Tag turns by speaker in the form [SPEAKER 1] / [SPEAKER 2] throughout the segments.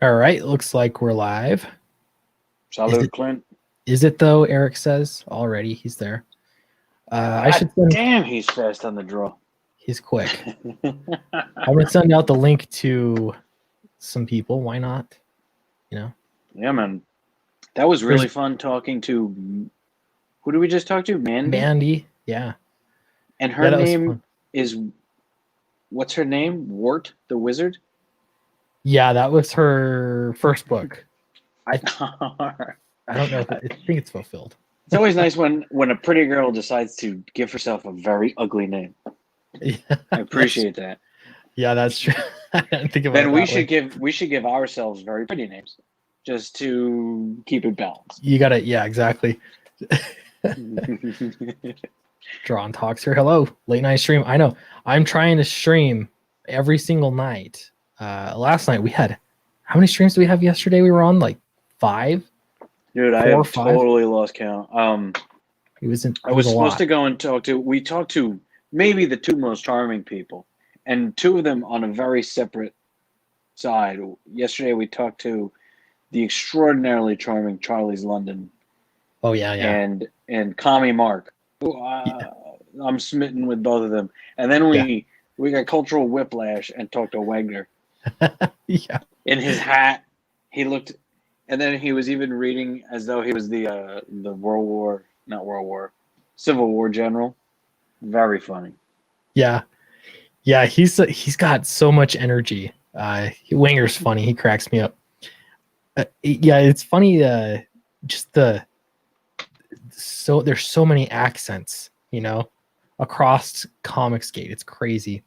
[SPEAKER 1] All right, looks like we're live.
[SPEAKER 2] Salute, Clint.
[SPEAKER 1] Is it though? Eric says already. He's there. I should
[SPEAKER 2] God
[SPEAKER 1] send.
[SPEAKER 2] damn, he's fast on the draw.
[SPEAKER 1] He's quick. I'm gonna send out the link to some people. Why not? You know.
[SPEAKER 2] Yeah, man. That was really fun talking to. Who did we just talk to? Mandy?
[SPEAKER 1] Mandy. Yeah.
[SPEAKER 2] And her
[SPEAKER 1] Yeah, that was
[SPEAKER 2] name
[SPEAKER 1] fun.
[SPEAKER 2] is. What's her name? Wart the Wizard?
[SPEAKER 1] Yeah, that was her first book. I
[SPEAKER 2] It's
[SPEAKER 1] don't know. I think it's fulfilled.
[SPEAKER 2] always nice when a pretty girl decides to give herself a very ugly name.
[SPEAKER 1] Yeah,
[SPEAKER 2] I appreciate that.
[SPEAKER 1] Yeah, that's true. I didn't think about
[SPEAKER 2] Then
[SPEAKER 1] it
[SPEAKER 2] we
[SPEAKER 1] that
[SPEAKER 2] should
[SPEAKER 1] way.
[SPEAKER 2] give ourselves very pretty names, just to keep it balanced.
[SPEAKER 1] You gotta. Yeah, exactly. Drawn talks here. Hello, late night stream. I know. I'm trying to stream every single night. Last night we had how many streams do we have yesterday? We were on like 5,
[SPEAKER 2] Dude, I
[SPEAKER 1] 4 or
[SPEAKER 2] have
[SPEAKER 1] 5.
[SPEAKER 2] totally lost count.
[SPEAKER 1] It was
[SPEAKER 2] I
[SPEAKER 1] a
[SPEAKER 2] was supposed
[SPEAKER 1] lot.
[SPEAKER 2] to go and we talked to maybe the two most charming people, and two of them on a very separate side. Yesterday we talked to the extraordinarily charming Charlie's London
[SPEAKER 1] Oh yeah.
[SPEAKER 2] and Kami Mark.
[SPEAKER 1] Yeah.
[SPEAKER 2] I'm smitten with both of them. And then
[SPEAKER 1] Yeah.
[SPEAKER 2] we got cultural whiplash and talked to Wagner.
[SPEAKER 1] Yeah.
[SPEAKER 2] In his hat, he looked, and then he was even reading as though he was the Civil War general. Very funny.
[SPEAKER 1] Yeah. Yeah, he's got so much energy. Winger's funny. He cracks me up. Yeah, it's funny just there's so many accents, across Comicsgate. It's crazy.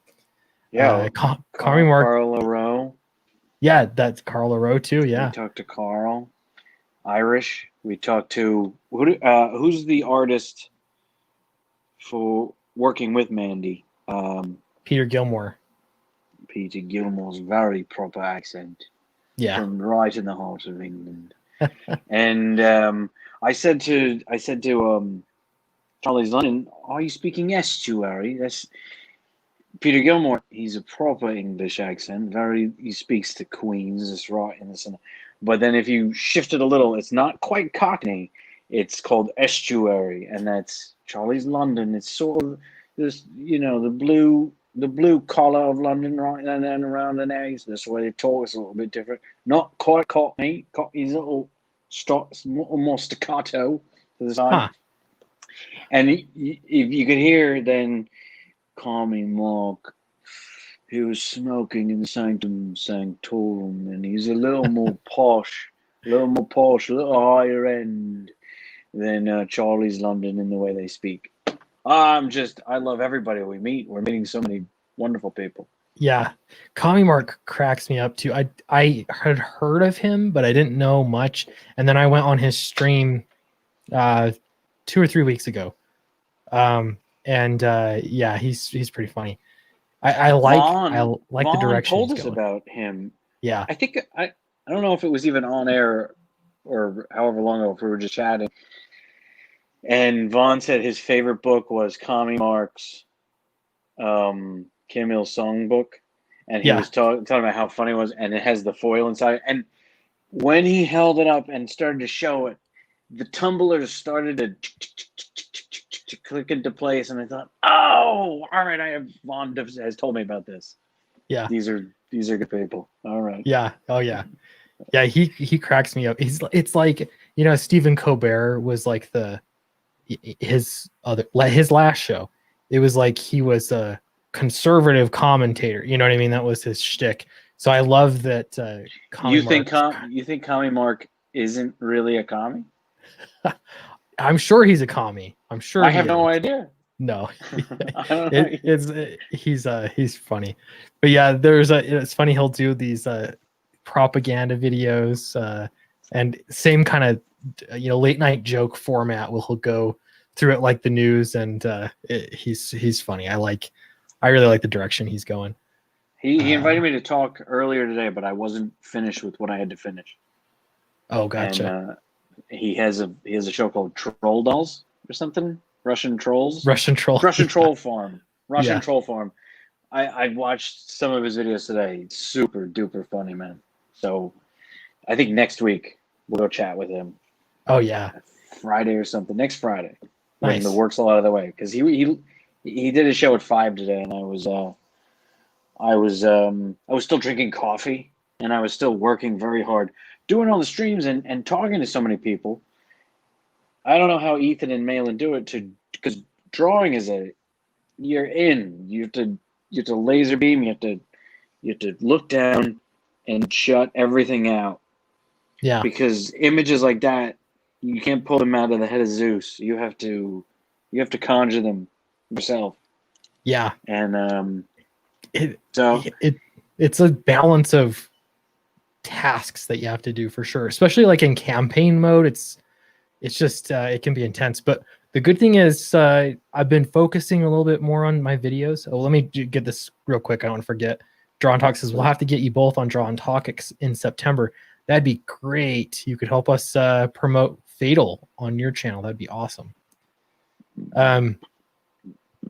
[SPEAKER 2] Yeah,
[SPEAKER 1] Carmi Mark.
[SPEAKER 2] Carl LaRoe.
[SPEAKER 1] Yeah, that's Carl LaRoe too. Yeah.
[SPEAKER 2] We talked to Carl. Irish. We talked to who's the artist for working with Mandy?
[SPEAKER 1] Peter Gilmore.
[SPEAKER 2] Peter Gilmore's very proper accent.
[SPEAKER 1] Yeah.
[SPEAKER 2] From right in the heart of England. And I said to Charlie's London, "Are you speaking estuary?" That's Peter Gilmore. He's a proper English accent. He speaks to Queens. It's right in the center. But then if you shift it a little, it's not quite Cockney. It's called estuary, and that's Charlie's London. It's sort of this, the blue collar of London, right, and then around the edge. That's why they talk. It's a little bit different. Not quite Cockney. Cockney's a little more staccato to the side.
[SPEAKER 1] Huh.
[SPEAKER 2] And if you could hear, then Kami Mark, he was smoking in the sanctum sanctorum, and he's a little more posh, a little higher end than Charlie's London in the way they speak. I love everybody we meet. We're meeting so many wonderful people.
[SPEAKER 1] Yeah, Kami Mark cracks me up too. I had heard of him, but I didn't know much. And then I went on his stream 2 or 3 weeks ago. Yeah, he's pretty funny. I like the direction
[SPEAKER 2] told
[SPEAKER 1] he's
[SPEAKER 2] us
[SPEAKER 1] going.
[SPEAKER 2] about him.
[SPEAKER 1] Yeah,
[SPEAKER 2] I think I don't know if it was even on air or however long ago, if we were just chatting. And Vaughn said his favorite book was Kami Mark's Kim Il Sung book, and he was talking about how funny it was, and it has the foil inside. And when he held it up and started to show it, the tumblers started to click into place, and I thought, oh, all right, Vaughn has told me about this.
[SPEAKER 1] Yeah,
[SPEAKER 2] these are good people. All right.
[SPEAKER 1] Yeah. Oh yeah. Yeah. He cracks me up. It's like Stephen Colbert was like his last show. It was like he was a conservative commentator. You know what I mean? That was his shtick. So I love that.
[SPEAKER 2] You think Kami Mark isn't really a commie?
[SPEAKER 1] I'm sure he's a commie. I'm sure.
[SPEAKER 2] I have no idea.
[SPEAKER 1] No, he's funny, but yeah, it's funny. He'll do these propaganda videos and same kind of late night joke format. He'll go through it like the news, and he's funny. I really like the direction he's going.
[SPEAKER 2] He invited me to talk earlier today, but I wasn't finished with what I had to finish.
[SPEAKER 1] Oh, gotcha.
[SPEAKER 2] And he has a show called Troll Dolls or something. Russian Troll Farm. Troll Farm. I watched some of his videos today. Super duper funny, man. So I think next week we'll go chat with him.
[SPEAKER 1] Oh yeah,
[SPEAKER 2] Friday or something. Next Friday, when
[SPEAKER 1] nice.
[SPEAKER 2] the work's a lot of the way, because he did a show at 5 today, and I was still drinking coffee, and I was still working very hard, doing all the streams and talking to so many people. I don't know how Ethan and Malin do it because drawing is you're in. You have to laser beam. You have to look down and shut everything out.
[SPEAKER 1] Yeah,
[SPEAKER 2] Because images like that, you can't pull them out of the head of Zeus. You have to conjure them yourself.
[SPEAKER 1] yeah.
[SPEAKER 2] And
[SPEAKER 1] So it's a balance of tasks that you have to do for sure, especially like in campaign mode. It's just it can be intense. But the good thing is I've been focusing a little bit more on my videos. Oh, let me get this real quick. I don't want to forget. Draw and Talk says we'll have to get you both on Draw and Talk in September. That'd be great. You could help us promote Fatal on your channel. That'd be awesome.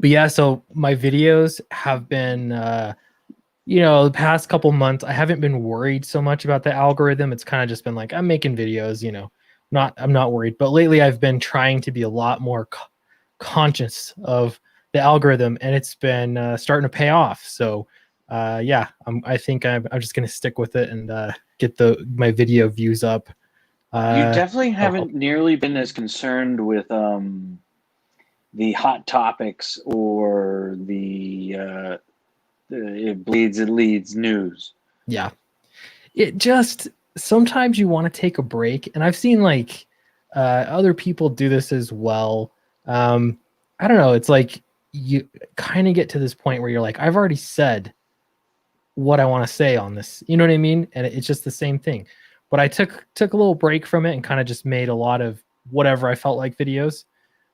[SPEAKER 1] But yeah, so my videos have been, the past couple months, I haven't been worried so much about the algorithm. It's kind of just been like, I'm making videos, I'm not worried. But lately I've been trying to be a lot more conscious of the algorithm, and it's been starting to pay off. So I think I'm just going to stick with it and get my video views up.
[SPEAKER 2] You definitely haven't nearly been as concerned with the hot topics or the it bleeds, it leads news.
[SPEAKER 1] Yeah. It just, sometimes you want to take a break. And I've seen like other people do this as well. I don't know. It's like you kind of get to this point where you're like, I've already said what I want to say on this. You know what I mean? And it's just the same thing. But I took a little break from it and kind of just made a lot of whatever I felt like videos.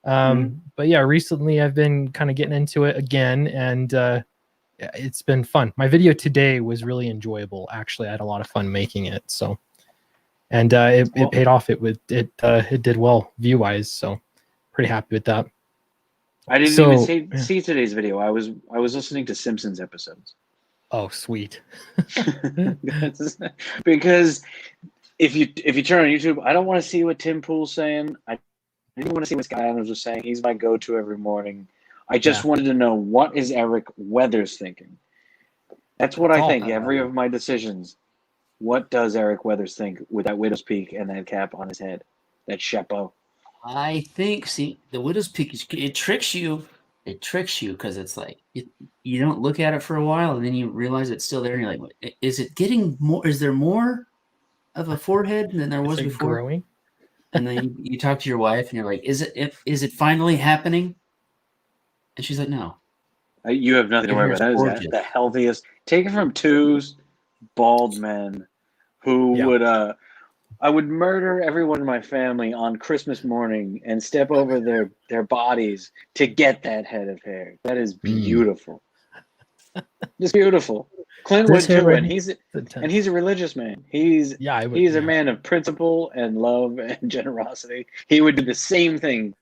[SPEAKER 1] But yeah, recently I've been kind of getting into it again, and it's been fun. My video today was really enjoyable. Actually, I had a lot of fun making it. So, and it paid off. It did well view wise. So, pretty happy with that.
[SPEAKER 2] I didn't even see today's video. I was listening to Simpsons episodes.
[SPEAKER 1] Oh, sweet.
[SPEAKER 2] Because if you turn on YouTube, I don't want to see what Tim Pool's saying. I didn't want to see what Scott Adams was saying. He's my go-to every morning. I just wanted to know, what is Eric Weathers thinking? That's what I think. Every of my decisions. What does Eric Weathers think with that widow's peak and that cap on his head? That chapeau.
[SPEAKER 3] I think, the widow's peak, it tricks you. It tricks you because it's like you don't look at it for a while and then you realize it's still there and you're like, is it getting more? Is there more of a forehead than there was before?
[SPEAKER 1] Growing?
[SPEAKER 3] And then you talk to your wife and you're like, is it finally happening? And she's like, no.
[SPEAKER 2] You have nothing to worry about. That is the healthiest. Take it from two bald men who would I would murder everyone in my family on Christmas morning and step over their bodies to get that head of hair. That is beautiful. It's beautiful. Clint would too, and he's a religious man. He's a man of principle and love and generosity. He would do the same thing.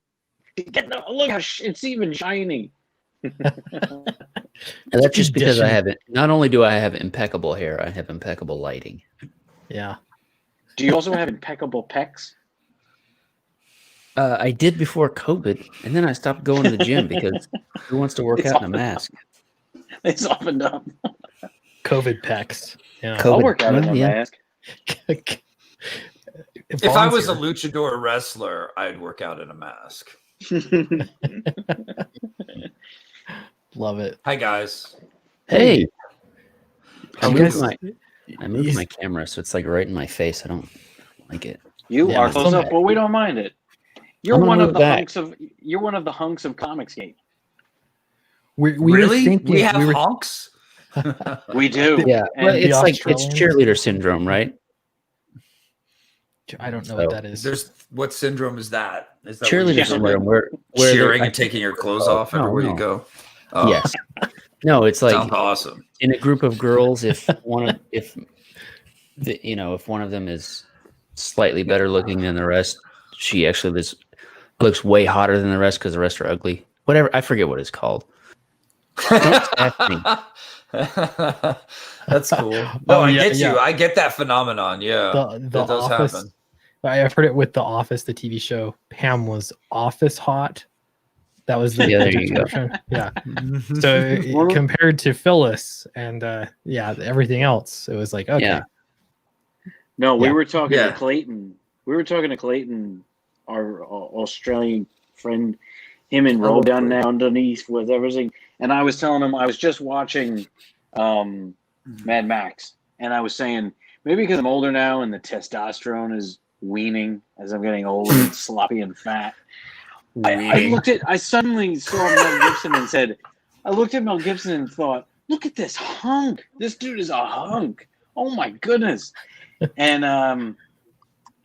[SPEAKER 2] Look how it's even shiny.
[SPEAKER 3] And that's just because I have it. Not only do I have impeccable hair, I have impeccable lighting.
[SPEAKER 1] Yeah.
[SPEAKER 2] Do you also have impeccable pecs?
[SPEAKER 3] I did before COVID, and then I stopped going to the gym because who wants to work out in a mask?
[SPEAKER 2] They softened up.
[SPEAKER 1] COVID pecs. Yeah.
[SPEAKER 2] I'll work out in a mask.
[SPEAKER 4] If I was a luchador wrestler, I'd work out in a mask.
[SPEAKER 1] Love it.
[SPEAKER 4] Hi, guys.
[SPEAKER 3] Hey.
[SPEAKER 1] I
[SPEAKER 3] moved my camera, so it's like right in my face. I don't like it.
[SPEAKER 2] You are close up. Well, we don't mind it. You're one of the hunks of Comicsgate.
[SPEAKER 4] We have hunks?
[SPEAKER 2] We do.
[SPEAKER 3] Yeah. Well, it's like it's cheerleader syndrome, right?
[SPEAKER 1] I don't know what that is.
[SPEAKER 4] What syndrome is that? Is that
[SPEAKER 3] cheerleader syndrome where
[SPEAKER 4] cheering and taking your clothes off everywhere you go?
[SPEAKER 3] Oh. Yes. No, it's like
[SPEAKER 4] sounds awesome.
[SPEAKER 3] In a group of girls, if one of them is slightly better looking than the rest, she actually looks way hotter than the rest because the rest are ugly. Whatever, I forget what it's called. Don't ask me.
[SPEAKER 4] That's cool. No,
[SPEAKER 1] Oh,
[SPEAKER 4] I
[SPEAKER 1] yeah,
[SPEAKER 4] get you.
[SPEAKER 1] yeah.
[SPEAKER 4] I get that phenomenon. Yeah,
[SPEAKER 1] The
[SPEAKER 4] that does
[SPEAKER 1] Office.
[SPEAKER 4] happen.
[SPEAKER 1] I've heard it with The Office, the TV show. Pam was office hot. That was the
[SPEAKER 3] Yeah, there you go.
[SPEAKER 1] description. Yeah. So
[SPEAKER 2] Well-
[SPEAKER 1] compared to Phyllis and everything else, it was like, okay.
[SPEAKER 3] Yeah.
[SPEAKER 2] No, we
[SPEAKER 1] Yeah.
[SPEAKER 2] were talking
[SPEAKER 4] Yeah.
[SPEAKER 2] to Clayton. We were talking to Clayton, our Australian friend. Him and
[SPEAKER 4] Oh,
[SPEAKER 2] Rob down
[SPEAKER 4] Clayton.
[SPEAKER 2] there underneath with everything. And I was telling him I was just watching Mad Max. And I was saying, maybe because I'm older now and the testosterone is weaning as I'm getting old and sloppy and fat. I suddenly saw Mel Gibson and said, I looked at Mel Gibson and thought, look at this hunk. This dude is a hunk. Oh my goodness. And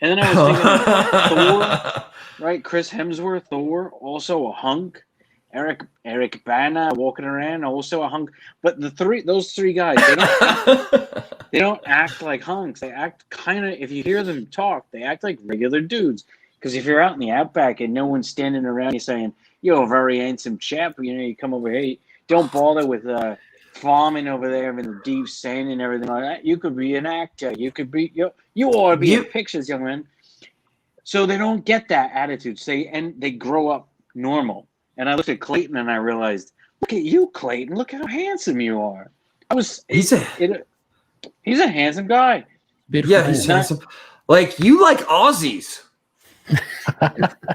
[SPEAKER 2] then I was thinking Thor, right? Chris Hemsworth, Thor, also a hunk. Eric Bana walking around, also a hunk. But those three guys, they don't act like hunks. They act kind of, if you hear them talk, they act like regular dudes. Because if you're out in the outback and no one's standing around you saying, "You're a very handsome chap," you come over here. Don't bother with farming over there in the deep sand and everything like that. You could be an actor. You could be you ought to be in pictures, young man. So they don't get that attitude. They grow up normal. And I looked at Clayton and I realized, look at you, Clayton. Look how handsome you are. He's a handsome guy.
[SPEAKER 3] Beautiful.
[SPEAKER 4] Yeah, he's handsome. Like you like Aussies.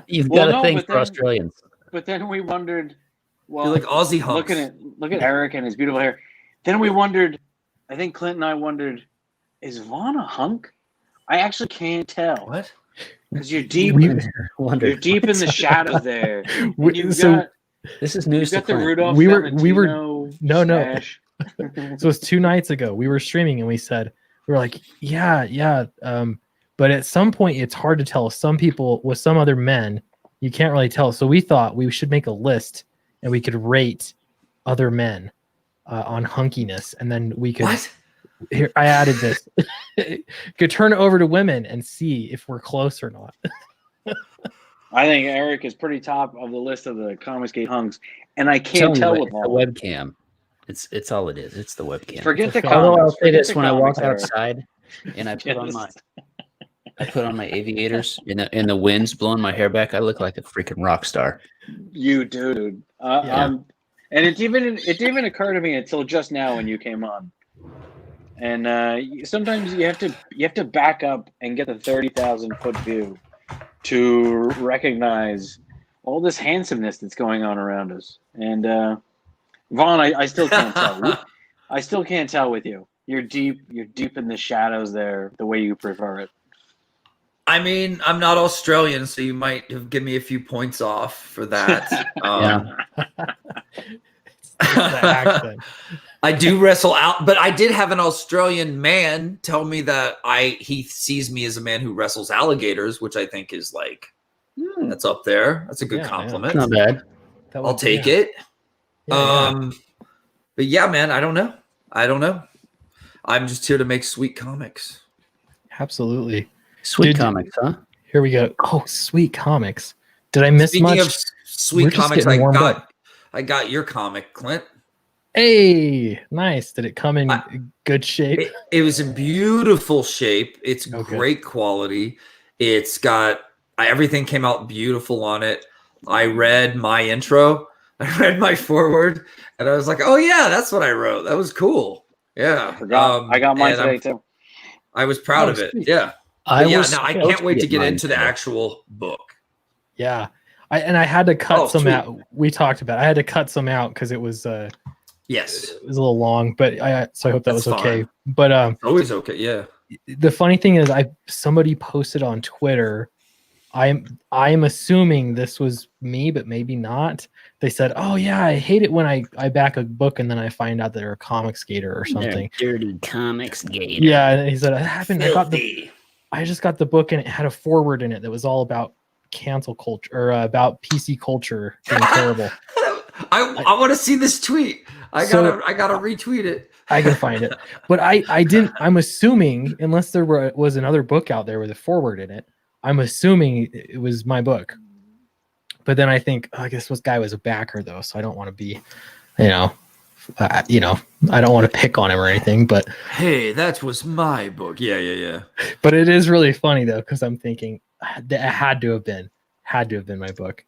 [SPEAKER 3] You've
[SPEAKER 2] Well,
[SPEAKER 3] got
[SPEAKER 2] no,
[SPEAKER 3] a thing
[SPEAKER 2] but
[SPEAKER 3] for
[SPEAKER 2] then-
[SPEAKER 3] Australians.
[SPEAKER 2] But then we wondered, well,
[SPEAKER 4] You're like Aussie hunks.
[SPEAKER 2] look at Eric and his beautiful hair. Then we wondered, I think Clint and I wondered, is Vaughn a hunk? I actually can't tell.
[SPEAKER 4] What?
[SPEAKER 2] Because you're deep.
[SPEAKER 3] Wondered.
[SPEAKER 2] You're deep in the shadows there. And
[SPEAKER 3] This is
[SPEAKER 2] you've
[SPEAKER 3] news to
[SPEAKER 2] got the
[SPEAKER 3] Clint.
[SPEAKER 2] Rudolph
[SPEAKER 1] We were-
[SPEAKER 2] Valentino
[SPEAKER 1] no.
[SPEAKER 2] stash.
[SPEAKER 1] So it was 2 nights ago. We were streaming and we were like, yeah. But at some point it's hard to tell. Some people with some other men, you can't really tell. So we thought we should make a list and we could rate other men on hunkiness, and then we could.
[SPEAKER 4] What?
[SPEAKER 1] Here, I added this. Could turn it over to women and see if we're close or not.
[SPEAKER 2] I think Eric is pretty top of the list of the Comicsgate hunks, and I
[SPEAKER 3] I'm
[SPEAKER 2] can't
[SPEAKER 3] telling
[SPEAKER 2] tell
[SPEAKER 3] you
[SPEAKER 2] with
[SPEAKER 3] what,
[SPEAKER 2] all.
[SPEAKER 3] the webcam. It's all it is. It's the webcam.
[SPEAKER 2] Forget the
[SPEAKER 1] Although
[SPEAKER 2] comics.
[SPEAKER 3] Although I'll say
[SPEAKER 2] Forget
[SPEAKER 3] this:
[SPEAKER 2] the
[SPEAKER 3] when I walk
[SPEAKER 2] comics, Eric.
[SPEAKER 3] outside and I put on
[SPEAKER 2] Yes.
[SPEAKER 3] my aviators and the wind's blowing my hair back, I look like a freaking rock star.
[SPEAKER 2] You do, dude.
[SPEAKER 1] Yeah.
[SPEAKER 2] And it didn't occur to me until just now when you came on. And sometimes you have to back up and get the 30,000-foot view to recognize all this handsomeness that's going on around us. And Vaughn, I still can't tell. I still can't tell with you. You're deep in the shadows there, the way you prefer it.
[SPEAKER 4] I mean, I'm not Australian, so you might have given me a few points off for that.
[SPEAKER 1] It's the accent.
[SPEAKER 4] I do wrestle out, but I did have an Australian man tell me that he sees me as a man who wrestles alligators, which I think is like that's up there. That's a good
[SPEAKER 1] Yeah,
[SPEAKER 4] compliment.
[SPEAKER 3] Not bad.
[SPEAKER 4] I'll take it.
[SPEAKER 1] Yeah.
[SPEAKER 4] But yeah, man, I don't know. I'm just here to make sweet comics.
[SPEAKER 1] Absolutely.
[SPEAKER 3] Sweet
[SPEAKER 1] Dude,
[SPEAKER 3] comics, huh?
[SPEAKER 1] Here we go. Oh, sweet comics. Did I miss
[SPEAKER 4] Speaking
[SPEAKER 1] much?
[SPEAKER 4] of sweet
[SPEAKER 1] We're just
[SPEAKER 4] comics,
[SPEAKER 1] getting warmed
[SPEAKER 4] I got your comic, Clint.
[SPEAKER 1] Hey, nice. Did it come in good shape?
[SPEAKER 4] It was in beautiful shape. It's
[SPEAKER 1] Okay.
[SPEAKER 4] great quality. It's got everything came out beautiful on it. I read my intro. I read my forward, and I was like, "Oh yeah, that's what I wrote. That was cool." Yeah,
[SPEAKER 2] I got mine
[SPEAKER 4] and
[SPEAKER 2] today too.
[SPEAKER 4] I was proud
[SPEAKER 1] Oh,
[SPEAKER 4] of it.
[SPEAKER 1] sweet.
[SPEAKER 4] Yeah,
[SPEAKER 3] I
[SPEAKER 4] yeah.
[SPEAKER 3] was
[SPEAKER 4] Now I
[SPEAKER 3] supposed
[SPEAKER 4] can't wait to get
[SPEAKER 3] mine
[SPEAKER 4] into the
[SPEAKER 3] today.
[SPEAKER 4] actual book.
[SPEAKER 1] Yeah. I had to cut
[SPEAKER 4] Oh,
[SPEAKER 1] some
[SPEAKER 4] sweet.
[SPEAKER 1] out. We talked about it. I had to cut some out because it was
[SPEAKER 4] Yes,
[SPEAKER 1] a little long, but so I hope that
[SPEAKER 4] That's
[SPEAKER 1] was okay.
[SPEAKER 4] fine.
[SPEAKER 1] But
[SPEAKER 4] always okay. Yeah.
[SPEAKER 1] the funny thing is somebody posted on Twitter. I'm assuming this was me, but maybe not. They said, "Oh yeah, I hate it when I back a book and then I find out that they're a comic skater or something."
[SPEAKER 3] Dirty comics gator.
[SPEAKER 1] Yeah, and he said it happened.
[SPEAKER 4] Filthy.
[SPEAKER 1] I just got the book and it had a foreword in it that was all about cancel culture or about PC culture being terrible.
[SPEAKER 4] I want to see this tweet. I gotta retweet it.
[SPEAKER 1] I can find it, but I didn't. I'm assuming unless there was another book out there with a foreword in it, I'm assuming it was my book. But then I think I guess this guy was a backer though, so I don't want to be, You know, I don't want to pick on him or anything, but
[SPEAKER 4] Hey, that was my book. Yeah.
[SPEAKER 1] but it is really funny though, because I'm thinking that it had to have been my book.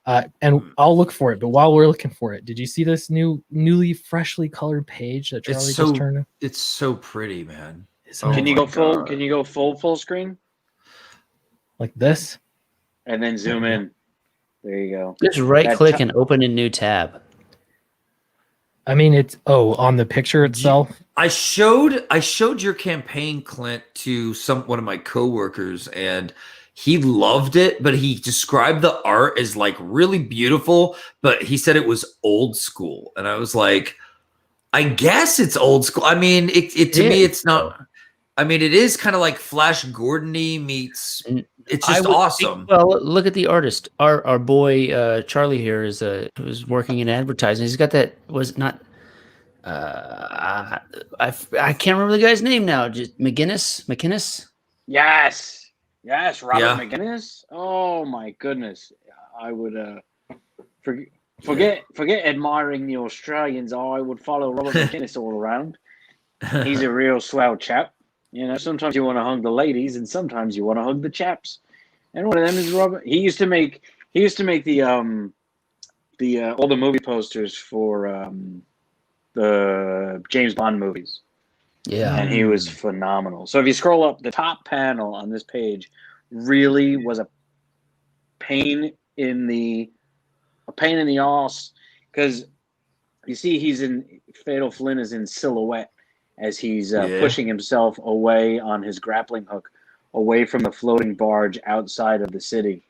[SPEAKER 1] And I'll look for it. But while we're looking for it, did you see this newly freshly colored page that Charlie just turned in?
[SPEAKER 4] It's so pretty, man.
[SPEAKER 1] Isn't it?
[SPEAKER 2] Can you
[SPEAKER 4] my
[SPEAKER 2] go full?
[SPEAKER 4] God.
[SPEAKER 2] Can you go full screen
[SPEAKER 1] Like this?
[SPEAKER 2] and then zoom in? There you go.
[SPEAKER 3] Just right
[SPEAKER 2] That
[SPEAKER 3] click
[SPEAKER 2] t-
[SPEAKER 3] and open a new tab.
[SPEAKER 1] I mean, it's on the picture itself.
[SPEAKER 4] I showed your campaign, Clint, to one of my coworkers, and he loved it, but he described the art as like really beautiful, but he said it was old school. And I was like, I guess it's old school. I mean, it to me, it's not. I mean, it is kind of like Flash Gordon-y meets. It's just awesome.
[SPEAKER 3] Well, look at the artist. Our boy Charlie here is who's working in advertising. He's got that I can't remember the guy's name now. Just McInnes.
[SPEAKER 2] Yes, Robert
[SPEAKER 4] Yeah.
[SPEAKER 2] McGinnis. Oh my goodness, I would forget admiring the Australians. I would follow Robert McGinnis all around. He's a real swell chap. You know, sometimes you want to hug the ladies, and sometimes you want to hug the chaps. And one of them is Robert. He used to make the all the movie posters for the James Bond movies.
[SPEAKER 3] Yeah.
[SPEAKER 2] And he was phenomenal. So if you scroll up, the top panel on this page really was a pain in the ass, because you see Fatal Flynn is in silhouette as he's pushing himself away on his grappling hook, away from the floating barge outside of the city.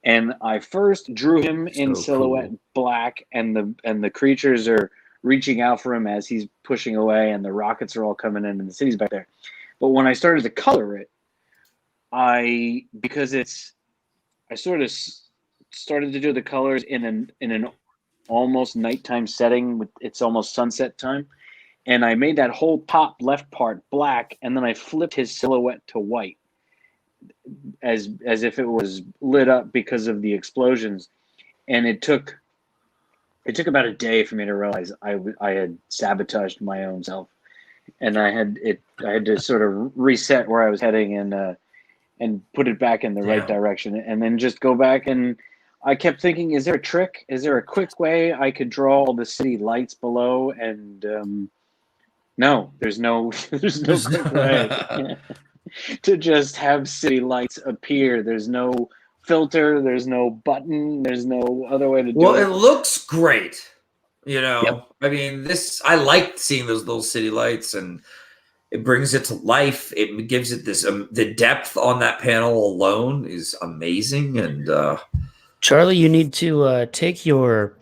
[SPEAKER 2] And I first drew him in silhouette black, and the creatures are reaching out for him as he's pushing away, and the rockets are all coming in, and the city's back there. But when I started to color it, I sort of started to do the colors in an almost nighttime setting. It's almost sunset time, and I made that whole top left part black, and then I flipped his silhouette to white, as if it was lit up because of the explosions. And it took about a day for me to realize I had sabotaged my own self, and I had to sort of reset where I was heading and put it back in the right direction, and then just go back. And I kept thinking, is there a trick? Is there a quick way I could draw all the city lights below? And no, there's no quick way to just have city lights appear. There's no filter, there's no button, there's no other way to do it.
[SPEAKER 4] Well, it looks great. You know, I mean, I like seeing those little city lights, and it brings it to life. It gives it this, the depth on that panel alone is amazing. And
[SPEAKER 3] Charlie, you need to take your.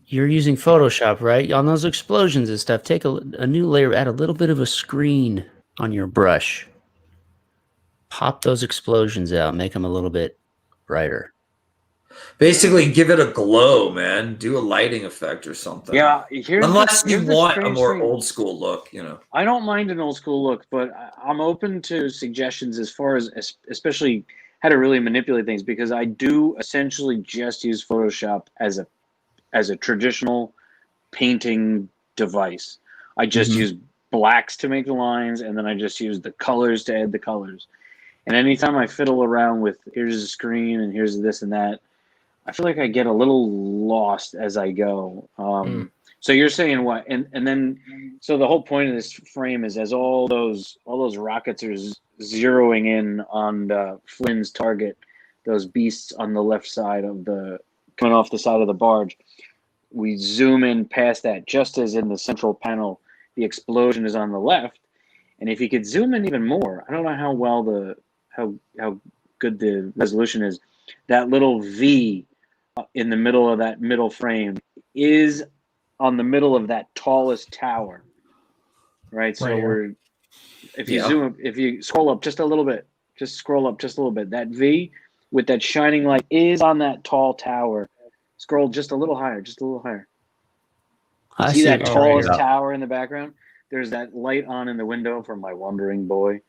[SPEAKER 3] You're using Photoshop, right? On those explosions and stuff, take a new layer, add a little bit of a screen on your brush. Pop those explosions out, make them a little bit brighter.
[SPEAKER 4] Basically, give it a glow, man. Do a lighting effect or something.
[SPEAKER 2] Yeah,
[SPEAKER 4] unless you want a more old school look, you know.
[SPEAKER 2] I don't mind an old school look, but I'm open to suggestions as far as especially how to really manipulate things, because I do essentially just use Photoshop as a traditional painting device. I just use blacks to make the lines, and then I just use the colors to add the colors. And anytime I fiddle around with here's a screen and here's this and that, I feel like I get a little lost as I go. So you're saying what? And then so the whole point of this frame is, as all those rockets are zeroing in on Flynn's target, those beasts on the left side of coming off the side of the barge, we zoom in past that, just as in the central panel, the explosion is on the left. And if you could zoom in even more, I don't know how well how good the resolution is. That little V in the middle of that middle frame is on the middle of that tallest tower, right? So if you scroll up just a little bit, that V with that shining light is on that tall tower. Scroll just a little higher, See that tallest tower in the background? There's that light on in the window for my wandering boy.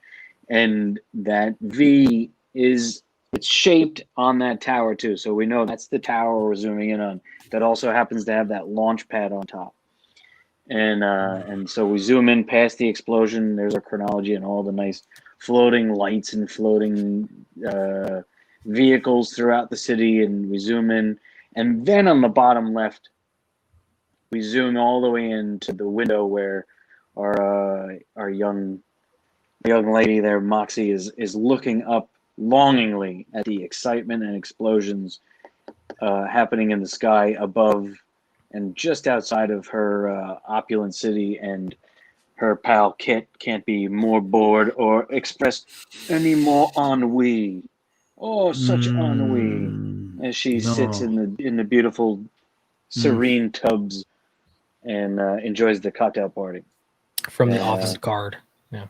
[SPEAKER 2] And that V it's shaped on that tower too. So we know that's the tower we're zooming in on. That also happens to have that launch pad on top. And so we zoom in past the explosion. There's our chronology and all the nice floating lights and floating vehicles throughout the city. And we zoom in, and then on the bottom left, we zoom all the way into the window where our young lady there, Moxie, is looking up longingly at the excitement and explosions happening in the sky above and just outside of her opulent city, and her pal Kit can't be more bored or express any more ennui. Oh, such ennui! As she sits in the beautiful, serene tubs and enjoys the cocktail party
[SPEAKER 1] From the office guard. Yeah.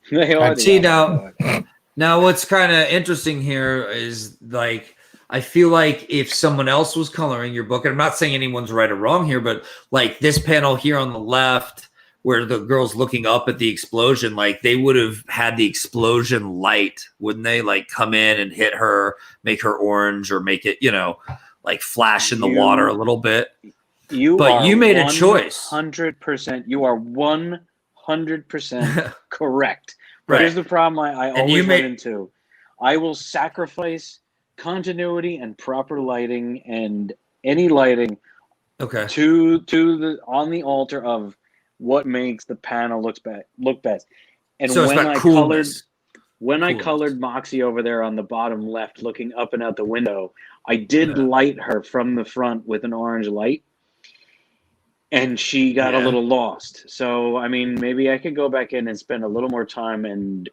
[SPEAKER 2] They are the
[SPEAKER 4] See
[SPEAKER 2] office
[SPEAKER 4] now,
[SPEAKER 2] guard.
[SPEAKER 4] now what's kind of interesting here is like I feel like if someone else was coloring your book, and I'm not saying anyone's right or wrong here, but like this panel here on the left, where the girl's looking up at the explosion, like they would have had the explosion light, wouldn't they? Like come in and hit her, make her orange, or make it, like flash in the water a little bit. But you made a choice.
[SPEAKER 2] 100%. You are 100% correct. But
[SPEAKER 4] Right.
[SPEAKER 2] here's the problem I always run into. I will sacrifice continuity and proper lighting and any lighting to the on the altar of what makes the panel look best. And
[SPEAKER 4] so
[SPEAKER 2] when I colored Moxie over there on the bottom left, looking up and out the window, I did light her from the front with an orange light, and she got a little lost. So I mean, maybe I could go back in and spend a little more time and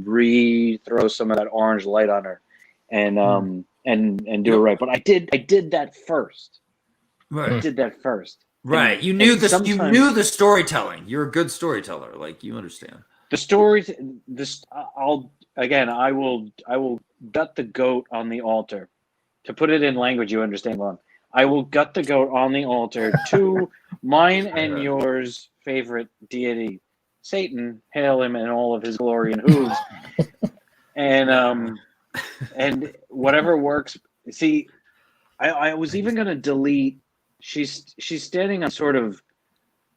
[SPEAKER 2] re-throw some of that orange light on her, and do it right. But I did that first.
[SPEAKER 4] Right.
[SPEAKER 2] I did that first.
[SPEAKER 4] Right.
[SPEAKER 2] And,
[SPEAKER 4] you knew
[SPEAKER 2] you
[SPEAKER 4] knew the storytelling. You're a good storyteller. Like you understand.
[SPEAKER 2] The stories. I will gut the goat on the altar. To put it in language you understand, Lon. I will gut the goat on the altar to mine and yours favorite deity, Satan. Hail him in all of his glory and hooves. And whatever works. See, I was even gonna delete. She's standing on sort of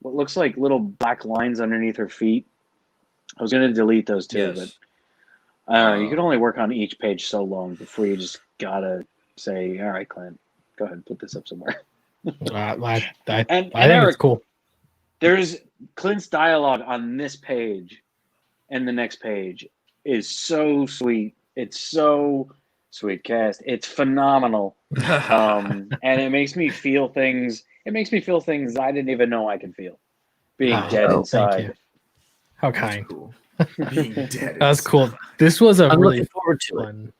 [SPEAKER 2] what looks like little black lines underneath her feet. I was gonna delete those too, but you can only work on each page so long before you just gotta say, all right, Clint, go ahead and put this up somewhere.
[SPEAKER 1] I think
[SPEAKER 2] Eric,
[SPEAKER 1] it's cool.
[SPEAKER 2] There's Clint's dialogue on this page and the next page is so sweet. It's so sweet cast. It's phenomenal. And it makes me feel things. It makes me feel things I didn't even know I could feel. Being dead inside.
[SPEAKER 1] Thank you. How kind.
[SPEAKER 4] Cool. Being dead.
[SPEAKER 1] That was cool. This was a
[SPEAKER 3] I'm
[SPEAKER 1] really
[SPEAKER 3] looking forward to it.
[SPEAKER 1] fun.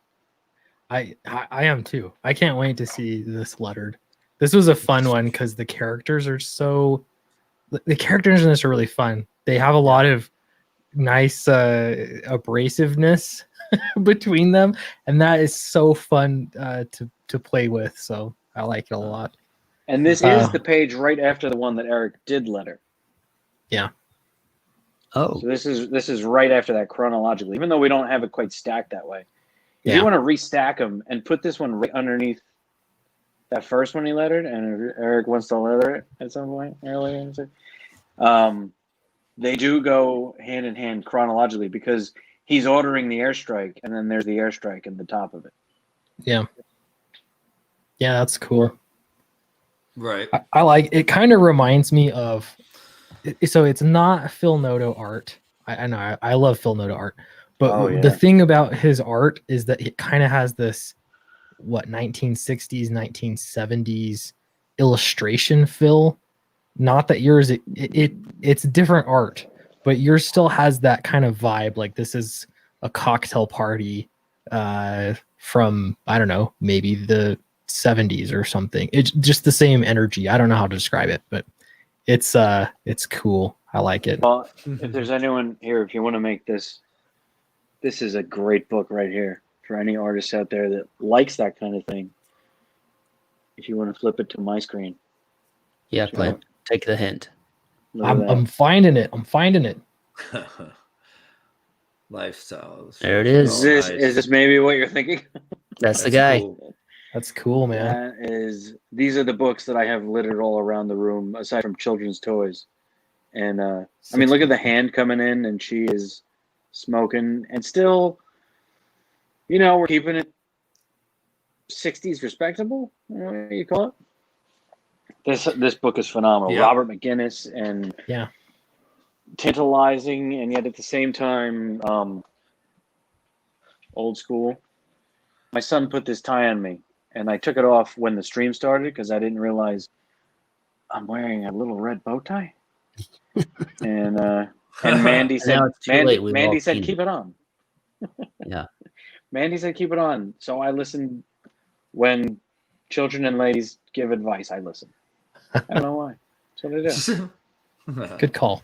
[SPEAKER 1] I am too. I can't wait to see this lettered. This was a fun one because the characters are the characters in this are really fun. They have a lot of nice abrasiveness between them, and that is so fun to play with. So I like it a lot.
[SPEAKER 2] And this is the page right after the one that Eric did letter.
[SPEAKER 1] Yeah.
[SPEAKER 3] Oh,
[SPEAKER 2] So this is right after that chronologically, even though we don't have it quite stacked that way. If
[SPEAKER 1] Yeah.
[SPEAKER 2] you want to restack them and put this one right underneath that first one he lettered, and if Eric wants to letter it at some point earlier, they do go hand in hand chronologically because he's ordering the airstrike, and then there's the airstrike in the top of it.
[SPEAKER 1] Yeah. Yeah, that's cool.
[SPEAKER 4] Right.
[SPEAKER 1] I like it. Kind of reminds me of. So it's not Phil Noto art. I know I love Phil Noto art, but the thing about his art is that it kind of has this 1960s, 1970s illustration feel. Not that yours it's different art, but yours still has that kind of vibe. Like this is a cocktail party from I don't know, maybe the 70s or something. It's just the same energy. I don't know how to describe it, but it's cool. I like it.
[SPEAKER 2] Well, if there's anyone here, if you want to make this is a great book right here for any artist out there that likes that kind of thing. If you want to flip it to my screen.
[SPEAKER 3] yeah, Clint. Take the hint.
[SPEAKER 1] I'm finding it. I'm finding it.
[SPEAKER 4] Lifestyles.
[SPEAKER 3] There it is.
[SPEAKER 2] Is this maybe what you're thinking?
[SPEAKER 3] That's the guy.
[SPEAKER 4] Cool.
[SPEAKER 1] That's cool, man.
[SPEAKER 2] These are the books that I have littered all around the room, aside from children's toys. And I mean, look at the hand coming in, and she is smoking, and still, you know, we're keeping it 60s respectable. You know what you call it? This book is phenomenal.
[SPEAKER 4] Yeah.
[SPEAKER 2] Robert McGinnis, and
[SPEAKER 1] Yeah.
[SPEAKER 2] tantalizing, and yet at the same time, old school. My son put this tie on me, and I took it off when the stream started because I didn't realize I'm wearing a little red bow tie. And Mandy said,
[SPEAKER 3] Now it's too late. We've
[SPEAKER 2] Mandy
[SPEAKER 3] all
[SPEAKER 2] said,
[SPEAKER 3] seen
[SPEAKER 2] keep it on.
[SPEAKER 3] Yeah.
[SPEAKER 2] Mandy said, keep it on. So I listened when children and ladies give advice. I listen. I don't know why. That's what I do.
[SPEAKER 1] Good call.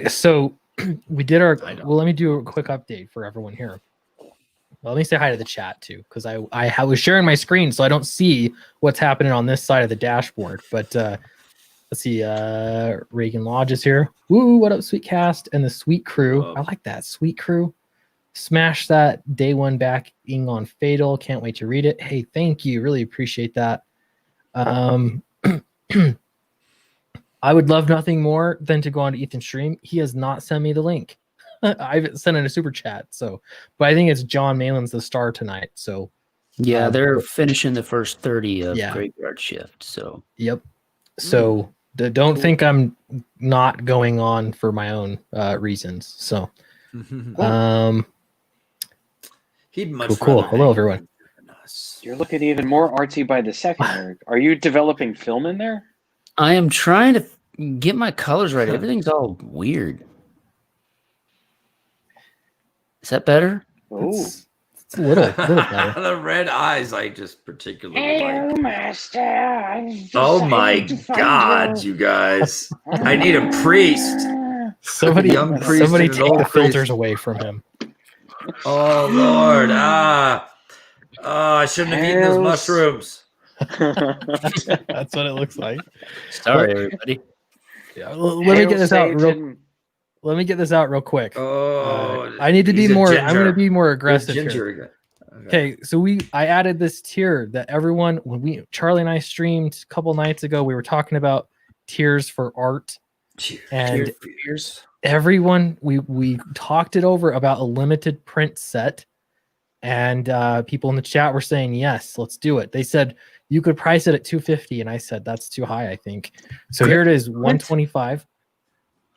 [SPEAKER 1] So we did our. Well, let me do a quick update for everyone here. Well, let me say hi to the chat too, because I was sharing my screen, so I don't see what's happening on this side of the dashboard. But let's see. Reagan Lodge is here. Woo! What up, Sweet Cast and the Sweet Crew? I like that Sweet Crew. Smash that day one backing on Fatal. Can't wait to read it. Hey, thank you. Really appreciate that. I would love nothing more than to go on to Ethan's stream. He has not sent me the link. I've sent in a super chat. So, but I think it's John Malin's the star tonight. So,
[SPEAKER 3] Yeah, they're finishing the first 30 of
[SPEAKER 1] Yeah.
[SPEAKER 3] Graveyard Shift. So,
[SPEAKER 1] yep. So don't think I'm not going on for my own reasons. So,
[SPEAKER 4] He'd much
[SPEAKER 1] cool.
[SPEAKER 4] rather
[SPEAKER 1] Hello,
[SPEAKER 4] hang
[SPEAKER 1] everyone.
[SPEAKER 4] than us.
[SPEAKER 2] You're looking even more artsy by the second, Eric. Are you developing film in there?
[SPEAKER 3] I am trying to get my colors right. Everything's all weird. Is that better?
[SPEAKER 2] Oh,
[SPEAKER 1] It's a little better.
[SPEAKER 4] The red eyes, I just particularly like.
[SPEAKER 2] master. I've
[SPEAKER 4] Oh
[SPEAKER 2] decided
[SPEAKER 4] my
[SPEAKER 2] to find
[SPEAKER 4] God, you guys! I need a priest.
[SPEAKER 1] Somebody,
[SPEAKER 4] Young priest
[SPEAKER 1] somebody
[SPEAKER 4] and an
[SPEAKER 1] take
[SPEAKER 4] old
[SPEAKER 1] the filters
[SPEAKER 4] priest.
[SPEAKER 1] away from him.
[SPEAKER 4] Oh Lord! I shouldn't have eaten those
[SPEAKER 2] Hells.
[SPEAKER 4] mushrooms.
[SPEAKER 1] That's what it looks like.
[SPEAKER 3] Sorry, everybody.
[SPEAKER 1] Yeah, let me get this out real.
[SPEAKER 2] Satan.
[SPEAKER 1] Let me get this out real quick.
[SPEAKER 4] Oh,
[SPEAKER 1] I need to be
[SPEAKER 4] he's a
[SPEAKER 1] more. I'm going to
[SPEAKER 4] ginger.
[SPEAKER 1] be more
[SPEAKER 4] He's
[SPEAKER 1] aggressive here.
[SPEAKER 4] ginger again.
[SPEAKER 1] Okay, so I added this tier that everyone when Charlie and I streamed a couple nights ago, we were talking about tiers for art, and everyone we talked it over about a limited print set, and people in the chat were saying yes, let's do it. They said you could price it at $250, and I said that's too high, I think. So here it is, $125.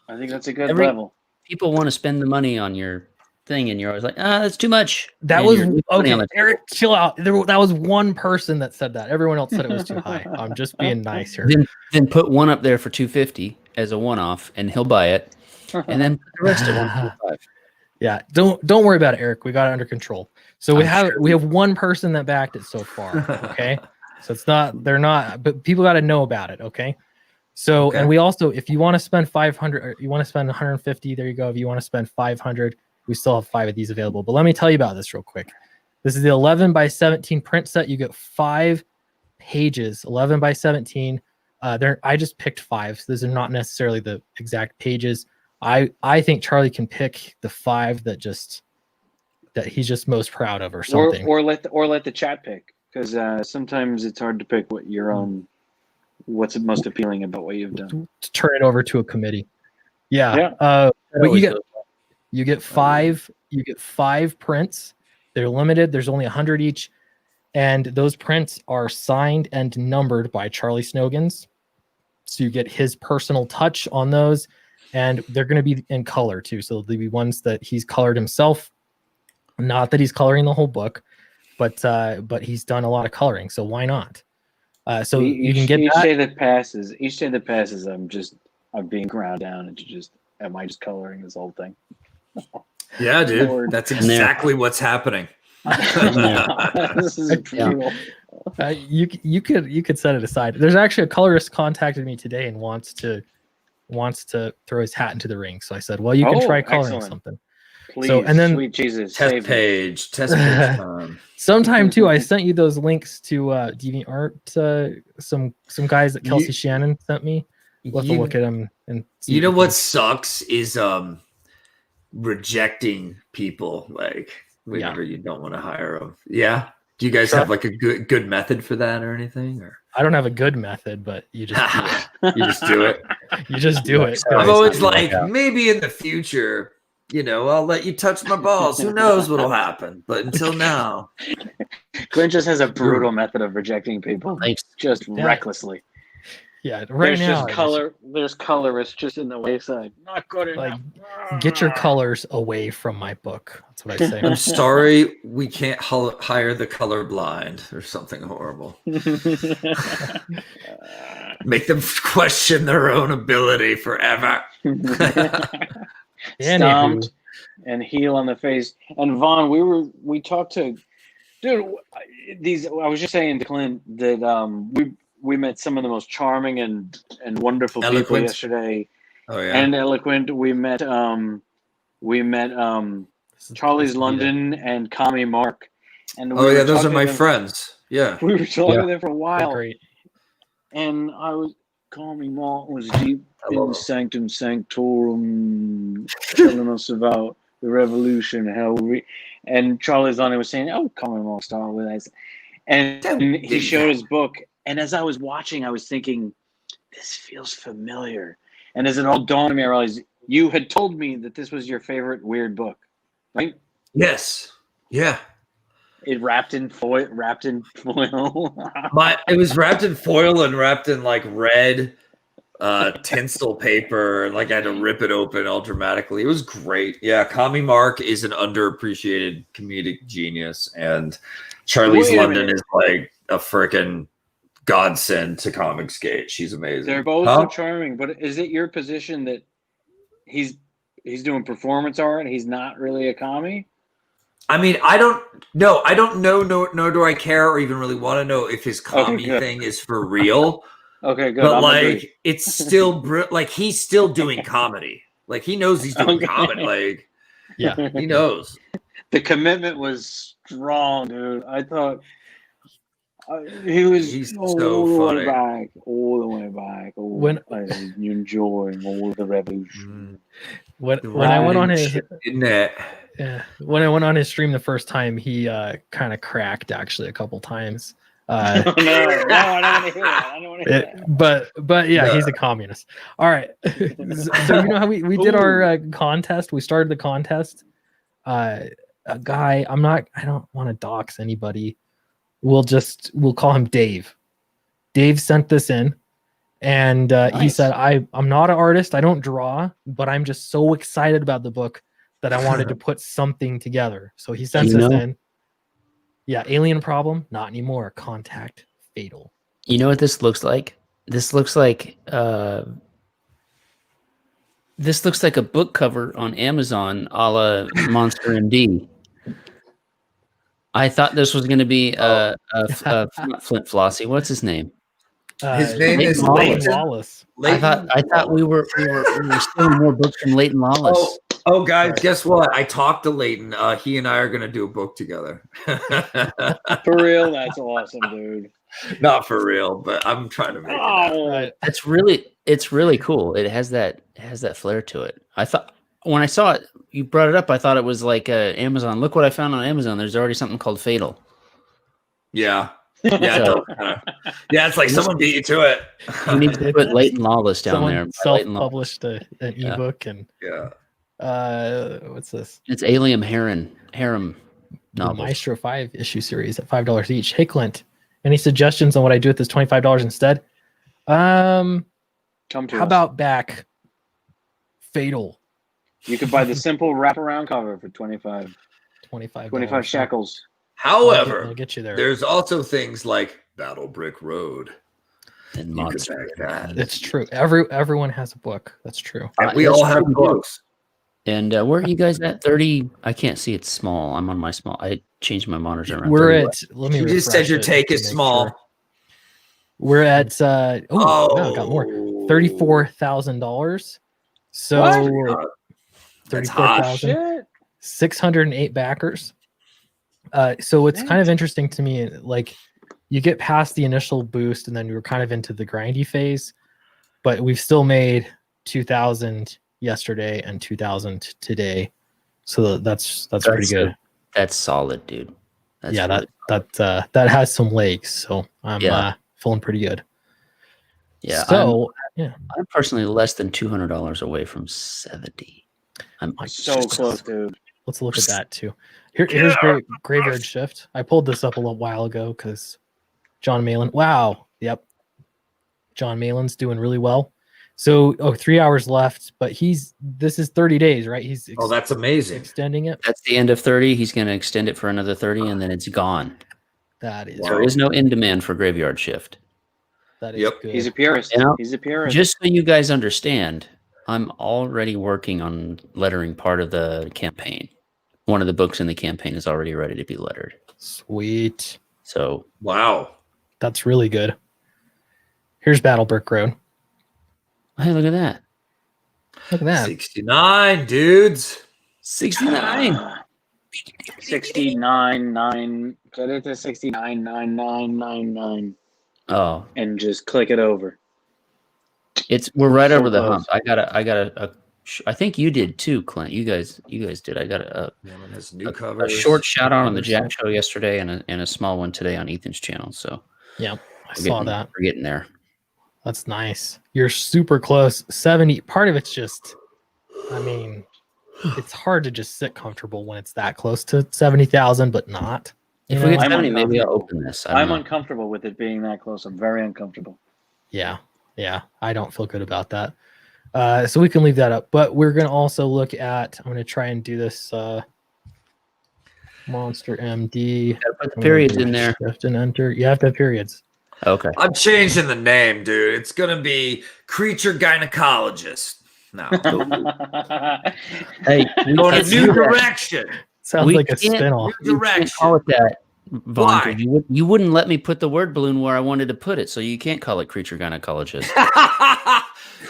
[SPEAKER 2] I think that's a good level.
[SPEAKER 3] People want to spend the money on your thing, and you're always like, that's too much.
[SPEAKER 1] That
[SPEAKER 3] And
[SPEAKER 1] was
[SPEAKER 3] you're leaving money
[SPEAKER 1] okay.
[SPEAKER 3] on the
[SPEAKER 1] Eric,
[SPEAKER 3] table.
[SPEAKER 1] chill out. That was one person that said that. Everyone else said it was too high. I'm just being nice here.
[SPEAKER 3] Then put one up there for $250 as a one-off, and he'll buy it, and then put the rest at $125.
[SPEAKER 1] Yeah, don't worry about it, Eric. We got it under control. So we have one person that backed it so far. Okay, so they're not, but people got to know about it. Okay, so and we also, if you want to spend 500, or you want to spend 150, there you go. If you want to spend 500, we still have 5 of these available. But let me tell you about this real quick. This is the 11 by 17 print set. You get 5 pages, 11 by 17. I just picked 5. So these are not necessarily the exact pages. I think Charlie can pick the 5 that he's just most proud of, or something.
[SPEAKER 2] Or let the chat pick, because sometimes it's hard to pick what your own, what's most appealing about what you've done.
[SPEAKER 1] To turn it over to a committee. Yeah. But you get 5. You get 5 prints. They're limited. There's only 100 each, and those prints are signed and numbered by Charlie Snogans. So you get his personal touch on those, and they're going to be in color too. So they'll be ones that he's colored himself. Not that he's coloring the whole book, but he's done a lot of coloring. So why not? So you can get
[SPEAKER 2] each
[SPEAKER 1] that.
[SPEAKER 2] day that passes. Each day that passes, I'm being ground down into am I just coloring this whole thing?
[SPEAKER 4] Yeah, dude,
[SPEAKER 2] Lord.
[SPEAKER 4] that's exactly what's happening.
[SPEAKER 2] This is brutal.
[SPEAKER 1] You could set it aside. There's actually a colorist contacted me today and wants to throw his hat into the ring. So I said, well, you can try coloring something.
[SPEAKER 2] Please,
[SPEAKER 1] so, and then
[SPEAKER 2] sweet Jesus,
[SPEAKER 4] test page time.
[SPEAKER 1] Sometime too, I sent you those links to DeviantArt. Some guys that Kelsey Shannon sent me. We'll have to look at them and see.
[SPEAKER 4] You know what sucks is rejecting people, like whenever you don't want to hire them. Yeah. Do you guys have like a good method for that or anything? Or
[SPEAKER 1] I don't have a good method, but you just do it.
[SPEAKER 4] you just do it.
[SPEAKER 1] You just do it.
[SPEAKER 4] I'm always like, maybe in the future, I'll let you touch my balls. Who knows what'll happen? But until now,
[SPEAKER 2] Clint just has a brutal method of rejecting people, just recklessly.
[SPEAKER 1] Yeah, right now
[SPEAKER 2] There's colorists just in the wayside. Not good enough.
[SPEAKER 1] Get your colors away from my book. That's what I say.
[SPEAKER 4] I'm sorry, we can't hire the color blind or something horrible. Make them question their own ability forever.
[SPEAKER 2] Stomped and heel on the face. And Vaughn, we talked to, dude. I was just saying to Clint that we met some of the most charming and wonderful people yesterday.
[SPEAKER 4] Oh yeah,
[SPEAKER 2] and eloquent. We met Charlie's London and Kami Mark. And
[SPEAKER 4] those are my friends. Yeah,
[SPEAKER 2] we were talking to them for a while.
[SPEAKER 1] Great.
[SPEAKER 2] And Kami Mark was deep in Sanctum Sanctorum, telling us about the revolution, and Charlie's London was saying, "Oh, Kami Mark started with us," and he showed his book. And as I was watching, I was thinking, this feels familiar. And as it all dawned on me, I realized you had told me that this was your favorite weird book, right?
[SPEAKER 4] Yes. Yeah.
[SPEAKER 2] It wrapped in foil.
[SPEAKER 4] It was wrapped in foil and wrapped in like red tinsel paper. And like I had to rip it open all dramatically. It was great. Yeah. Kami Mark is an underappreciated comedic genius. And Charlie's London is like a freaking godsend to Comicsgate. She's amazing.
[SPEAKER 2] They're both so charming, but is it your position that he's doing performance art and he's not really a commie?
[SPEAKER 4] I mean, I don't know, nor do I care or even really want to know if his commie thing is for real.
[SPEAKER 2] Okay, good.
[SPEAKER 4] But it's still like he's still doing comedy. Like he knows he's doing comedy. Like he knows.
[SPEAKER 2] The commitment was strong, dude. I thought he's
[SPEAKER 4] so funny.
[SPEAKER 2] All the way back. When you're enjoying all the revolution.
[SPEAKER 1] When I went on his when I went on his stream the first time, he kind of cracked actually a couple times.
[SPEAKER 2] No, I don't want to hear that. I don't want to hear that.
[SPEAKER 1] But he's a communist. All right. So how we did our contest. We started the contest. A guy. I don't want to dox anybody. We'll call him Dave. Dave sent this in, and he said, I'm not an artist. I don't draw, but I'm just so excited about the book that I wanted to put something together. So he sent this in. Yeah, alien problem, not anymore. Contact fatal.
[SPEAKER 3] You know what this looks like? This looks like a book cover on Amazon, a la Monster MD. I thought this was going to be Flint Flossie. What's his name?
[SPEAKER 4] His name is Leighton
[SPEAKER 1] Lawless.
[SPEAKER 3] I thought we were stealing more books from Leighton Lawless.
[SPEAKER 4] Oh, guys, guess what? I talked to Leighton. He and I are going to do a book together.
[SPEAKER 2] For real, that's awesome, dude.
[SPEAKER 4] Not for real, but I'm trying to make it.
[SPEAKER 3] It's really cool. It has that flair to it. I thought when I saw it, you brought it up. I thought it was like Amazon. Look what I found on Amazon. There's already something called Fatal.
[SPEAKER 4] Yeah. Yeah, it's like someone beat you to it.
[SPEAKER 3] You need to put Leighton Lawless down there.
[SPEAKER 1] Self-published an ebook and what's this?
[SPEAKER 3] It's Alien Harem novel.
[SPEAKER 1] Maestro 5 issue series at $5 each. Hey Clint, any suggestions on what I do with this $25 instead? How about back Fatal?
[SPEAKER 2] You could buy the simple wraparound cover for 25 shekels.
[SPEAKER 4] However,
[SPEAKER 1] I'll get you there.
[SPEAKER 4] There's also things like Battle Brick Road
[SPEAKER 3] and Monster.
[SPEAKER 1] It's true. Everyone has a book. That's true.
[SPEAKER 4] And we all have books.
[SPEAKER 3] And where are you guys at? 30? I can't see. It's small. I'm on my small. I changed my monitor around.
[SPEAKER 1] We're at. Let me.
[SPEAKER 4] You just said your take is small.
[SPEAKER 1] Sure. We're at. No, got more. $34,000. So $34,608 backers. So it's kind of interesting to me. Like, you get past the initial boost, and then we were kind of into the grindy phase, but we've still made 2,000 yesterday and 2,000 today. So that's pretty good.
[SPEAKER 3] That's solid, dude. That's
[SPEAKER 1] yeah,
[SPEAKER 3] really
[SPEAKER 1] that has some legs, so I'm
[SPEAKER 3] Yeah.
[SPEAKER 1] feeling pretty good.
[SPEAKER 3] yeah.
[SPEAKER 1] So
[SPEAKER 3] I'm personally less than $200 away from 70. I'm
[SPEAKER 2] So close, dude.
[SPEAKER 1] let's look at that too. Here's Graveyard Shift. I pulled this up a little while ago because John Malin. Wow. Yep. John Malin's doing really well. So 3 hours left, but this is 30 days, right? He's
[SPEAKER 4] that's amazing.
[SPEAKER 1] extending it.
[SPEAKER 3] That's the end of 30. He's going to extend it for another 30, and then it's gone.
[SPEAKER 1] That is
[SPEAKER 3] There is no in demand for Graveyard Shift.
[SPEAKER 1] that is
[SPEAKER 4] Yep.
[SPEAKER 1] good.
[SPEAKER 2] He's a purist.
[SPEAKER 3] You know,
[SPEAKER 2] He's a purist.
[SPEAKER 3] Just so you guys understand, I'm already working on lettering part of the campaign. One of the books in the campaign is already ready to be lettered.
[SPEAKER 1] Sweet.
[SPEAKER 3] So
[SPEAKER 4] Wow.
[SPEAKER 1] That's really good. Here's Battle Brick Road.
[SPEAKER 3] hey, look at that.
[SPEAKER 1] Look at that.
[SPEAKER 4] 69 dudes.
[SPEAKER 3] 69.
[SPEAKER 2] 69.9. Get it to 69.9999
[SPEAKER 3] Oh,
[SPEAKER 2] and just click it over.
[SPEAKER 3] we're right
[SPEAKER 2] So
[SPEAKER 3] over the
[SPEAKER 2] close.
[SPEAKER 3] hump. I think you did too, Clint. You guys did. I got a
[SPEAKER 4] New
[SPEAKER 3] a
[SPEAKER 4] covers.
[SPEAKER 3] short shout out on the
[SPEAKER 1] Other
[SPEAKER 3] Jack
[SPEAKER 1] stuff.
[SPEAKER 3] show yesterday and a small one today on Ethan's channel. So
[SPEAKER 1] Yeah, I saw that.
[SPEAKER 3] We're getting there.
[SPEAKER 1] That's nice. You're super close. 70. Part of it's just, I mean, it's hard to just sit comfortable when it's that close to 70,000, but not. You
[SPEAKER 3] If we
[SPEAKER 1] know?
[SPEAKER 3] get
[SPEAKER 2] I'm
[SPEAKER 3] 70, maybe I'll
[SPEAKER 2] uncomfortable.
[SPEAKER 3] open this. I don't
[SPEAKER 2] I'm
[SPEAKER 3] know.
[SPEAKER 2] uncomfortable with it being that close. I'm very uncomfortable.
[SPEAKER 1] Yeah, I don't feel good about that. So we can leave that up, but we're gonna also look at. I'm gonna try and do this. Monster MD.
[SPEAKER 3] Gotta put the periods in there.
[SPEAKER 1] Shift and enter. You have to have periods.
[SPEAKER 3] Okay.
[SPEAKER 4] I'm changing the name, dude. It's gonna be Creature Gynecologist. No.
[SPEAKER 3] Hey,
[SPEAKER 4] Going a
[SPEAKER 3] can't
[SPEAKER 4] new
[SPEAKER 3] do that.
[SPEAKER 4] direction.
[SPEAKER 1] Sounds
[SPEAKER 3] We
[SPEAKER 1] like a
[SPEAKER 3] can't-
[SPEAKER 1] spinoff.
[SPEAKER 4] New
[SPEAKER 3] You can't
[SPEAKER 4] direction.
[SPEAKER 3] call it that, Vaughn.
[SPEAKER 4] Why?
[SPEAKER 3] 'Cause You wouldn't let me put the word balloon where I wanted to put it, so you can't call it creature gynecologist.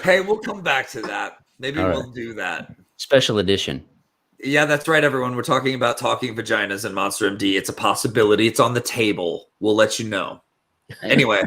[SPEAKER 4] Hey, we'll come back to that. Maybe
[SPEAKER 3] All
[SPEAKER 4] we'll
[SPEAKER 3] right.
[SPEAKER 4] do that.
[SPEAKER 3] Special edition.
[SPEAKER 4] Yeah, that's right, everyone. We're talking about talking vaginas and Monster MD. It's a possibility. It's on the table. We'll let you know. Anyway,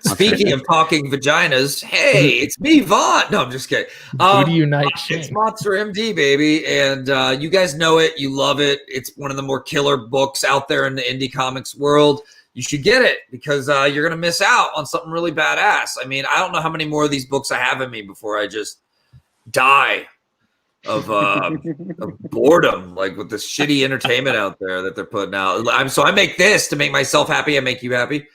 [SPEAKER 4] speaking of talking vaginas, hey, it's me, Vaughn. No, I'm just kidding.
[SPEAKER 1] Booty Unite
[SPEAKER 4] It's
[SPEAKER 1] Shane.
[SPEAKER 4] Monster MD, baby, and you guys know it. You love it. It's one of the more killer books out there in the indie comics world. You should get it because you're gonna miss out on something really badass. I mean, I don't know how many more of these books I have in me before I just die of boredom, like with this shitty entertainment out there that they're putting out. So I make this to make myself happy. I make you happy,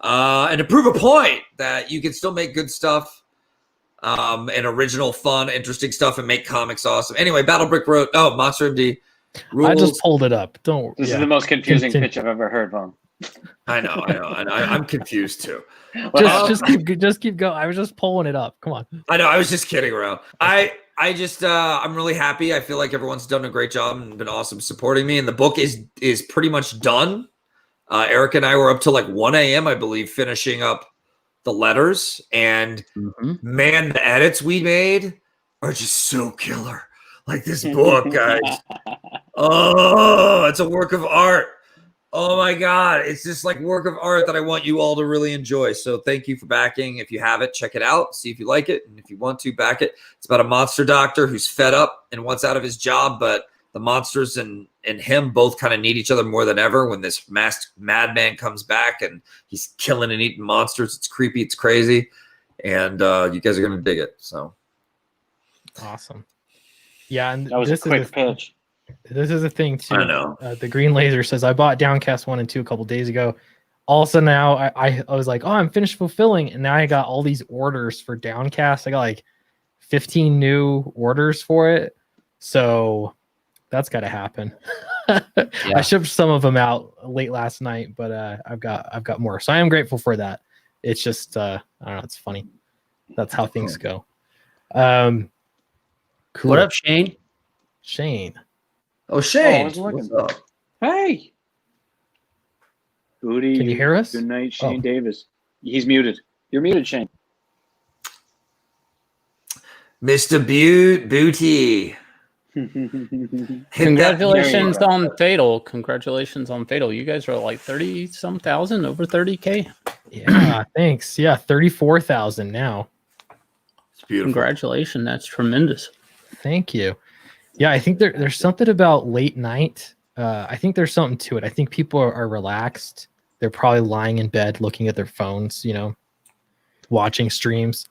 [SPEAKER 4] and to prove a point that you can still make good stuff, and original, fun, interesting stuff, and make comics awesome. Anyway, Battle Brick Road. Oh, Monster MD. Rules.
[SPEAKER 1] I just pulled it up. Don't.
[SPEAKER 2] This
[SPEAKER 1] yeah.
[SPEAKER 2] is the most confusing
[SPEAKER 1] Continue.
[SPEAKER 2] pitch I've ever heard, Vaughn.
[SPEAKER 4] I know. I'm confused too.
[SPEAKER 1] Just keep going. I was just pulling it up. Come on.
[SPEAKER 4] I know. I was just kidding around. I'm really happy. I feel like everyone's done a great job and been awesome supporting me. And the book is pretty much done. Eric and I were up till like 1 a.m., I believe, finishing up the letters. And man, the edits we made are just so killer. Like this book, guys. Oh, it's a work of art. Oh my God. It's just like work of art that I want you all to really enjoy. So thank you for backing. If you have it, check it out. See if you like it. And if you want to, back it. It's about a monster doctor who's fed up and wants out of his job, but the monsters and him both kind of need each other more than ever when this masked madman comes back and he's killing and eating monsters. It's creepy. It's crazy. And you guys are going to dig it. So
[SPEAKER 1] Awesome. Yeah, and
[SPEAKER 2] That was a quick pitch.
[SPEAKER 1] This is a thing too.
[SPEAKER 4] I know.
[SPEAKER 1] The Green Laser says I bought Downcast 1 and 2 a couple days ago. Also now I was like, oh, I'm finished fulfilling, and now I got all these orders for Downcast. I got like 15 new orders for it, so that's got to happen. I shipped some of them out late last night, but I've got more, so I am grateful for that. It's just I don't know, it's funny. That's how things go. Cool.
[SPEAKER 3] What up, Shane?
[SPEAKER 1] Shane.
[SPEAKER 4] Oh, Shane.
[SPEAKER 2] I was looking.
[SPEAKER 4] What's up?
[SPEAKER 2] Hey. Booty.
[SPEAKER 1] Can you hear us?
[SPEAKER 2] Good night, Shane
[SPEAKER 1] Oh.
[SPEAKER 2] Davis. He's muted. You're muted, Shane.
[SPEAKER 4] Mr. Booty.
[SPEAKER 5] Congratulations
[SPEAKER 2] There you
[SPEAKER 5] on Fatal. Congratulations on Fatal. You guys are like 30-some thousand, over 30K.
[SPEAKER 1] Yeah, thanks. Yeah, 34,000 now.
[SPEAKER 4] It's beautiful.
[SPEAKER 5] Congratulations. That's tremendous.
[SPEAKER 1] Thank you. Yeah, I think there's something about late night I think there's something to it. I think people are relaxed. They're probably lying in bed looking at their phones, watching streams,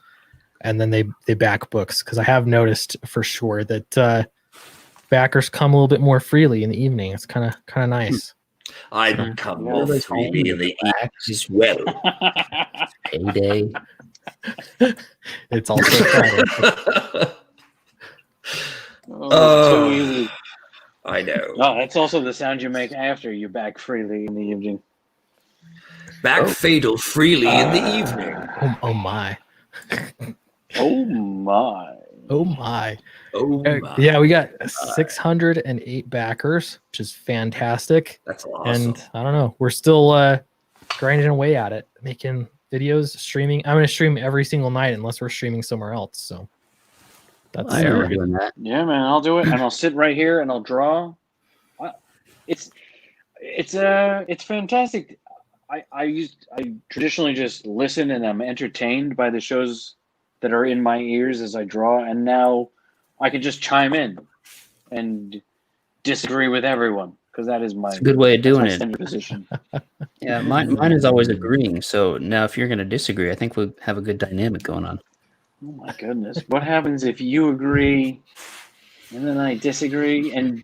[SPEAKER 1] and then they back books, because I have noticed for sure that backers come a little bit more freely in the evening. It's kind of nice.
[SPEAKER 4] I come
[SPEAKER 2] Yeah,
[SPEAKER 4] more
[SPEAKER 2] that's
[SPEAKER 4] freely in the evening as well.
[SPEAKER 3] Payday.
[SPEAKER 1] It's also Friday.
[SPEAKER 2] It's too easy.
[SPEAKER 4] I know.
[SPEAKER 2] Oh, that's also the sound you make after you back freely in the evening.
[SPEAKER 4] Back fatal freely in the evening.
[SPEAKER 1] Oh my.
[SPEAKER 2] Oh my.
[SPEAKER 1] Oh my.
[SPEAKER 4] Oh my.
[SPEAKER 1] Yeah, we got 608 backers, which is fantastic.
[SPEAKER 4] That's awesome.
[SPEAKER 1] And I don't know, we're still grinding away at it, making videos, streaming. I'm going to stream every single night unless we're streaming somewhere else. So that's
[SPEAKER 3] I remember doing that.
[SPEAKER 2] Yeah, man, I'll do it, and I'll sit right here and I'll draw. It's fantastic. I traditionally just listen, and I'm entertained by the shows that are in my ears as I draw, and now I can just chime in and disagree with everyone, because that is my
[SPEAKER 3] It's a good way of doing
[SPEAKER 2] my
[SPEAKER 3] it.
[SPEAKER 2] standard position.
[SPEAKER 3] Yeah, mine is always agreeing. So now, if you're going to disagree, I think we'll have a good dynamic going on.
[SPEAKER 2] Oh my goodness, what happens if you agree and then I disagree, and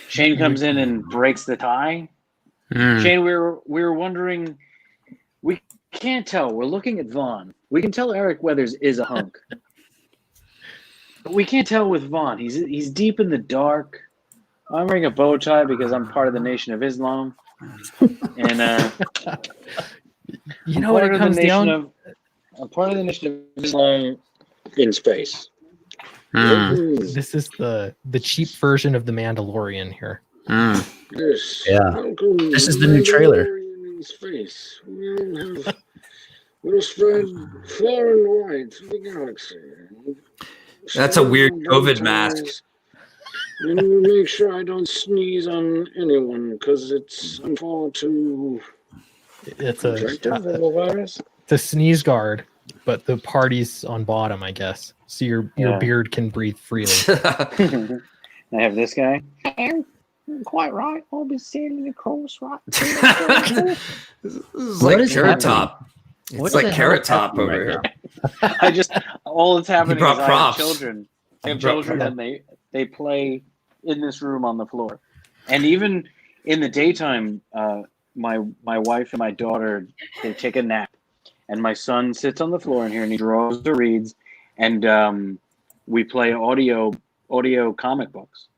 [SPEAKER 2] Shane comes in and breaks the tie? Shane, we were wondering. We can't tell. We're looking at Vaughn. We can tell Eric Weathers is a hunk, but we can't tell with Vaughn. He's deep in the dark. I'm wearing a bow tie because I'm part of the Nation of Islam, and
[SPEAKER 1] you know what it comes down.
[SPEAKER 2] I'm part of the Nation of Islam in space.
[SPEAKER 1] This is the cheap version of the Mandalorian here.
[SPEAKER 6] Yes.
[SPEAKER 3] Yeah. This is the new trailer.
[SPEAKER 6] In space. We'll spread far and wide through the galaxy.
[SPEAKER 4] That's a weird COVID mask.
[SPEAKER 6] And we'll make sure I don't sneeze on anyone, because I'm far too
[SPEAKER 1] It's
[SPEAKER 6] protective of the virus.
[SPEAKER 1] it's a sneeze guard, but the party's on bottom, I guess. So your beard can breathe freely.
[SPEAKER 2] I have this guy. Quite right. I'll be sailing across right.
[SPEAKER 4] This is
[SPEAKER 3] What
[SPEAKER 4] like
[SPEAKER 3] is
[SPEAKER 4] Carrot
[SPEAKER 3] happening?
[SPEAKER 4] Top.
[SPEAKER 3] What
[SPEAKER 4] It's
[SPEAKER 3] the
[SPEAKER 4] like
[SPEAKER 3] hell
[SPEAKER 4] Carrot
[SPEAKER 3] is
[SPEAKER 4] Top
[SPEAKER 3] happening
[SPEAKER 4] over
[SPEAKER 3] right
[SPEAKER 4] here.
[SPEAKER 2] All that's happening is
[SPEAKER 4] brought
[SPEAKER 2] I have
[SPEAKER 4] props.
[SPEAKER 2] children. I have
[SPEAKER 4] He brought
[SPEAKER 2] children,
[SPEAKER 4] props.
[SPEAKER 2] and they play in this room on the floor. And even in the daytime, my wife and my daughter, they take a nap, and my son sits on the floor in here and he draws or reads, and we play audio comic books.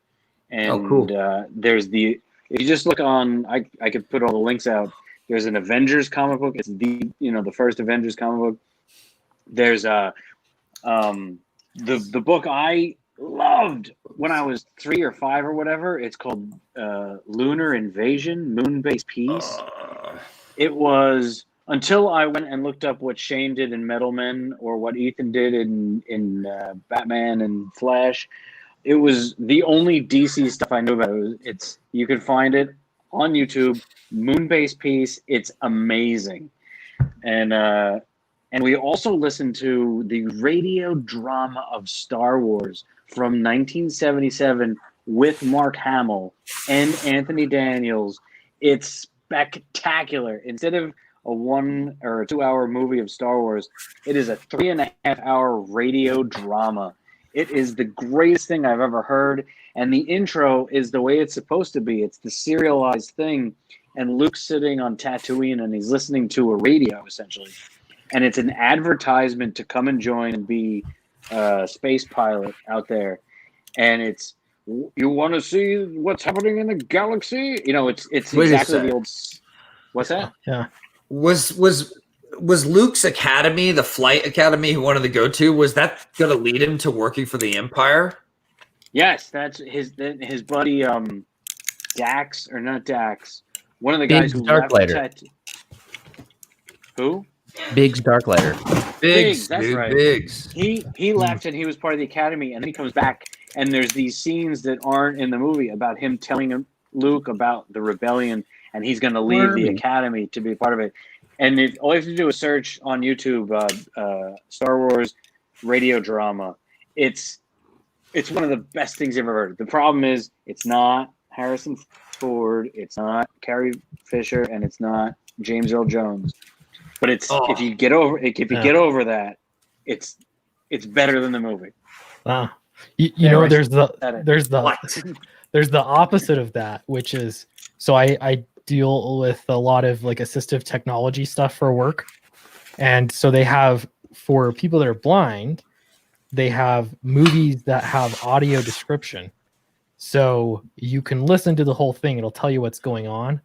[SPEAKER 2] And
[SPEAKER 4] cool.
[SPEAKER 2] There's if you just look on, I could put all the links out. There's an Avengers comic book. It's the first Avengers comic book. There's the book I loved when I was 3 or 5 or whatever. It's called Lunar Invasion, Moon-Based Peace. It was until I went and looked up what Shane did in Metal Men, or what Ethan did in Batman and Flash. It was the only DC stuff I knew about. You can find it on YouTube. Moon-Based Peace. It's amazing, and we also listened to the radio drama of Star Wars from 1977 with Mark Hamill and Anthony Daniels. It's spectacular. Instead of a 1 or 2 hour movie of Star Wars, it is a 3.5 hour radio drama. It is the greatest thing I've ever heard. And the intro is the way it's supposed to be. It's the serialized thing. And Luke's sitting on Tatooine and he's listening to a radio, essentially. And it's an advertisement to come and join and be a space pilot out there. And it's, you want to see what's happening in the galaxy? It's
[SPEAKER 4] Wait a
[SPEAKER 2] exactly
[SPEAKER 4] sec.
[SPEAKER 2] the old. What's that?
[SPEAKER 1] Yeah.
[SPEAKER 4] Was Luke's academy, the flight academy he wanted to go to, was that going to lead him to working for the Empire?
[SPEAKER 2] Yes, that's his buddy Dax, or not Dax. One of the guys who left
[SPEAKER 3] Darklighter.
[SPEAKER 2] Who?
[SPEAKER 3] Biggs Darklighter.
[SPEAKER 4] Biggs,
[SPEAKER 2] that's
[SPEAKER 4] dude,
[SPEAKER 2] right.
[SPEAKER 4] Biggs.
[SPEAKER 2] He left and he was part of the academy, and then he comes back and there's these scenes that aren't in the movie about him telling Luke about the rebellion, and he's going to leave the academy to be part of it. And all you have to do is search on YouTube Star Wars radio drama. It's one of the best things you've ever heard. The problem is it's not Harrison Ford. It's not Carrie Fisher, and it's not James Earl Jones. But it's if you get over get over that, it's better than the movie.
[SPEAKER 1] Wow. You know, there's the
[SPEAKER 4] What?
[SPEAKER 1] there's the opposite of that, which is so I deal with a lot of like assistive technology stuff for work. And so they have, for people that are blind, they have movies that have audio description. So you can listen to the whole thing. It'll tell you what's going on,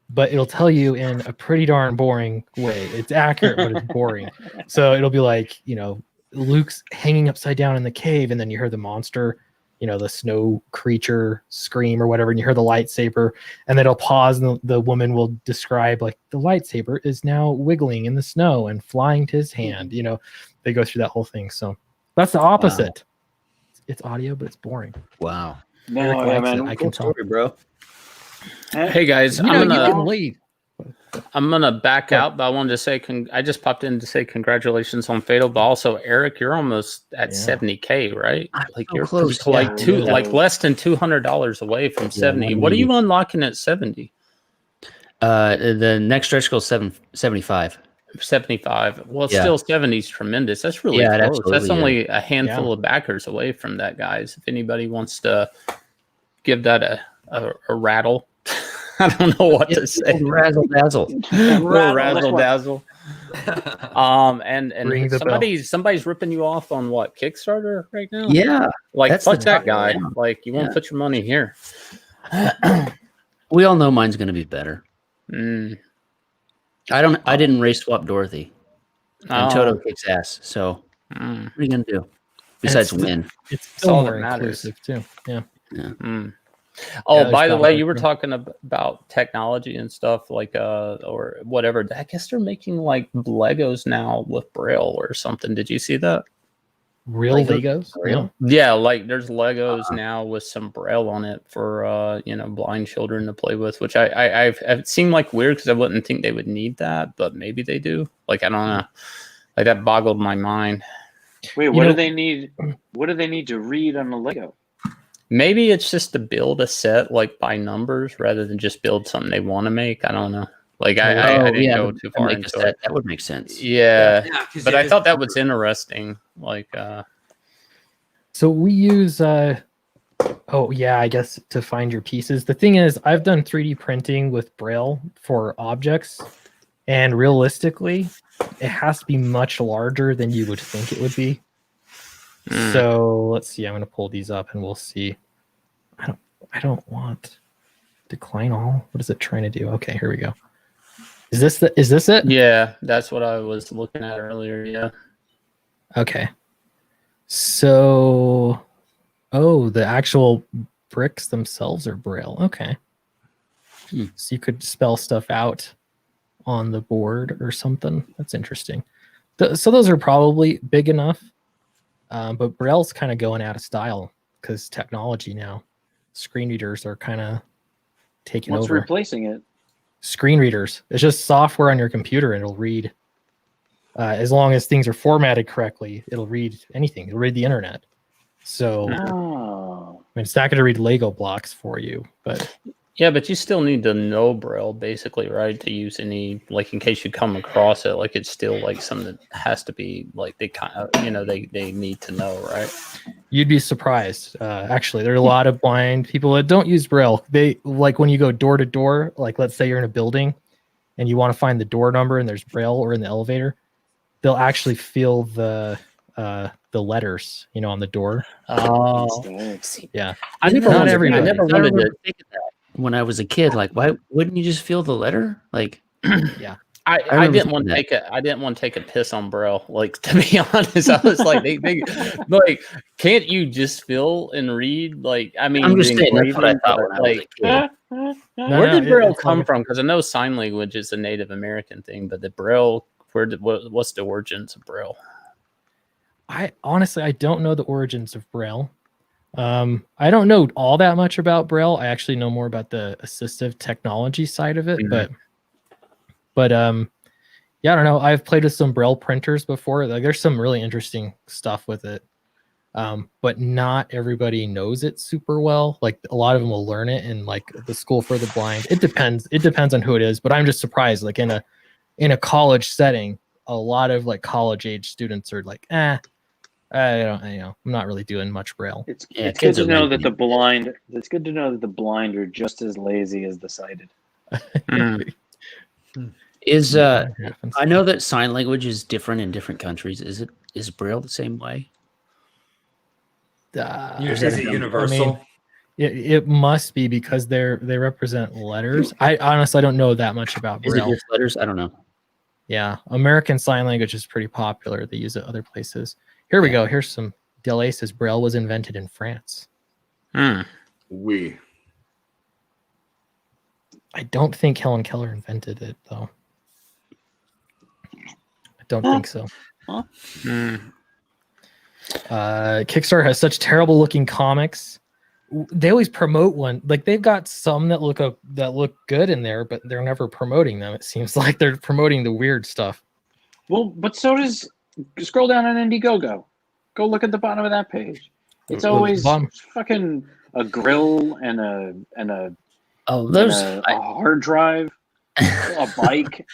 [SPEAKER 1] but it'll tell you in a pretty darn boring way. It's accurate, but it's boring. So it'll be like, you know, Luke's hanging upside down in the cave, and then you hear the monster, you know, the snow creature scream or whatever, and you hear the lightsaber, and then it'll pause, and the woman will describe like the lightsaber is now wiggling in the snow and flying to his hand. You know, they go through that whole thing. So that's the opposite. Wow. It's audio, but it's boring.
[SPEAKER 7] Wow.
[SPEAKER 2] No,
[SPEAKER 1] Eric
[SPEAKER 2] yeah,
[SPEAKER 1] likes it.
[SPEAKER 2] man.
[SPEAKER 1] I
[SPEAKER 7] Cool
[SPEAKER 1] can tell.
[SPEAKER 7] story, bro.
[SPEAKER 5] Hey guys,
[SPEAKER 1] You know, you can lead.
[SPEAKER 5] I'm gonna back out, but I wanted to say I just popped in to say congratulations on Fatal, but also Eric, you're almost at 70K, right? Like
[SPEAKER 7] so
[SPEAKER 5] you're
[SPEAKER 7] close,
[SPEAKER 5] like
[SPEAKER 7] yeah.
[SPEAKER 5] like less than $200 away from 70. What are you unlocking at 70?
[SPEAKER 7] The next stretch goal is 775.
[SPEAKER 5] 75. Well,
[SPEAKER 7] Yeah.
[SPEAKER 5] still 70 is tremendous. That's really
[SPEAKER 7] Yeah, it
[SPEAKER 5] close. That's
[SPEAKER 7] absolutely
[SPEAKER 5] only a handful of backers away from that, guys. If anybody wants to give that a rattle. I don't know what to say.
[SPEAKER 7] Razzle dazzle.
[SPEAKER 5] Razzle dazzle. And
[SPEAKER 1] Ring the
[SPEAKER 5] somebody's ripping you off on what, Kickstarter right now?
[SPEAKER 7] Yeah.
[SPEAKER 5] Like
[SPEAKER 7] that's
[SPEAKER 5] fuck
[SPEAKER 7] the
[SPEAKER 5] that
[SPEAKER 7] talk
[SPEAKER 5] guy.
[SPEAKER 7] right now.
[SPEAKER 5] Like you won't put your money here.
[SPEAKER 7] We all know mine's going to be better.
[SPEAKER 5] Mm.
[SPEAKER 7] I didn't race swap Dorothy. And
[SPEAKER 5] Oh.
[SPEAKER 7] Toto kicks ass. So what are you going to do? Besides win.
[SPEAKER 1] It's
[SPEAKER 5] all
[SPEAKER 1] still
[SPEAKER 5] that
[SPEAKER 1] more
[SPEAKER 5] matters.
[SPEAKER 1] inclusive too. Yeah.
[SPEAKER 5] Mm. Oh,
[SPEAKER 1] there's
[SPEAKER 5] by the way,
[SPEAKER 1] Battlefield
[SPEAKER 5] you were
[SPEAKER 1] 2.
[SPEAKER 5] talking about technology and stuff like or whatever. I guess they're making like Legos now with Braille or something. Did you see that?
[SPEAKER 1] Real Legos?
[SPEAKER 7] Real?
[SPEAKER 5] Yeah, like there's Legos now with some Braille on it for you know, blind children to play with, which I've seemed like weird because I wouldn't think they would need that, but maybe they do. Like I don't know. Like that boggled my mind.
[SPEAKER 2] Wait, what do they need? What do they need to read on the Lego?
[SPEAKER 5] Maybe it's just to build a set like by numbers rather than just build something they want to make. I don't know. Like I didn't go too far into it.
[SPEAKER 7] That would make sense.
[SPEAKER 5] Yeah,
[SPEAKER 4] Yeah, 'cause
[SPEAKER 5] but
[SPEAKER 4] it
[SPEAKER 5] I
[SPEAKER 4] is-
[SPEAKER 5] thought that was interesting. Like,
[SPEAKER 1] So we use oh yeah, I guess to find your pieces. The thing is, I've done 3D printing with Braille for objects, and realistically, it has to be much larger than you would think it would be. So let's see. I'm going to pull these up, and we'll see. I don't want decline all. What is it trying to do? Okay, here we go. Is this it?
[SPEAKER 5] yeah, that's what I was looking at earlier. Yeah.
[SPEAKER 1] Okay. So, oh, the actual bricks themselves are Braille. Okay. So you could spell stuff out on the board or something. That's interesting. So those are probably big enough. But Braille's kind of going out of style because technology now. Screen readers are kind of taking
[SPEAKER 2] What's
[SPEAKER 1] over.
[SPEAKER 2] replacing it?
[SPEAKER 1] Screen readers. It's just software on your computer, and it'll read. As long as things are formatted correctly, it'll read anything. It'll read the internet. So
[SPEAKER 2] Oh.
[SPEAKER 1] I mean, it's not going to read Lego blocks for you, but
[SPEAKER 5] Yeah, but you still need to know Braille, basically, right? To use any, like, in case you come across it, like, it's still like something that has to be like they kind of, you know, they need to know, right?
[SPEAKER 1] you'd be surprised. Actually, there are a lot of blind people that don't use Braille. They like when you go door to door, like let's say you're in a building and you want to find the door number and there's Braille, or in the elevator, they'll actually feel the letters, you know, on the door.
[SPEAKER 5] Oh,
[SPEAKER 1] Yeah.
[SPEAKER 5] I never
[SPEAKER 1] Not
[SPEAKER 5] wanted,
[SPEAKER 1] everybody.
[SPEAKER 5] I never
[SPEAKER 7] I
[SPEAKER 5] wanted
[SPEAKER 7] remember
[SPEAKER 5] to.
[SPEAKER 7] thinking that when I was a kid. Like, why wouldn't you just feel the letter? Like,
[SPEAKER 5] I
[SPEAKER 7] remember
[SPEAKER 5] didn't want to
[SPEAKER 7] thinking
[SPEAKER 5] take I didn't want to take a piss on Braille. Like, to be honest, I was like, they like, can't you just feel and read? Like, I mean,
[SPEAKER 7] I'm just
[SPEAKER 5] the
[SPEAKER 7] saying that's what I
[SPEAKER 5] engraving,
[SPEAKER 7] thought
[SPEAKER 5] but,
[SPEAKER 7] when I was a kid.
[SPEAKER 1] No,
[SPEAKER 5] where
[SPEAKER 1] no,
[SPEAKER 5] did Braille
[SPEAKER 1] it's
[SPEAKER 5] come
[SPEAKER 1] not-
[SPEAKER 5] from? Because I know sign language is a Native American thing, but the Braille, what's the origins of Braille?
[SPEAKER 1] I honestly, I don't know the origins of Braille. I don't know all that much about Braille. I actually know more about the assistive technology side of it, but yeah, I don't know. I've played with some Braille printers before. Like, there's some really interesting stuff with it. but not everybody knows it super well. Like a lot of them will learn it in like the school for the blind. It depends on who it is, but I'm just surprised. Like in a college setting, a lot of like college age students are like, I don't, I'm not really doing much braille.
[SPEAKER 2] It's
[SPEAKER 7] Yeah,
[SPEAKER 2] good
[SPEAKER 7] kids
[SPEAKER 2] to
[SPEAKER 7] are
[SPEAKER 2] know
[SPEAKER 7] lazy.
[SPEAKER 2] that the blind. It's good to know that the blind are just as lazy as the sighted.
[SPEAKER 5] Mm.
[SPEAKER 7] Is
[SPEAKER 1] That happens.
[SPEAKER 7] I know that sign language is different in different countries. Is braille the same way?
[SPEAKER 4] Is it universal?
[SPEAKER 1] I mean, it must be because they represent letters. I honestly don't know that much about
[SPEAKER 7] Is it
[SPEAKER 1] braille.
[SPEAKER 7] just letters? I don't know.
[SPEAKER 1] Yeah, American Sign Language is pretty popular. They use it other places. Here we go. Here's some. Delay says braille was invented in France.
[SPEAKER 5] Mm.
[SPEAKER 4] We.
[SPEAKER 1] I don't think Helen Keller invented it though. I don't think so.
[SPEAKER 5] Mm.
[SPEAKER 1] Kickstarter has such terrible looking comics. They always promote one. Like they've got some that look good in there, but they're never promoting them. It seems like they're promoting the weird stuff.
[SPEAKER 2] Well, but so does. Scroll down on Indiegogo. Go look at the bottom of that page. It's
[SPEAKER 1] Well,
[SPEAKER 2] always
[SPEAKER 1] bottom-
[SPEAKER 2] fucking a grill and a
[SPEAKER 7] Oh, those
[SPEAKER 2] a hard drive, a bike,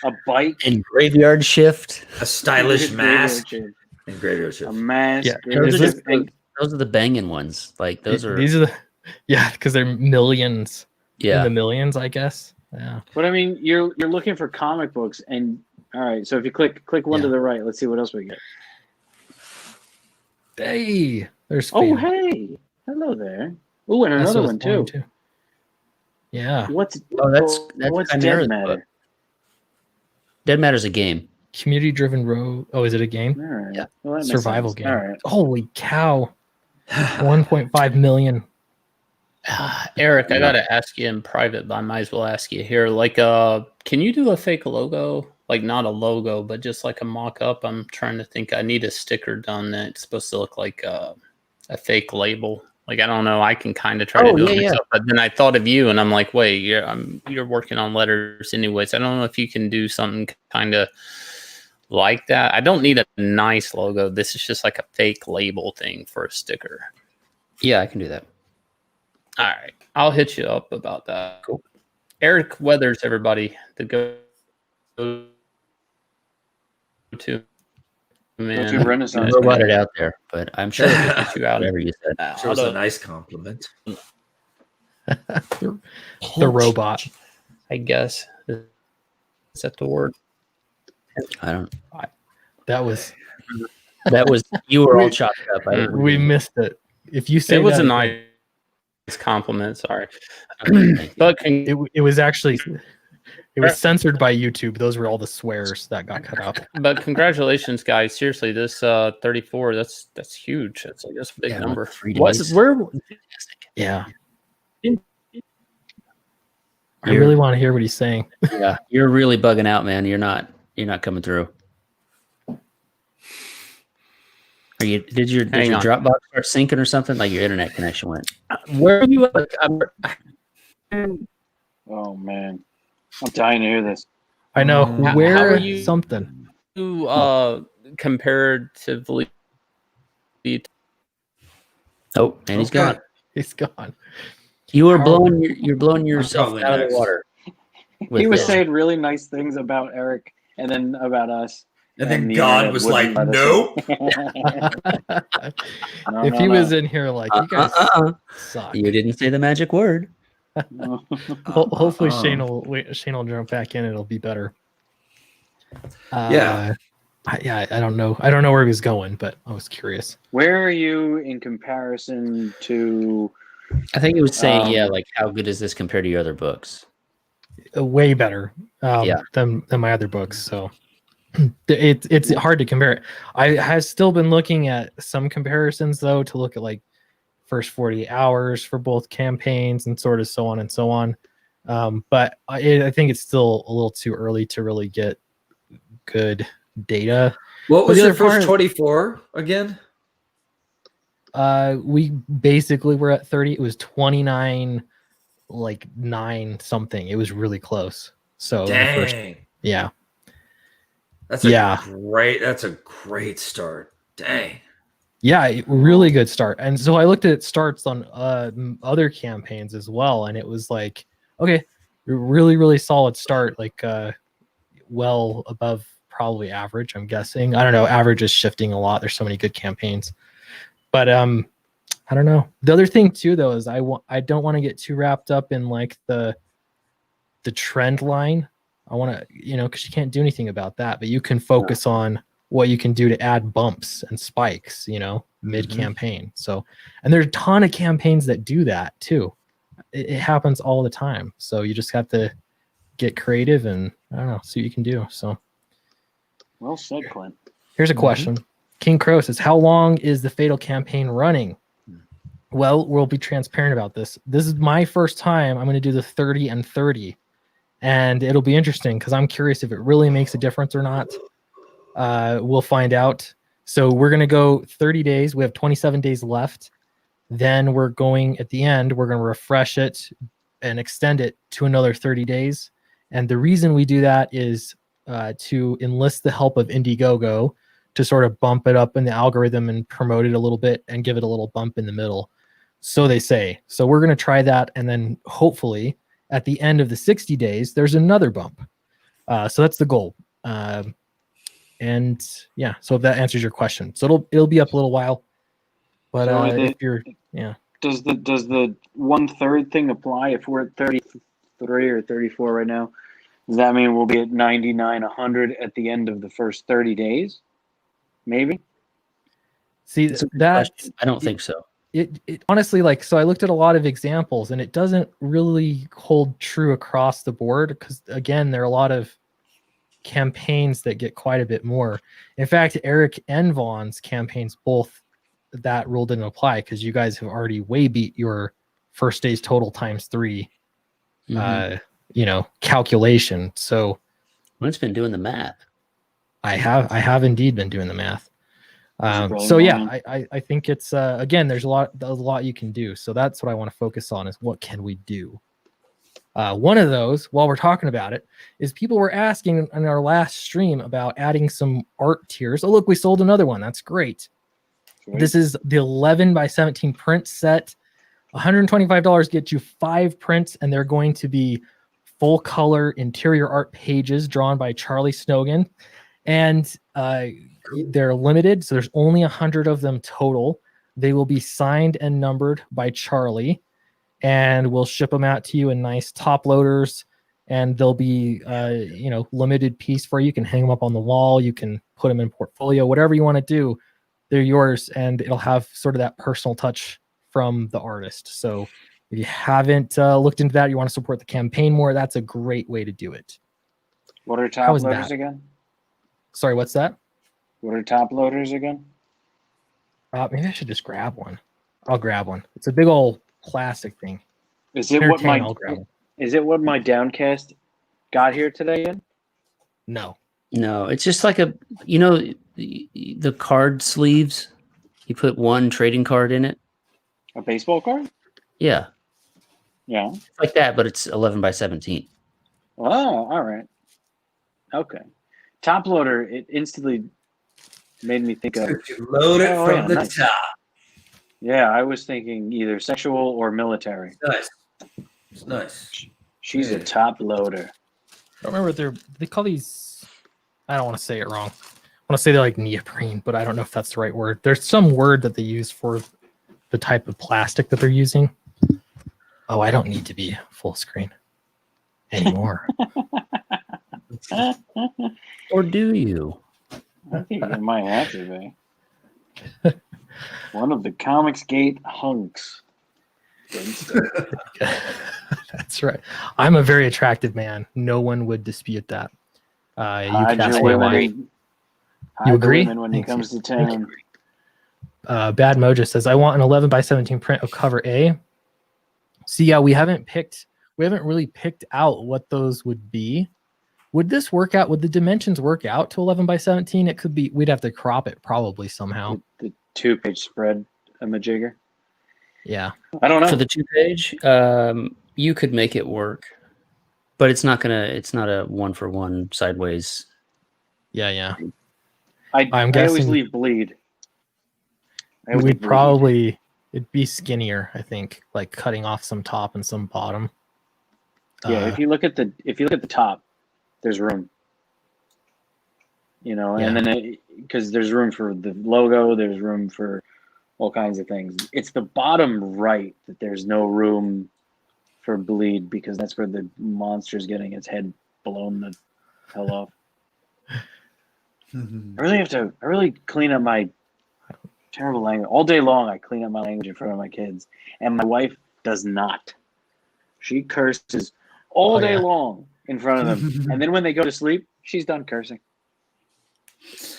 [SPEAKER 7] and graveyard shift.
[SPEAKER 4] A stylish mask.
[SPEAKER 2] a
[SPEAKER 4] And graveyard shift.
[SPEAKER 2] mask.
[SPEAKER 1] Yeah,
[SPEAKER 7] Those
[SPEAKER 1] Is
[SPEAKER 7] are,
[SPEAKER 1] this
[SPEAKER 7] just, those are the banging ones. Like those are.
[SPEAKER 1] These are the because they're millions in
[SPEAKER 7] Yeah.
[SPEAKER 1] the millions, I guess. Yeah.
[SPEAKER 2] But I mean, you're looking for comic books, and all right. So if you click one to the right, let's see what else we get.
[SPEAKER 1] Hey, there's.
[SPEAKER 2] Oh,
[SPEAKER 1] Fable.
[SPEAKER 2] hey, hello there. Oh, and
[SPEAKER 1] That's
[SPEAKER 2] another
[SPEAKER 1] what
[SPEAKER 2] one
[SPEAKER 1] it's going
[SPEAKER 2] too.
[SPEAKER 1] to. Yeah.
[SPEAKER 2] What's
[SPEAKER 7] That's
[SPEAKER 2] Dead
[SPEAKER 7] Chimera's
[SPEAKER 2] Matter?
[SPEAKER 7] book. Dead Matter's a game.
[SPEAKER 1] Community driven road. Oh, is it a game?
[SPEAKER 2] All right.
[SPEAKER 7] Yeah.
[SPEAKER 2] Well, that makes
[SPEAKER 1] Survival
[SPEAKER 2] sense.
[SPEAKER 1] game.
[SPEAKER 2] All right.
[SPEAKER 1] Holy cow. 1.5 million.
[SPEAKER 5] Eric, I gotta ask you in private, but I might as well ask you here. Like, can you do a fake logo? Like, not a logo, but just like a mock-up. I'm trying to think. I need a sticker done that's supposed to look like a fake label. Like, I don't know. I can kind of try to do it myself, but then I thought of you, and I'm like, wait, you're working on letters anyways. I don't know if you can do something kind of like that. I don't need a nice logo. This is just like a fake label thing for a sticker.
[SPEAKER 7] Yeah, I can do that.
[SPEAKER 5] All right, I'll hit you up about that.
[SPEAKER 7] Cool.
[SPEAKER 5] Eric Weathers, everybody, the go to man.
[SPEAKER 2] Go to Renaissance.
[SPEAKER 7] We'll let it out there, but I'm sure
[SPEAKER 5] I'll get you out.
[SPEAKER 7] whatever you said.
[SPEAKER 4] Sure was a nice compliment.
[SPEAKER 1] The robot.
[SPEAKER 5] I guess. Is that the word?
[SPEAKER 7] I don't.
[SPEAKER 1] That was.
[SPEAKER 7] That was you were all chopped up. I didn't
[SPEAKER 1] We missed it. If you say
[SPEAKER 5] It was
[SPEAKER 1] that,
[SPEAKER 5] a nice compliment. Sorry,
[SPEAKER 7] Thank you.
[SPEAKER 5] but
[SPEAKER 1] it was actually. It was censored by YouTube. Those were all the swears that got cut out.
[SPEAKER 5] but congratulations, guys. Seriously, this 34. That's huge. That's a big
[SPEAKER 7] Yeah,
[SPEAKER 5] number.
[SPEAKER 7] 3
[SPEAKER 5] What's
[SPEAKER 7] days.
[SPEAKER 5] where?
[SPEAKER 1] Yeah. I really want to hear what he's saying.
[SPEAKER 7] Yeah, you're really bugging out, man. You're not coming through. Are you? Did your
[SPEAKER 5] Hang on.
[SPEAKER 7] Dropbox start syncing or something? Like your internet connection went.
[SPEAKER 5] Where are you at?
[SPEAKER 2] Oh man, I'm dying to hear this.
[SPEAKER 1] I know.
[SPEAKER 5] How
[SPEAKER 1] Where
[SPEAKER 5] are you-
[SPEAKER 1] something.
[SPEAKER 5] Comparatively,
[SPEAKER 7] Oh, and he's gone.
[SPEAKER 1] He's gone.
[SPEAKER 7] You were blowing. You're blowing yourself
[SPEAKER 4] probably
[SPEAKER 7] out of
[SPEAKER 4] next.
[SPEAKER 7] the water.
[SPEAKER 2] He was
[SPEAKER 7] this.
[SPEAKER 2] saying really nice things about Eric, and then about us.
[SPEAKER 4] And then
[SPEAKER 2] the
[SPEAKER 4] God
[SPEAKER 2] internet
[SPEAKER 4] was
[SPEAKER 2] wouldn't
[SPEAKER 4] like,
[SPEAKER 2] let us
[SPEAKER 4] nope.
[SPEAKER 2] No,
[SPEAKER 1] If
[SPEAKER 2] no,
[SPEAKER 1] he
[SPEAKER 2] no.
[SPEAKER 1] was in here like, you guys suck.
[SPEAKER 7] You didn't say the magic word.
[SPEAKER 1] Hopefully Shane will jump back in. It'll be better.
[SPEAKER 4] Yeah.
[SPEAKER 1] I don't know. I don't know where he was going, but I was curious.
[SPEAKER 2] Where are you in comparison to?
[SPEAKER 7] I think it was saying,
[SPEAKER 2] Um,
[SPEAKER 7] like how good is this compared to your other books?
[SPEAKER 1] Way better
[SPEAKER 7] Yeah.
[SPEAKER 1] than my other books. So it's hard to compare it. I have still been looking at some comparisons though to look at like first 48 hours for both campaigns and sort of so on and so on. But I think it's still a little too early to really get good data.
[SPEAKER 4] What was
[SPEAKER 1] the
[SPEAKER 4] your
[SPEAKER 1] other part-
[SPEAKER 4] first 24 again?
[SPEAKER 1] We basically were at 30. It was 29, like 9 something. It was really close. So the first,
[SPEAKER 4] Dang.
[SPEAKER 1] yeah.
[SPEAKER 4] That's a
[SPEAKER 1] Yeah.
[SPEAKER 4] great start. Dang.
[SPEAKER 1] Yeah, really good start. And so I looked at starts on other campaigns as well, and it was like, okay, really solid start, like well above probably average, I'm guessing. I don't know, average is shifting a lot. There's so many good campaigns. But I don't know. The other thing too though is I don't want to get too wrapped up in like the trend line. I want to, because you can't do anything about that, but you can focus on what you can do to add bumps and spikes, mid campaign. So, and there's a ton of campaigns that do that too. It happens all the time. So you just have to get creative and I don't know, see what you can do. So,
[SPEAKER 2] Well said, Clint.
[SPEAKER 1] here's a question. King Crow says, how long is the Fatal campaign running? Well, we'll be transparent about this. This is my first time I'm going to do the 30 and 30. And it'll be interesting because I'm curious if it really makes a difference or not. We'll find out. So we're going to go 30 days. We have 27 days left. Then we're going, at the end, we're going to refresh it and extend it to another 30 days. And the reason we do that is to enlist the help of Indiegogo to sort of bump it up in the algorithm and promote it a little bit and give it a little bump in the middle. So they say. So we're going to try that. And then hopefully at the end of the 60 days, there's another bump. So that's the goal. And yeah, so if that answers your question. So it'll be up a little while. But
[SPEAKER 2] So
[SPEAKER 1] if you're,
[SPEAKER 2] Does the 1/3 thing apply if we're at 33 or 34 right now? Does that mean we'll be at 99, 100 at the end of the first 30 days? Maybe.
[SPEAKER 1] see
[SPEAKER 7] That's a good
[SPEAKER 1] that
[SPEAKER 7] question. I don't think so.
[SPEAKER 1] it honestly, like, so I looked at a lot of examples and it doesn't really hold true across the board because again, there are a lot of campaigns that get quite a bit more. In fact, Eric and Vaughn's campaigns, both, that rule didn't apply because you guys have already way beat your first day's total times 3 calculation. So
[SPEAKER 7] Well, it's been doing the math.
[SPEAKER 1] I have indeed been doing the math.
[SPEAKER 2] brilliant
[SPEAKER 1] So yeah,
[SPEAKER 2] mind.
[SPEAKER 1] I think it's again, there's a lot you can do. So that's what I want to focus on, is what can we do. One of those, while we're talking about it, is people were asking in our last stream about adding some art tiers. Oh, look, we sold another one. That's great. This is the 11 by 17 print set. $125 gets you 5 prints, and they're going to be full color interior art pages drawn by Charlie Snogan. And they're limited, so there's only 100 of them total. They will be signed and numbered by Charlie, and we'll ship them out to you in nice top loaders. And they'll be, limited piece for you. You can hang them up on the wall. You can put them in portfolio, whatever you want to do. They're yours, and it'll have sort of that personal touch from the artist. So if you haven't looked into that, you want to support the campaign more, that's a great way to do it.
[SPEAKER 2] What are
[SPEAKER 1] How
[SPEAKER 2] top
[SPEAKER 1] is
[SPEAKER 2] loaders
[SPEAKER 1] that?
[SPEAKER 2] again?
[SPEAKER 1] Sorry, what's that?
[SPEAKER 2] What are top loaders again?
[SPEAKER 1] Maybe I should just grab one. I'll grab one. It's a big old plastic thing.
[SPEAKER 2] Is it what
[SPEAKER 1] I'll grab one.
[SPEAKER 2] is it what my Downcast got here today in?
[SPEAKER 1] No.
[SPEAKER 7] No, it's just like the card sleeves. You put one trading card in it.
[SPEAKER 2] A baseball card?
[SPEAKER 7] Yeah,
[SPEAKER 2] Yeah.
[SPEAKER 7] it's like that, but it's 11 by 17.
[SPEAKER 2] Oh, all right. Okay. Top loader, it instantly made me think of.
[SPEAKER 4] Load it
[SPEAKER 2] Oh,
[SPEAKER 4] from
[SPEAKER 2] yeah,
[SPEAKER 4] the
[SPEAKER 2] nice.
[SPEAKER 4] top.
[SPEAKER 2] Yeah, I was thinking either sexual or military.
[SPEAKER 4] Nice. It's nice.
[SPEAKER 2] She's a
[SPEAKER 4] Yeah.
[SPEAKER 2] top loader.
[SPEAKER 1] I don't remember what they call these. I don't want to say it wrong. I want to say they're like neoprene, but I don't know if that's the right word. There's some word that they use for the type of plastic that they're using. Oh, I don't need to be full screen anymore.
[SPEAKER 7] Or do you?
[SPEAKER 2] I think you might have to be. One of the Comics Gate hunks.
[SPEAKER 1] That's right. I'm a very attractive man. No one would dispute that. You
[SPEAKER 2] Hide
[SPEAKER 1] cast
[SPEAKER 2] your
[SPEAKER 1] me
[SPEAKER 2] women.
[SPEAKER 1] away.
[SPEAKER 2] Hide
[SPEAKER 1] You
[SPEAKER 2] the
[SPEAKER 1] agree?
[SPEAKER 2] women when he
[SPEAKER 1] Thanks.
[SPEAKER 2] comes to
[SPEAKER 1] Thank
[SPEAKER 2] town.
[SPEAKER 1] Bad Mojo says, I want an 11 by 17 print of cover A. See, yeah, we haven't really picked out what those would be. Would this work out? Would the dimensions work out to 11 by 17? It could be, we'd have to crop it probably somehow.
[SPEAKER 2] The 2-page spread majigger.
[SPEAKER 1] Yeah.
[SPEAKER 2] I don't know.
[SPEAKER 7] For the 2-page, you could make it work, but it's not a 1-for-1 sideways.
[SPEAKER 1] Yeah.
[SPEAKER 2] I always
[SPEAKER 1] guessing-
[SPEAKER 2] leave bleed. I always
[SPEAKER 1] we'd
[SPEAKER 2] bleed.
[SPEAKER 1] probably it'd be skinnier, I think, like cutting off some top and some bottom.
[SPEAKER 2] Yeah, if you look at the top, there's room. You know,
[SPEAKER 1] Yeah.
[SPEAKER 2] and then because there's room for the logo, there's room for all kinds of things. It's the bottom right that there's no room for bleed because that's where the monster's getting its head blown the hell off. I really clean up my terrible language. All day long, I clean up my language in front of my kids. And my wife does not. She curses all day long in front of them. And then when they go to sleep, she's done cursing.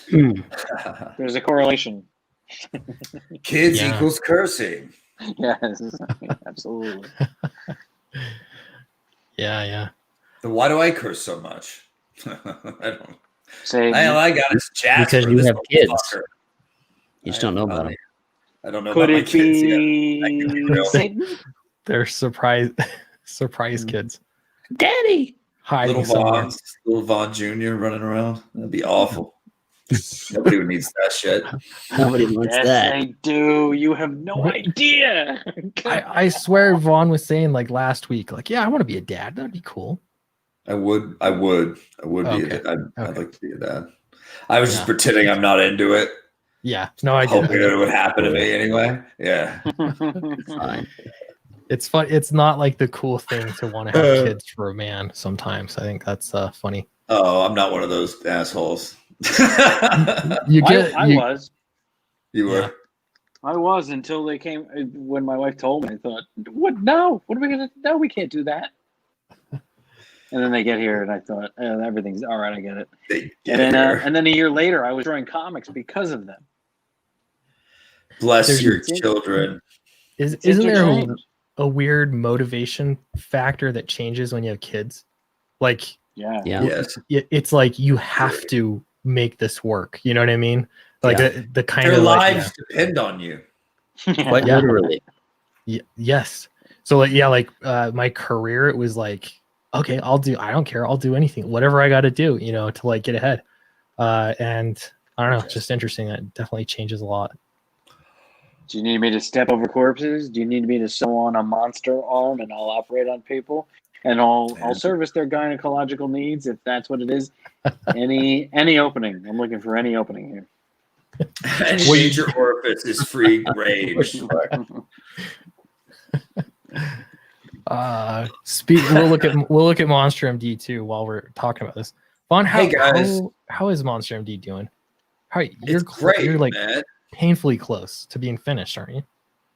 [SPEAKER 2] There's a correlation.
[SPEAKER 4] Kids equals cursing.
[SPEAKER 2] Yes, absolutely.
[SPEAKER 1] Yeah.
[SPEAKER 4] Then why do I curse so much? I don't.
[SPEAKER 2] Say,
[SPEAKER 4] All I got is Jasper.
[SPEAKER 7] Because you
[SPEAKER 4] this
[SPEAKER 7] have kids.
[SPEAKER 4] motherfucker.
[SPEAKER 7] You just don't know about them.
[SPEAKER 4] I don't know
[SPEAKER 2] could
[SPEAKER 4] about my
[SPEAKER 2] it
[SPEAKER 4] kids yet.
[SPEAKER 2] be Satan?
[SPEAKER 1] They're surprise kids.
[SPEAKER 7] Daddy.
[SPEAKER 1] Hiding
[SPEAKER 4] Little
[SPEAKER 1] somewhere.
[SPEAKER 4] Vaughn Jr. running around. That'd be awful. Nobody needs that shit.
[SPEAKER 7] Nobody wants
[SPEAKER 2] Yes,
[SPEAKER 7] that.
[SPEAKER 2] they do. You have no idea.
[SPEAKER 1] I swear Vaughn was saying like last week, like, yeah, I want to be a dad. That'd be cool.
[SPEAKER 4] I would be
[SPEAKER 1] Okay.
[SPEAKER 4] I'd like to be a dad. I was just pretending I'm not into it.
[SPEAKER 1] Yeah. No, I get
[SPEAKER 4] Hoping it would happen to me anyway. Yeah.
[SPEAKER 7] Fine.
[SPEAKER 1] It's fun. It's not like the cool thing to want to have kids for a man sometimes. I think that's funny.
[SPEAKER 4] Oh, I'm not one of those assholes.
[SPEAKER 1] You get
[SPEAKER 2] I was.
[SPEAKER 4] You were.
[SPEAKER 2] I was until they came. When my wife told me, I thought, "What? No! What are we gonna? No, we can't do that." And then they get here, and I thought, everything's all right. I get it. And then a year later, I was drawing comics because of them.
[SPEAKER 4] Bless your children.
[SPEAKER 1] Isn't there a weird motivation factor that changes when you have kids? Like,
[SPEAKER 4] Yes.
[SPEAKER 1] It's like you have to make this work. You know what I mean? Like the kind
[SPEAKER 4] Their
[SPEAKER 1] of
[SPEAKER 4] lives depend on you.
[SPEAKER 7] Quite literally.
[SPEAKER 1] Yes. So like my career, it was like, okay, I don't care. I'll do anything, whatever I got to do, to like get ahead. And I don't know, it's just interesting. That definitely changes a lot.
[SPEAKER 2] Do you need me to step over corpses? Do you need me to sew on a monster arm and I'll operate on people? And I'll service their gynecological needs if that's what it is. Any opening. I'm looking for any opening here.
[SPEAKER 4] Any major orifice is free range.
[SPEAKER 1] We'll look at Monster MD too while we're talking about this. Vaughn, how is Monster MD doing? You're
[SPEAKER 4] great,
[SPEAKER 1] you're like
[SPEAKER 4] man.
[SPEAKER 1] Painfully close to being finished, aren't you?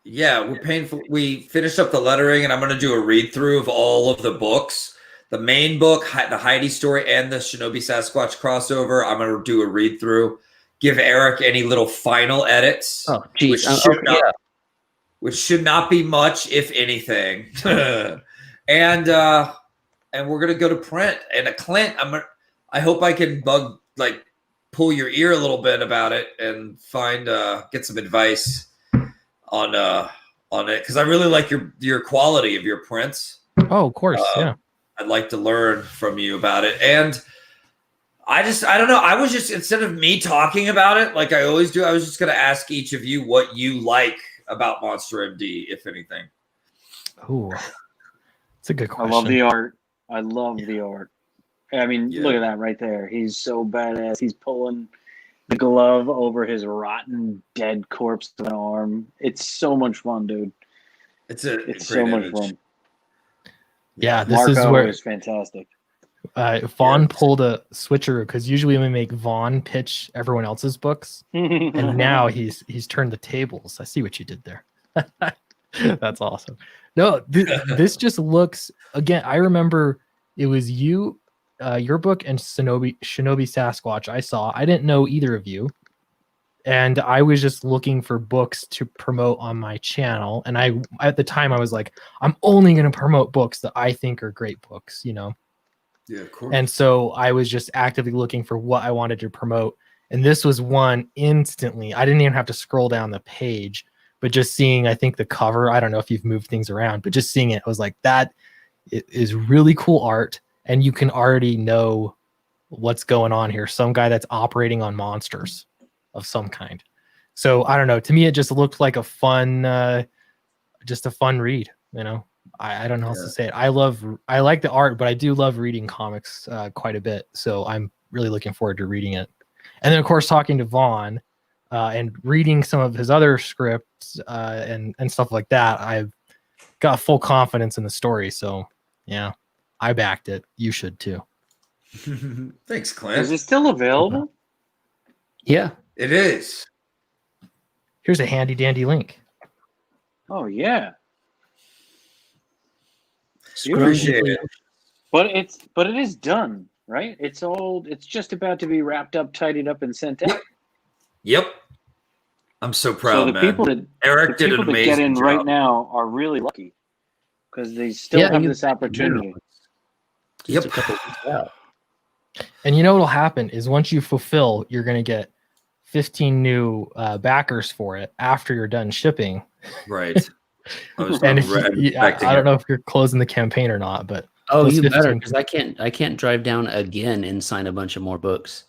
[SPEAKER 4] Yeah, we're painful. We finished up the lettering, and I'm going to do a read through of all of the books. The main book, the Heidi story, and the Shinobi Sasquatch crossover. I'm going to do a read through. Give Eric any little final edits.
[SPEAKER 7] Oh, geez.
[SPEAKER 4] Which should not be much, if anything. And we're going to go to print. And Clint, I hope I can pull your ear a little bit about it and get some advice on it, because I really like your quality of your prints.
[SPEAKER 1] Oh, of course, yeah.
[SPEAKER 4] I'd like to learn from you about it. And I don't know. I was just, instead of me talking about it like I always do, I was just going to ask each of you what you like about Monster MD, if anything.
[SPEAKER 1] Oh, it's a good question.
[SPEAKER 2] I love the art. The art. I mean, look at that right there. He's so badass. He's pulling the glove over his rotten, dead corpse of an arm. It's so much fun, dude. It's so much fun.
[SPEAKER 1] Yeah, this
[SPEAKER 2] Marco
[SPEAKER 1] is where
[SPEAKER 2] is fantastic.
[SPEAKER 1] Vaughn pulled a switcheroo, because usually we make Vaughn pitch everyone else's books, and now he's turned the tables. I see what you did there. That's awesome. No, this just looks, again, I remember it was you, your book, and Shinobi Sasquatch I didn't know either of you, and I was just looking for books to promote on my channel, and at the time I was like, I'm only going to promote books that I think are great books,
[SPEAKER 4] Yeah, of course.
[SPEAKER 1] And so I was just actively looking for what I wanted to promote, and this was one instantly. I didn't even have to scroll down the page, but just seeing, I think, the cover, I don't know if you've moved things around, but just seeing it, I was like, that is really cool art. And you can already know what's going on here. Some guy that's operating on monsters of some kind. So I don't know. To me, it just looked like a fun, just a fun read. I don't know how else to say it. I like the art, but I do love reading comics quite a bit. So I'm really looking forward to reading it. And then, of course, talking to Vaughn and reading some of his other scripts and stuff like that, I've got full confidence in the story. So, yeah, I backed it. You should too.
[SPEAKER 4] Thanks,
[SPEAKER 2] Is
[SPEAKER 4] Clint.
[SPEAKER 2] it still available?
[SPEAKER 7] Yeah.
[SPEAKER 4] It is.
[SPEAKER 1] Here's a handy dandy link.
[SPEAKER 2] Oh yeah,
[SPEAKER 4] Appreciate it.
[SPEAKER 2] but it is done, right? It's just about to be wrapped up, tidied up, and sent out.
[SPEAKER 4] Yep. I'm so proud,
[SPEAKER 2] So the
[SPEAKER 4] man.
[SPEAKER 2] people that
[SPEAKER 4] Eric did an
[SPEAKER 2] people that get
[SPEAKER 4] amazing
[SPEAKER 2] in
[SPEAKER 4] job.
[SPEAKER 2] right now are really lucky because they still have this opportunity.
[SPEAKER 7] Just a couple weeks out.
[SPEAKER 1] And what'll happen is once you fulfill, you're going to get 15 new backers for it after you're done shipping.
[SPEAKER 4] Right. I was
[SPEAKER 1] And if
[SPEAKER 4] expecting
[SPEAKER 1] I don't
[SPEAKER 4] it.
[SPEAKER 1] know if you're closing the campaign or not, but
[SPEAKER 7] Oh,
[SPEAKER 1] those
[SPEAKER 7] you better,
[SPEAKER 1] 15
[SPEAKER 7] because I can't drive down again and sign a bunch of more books.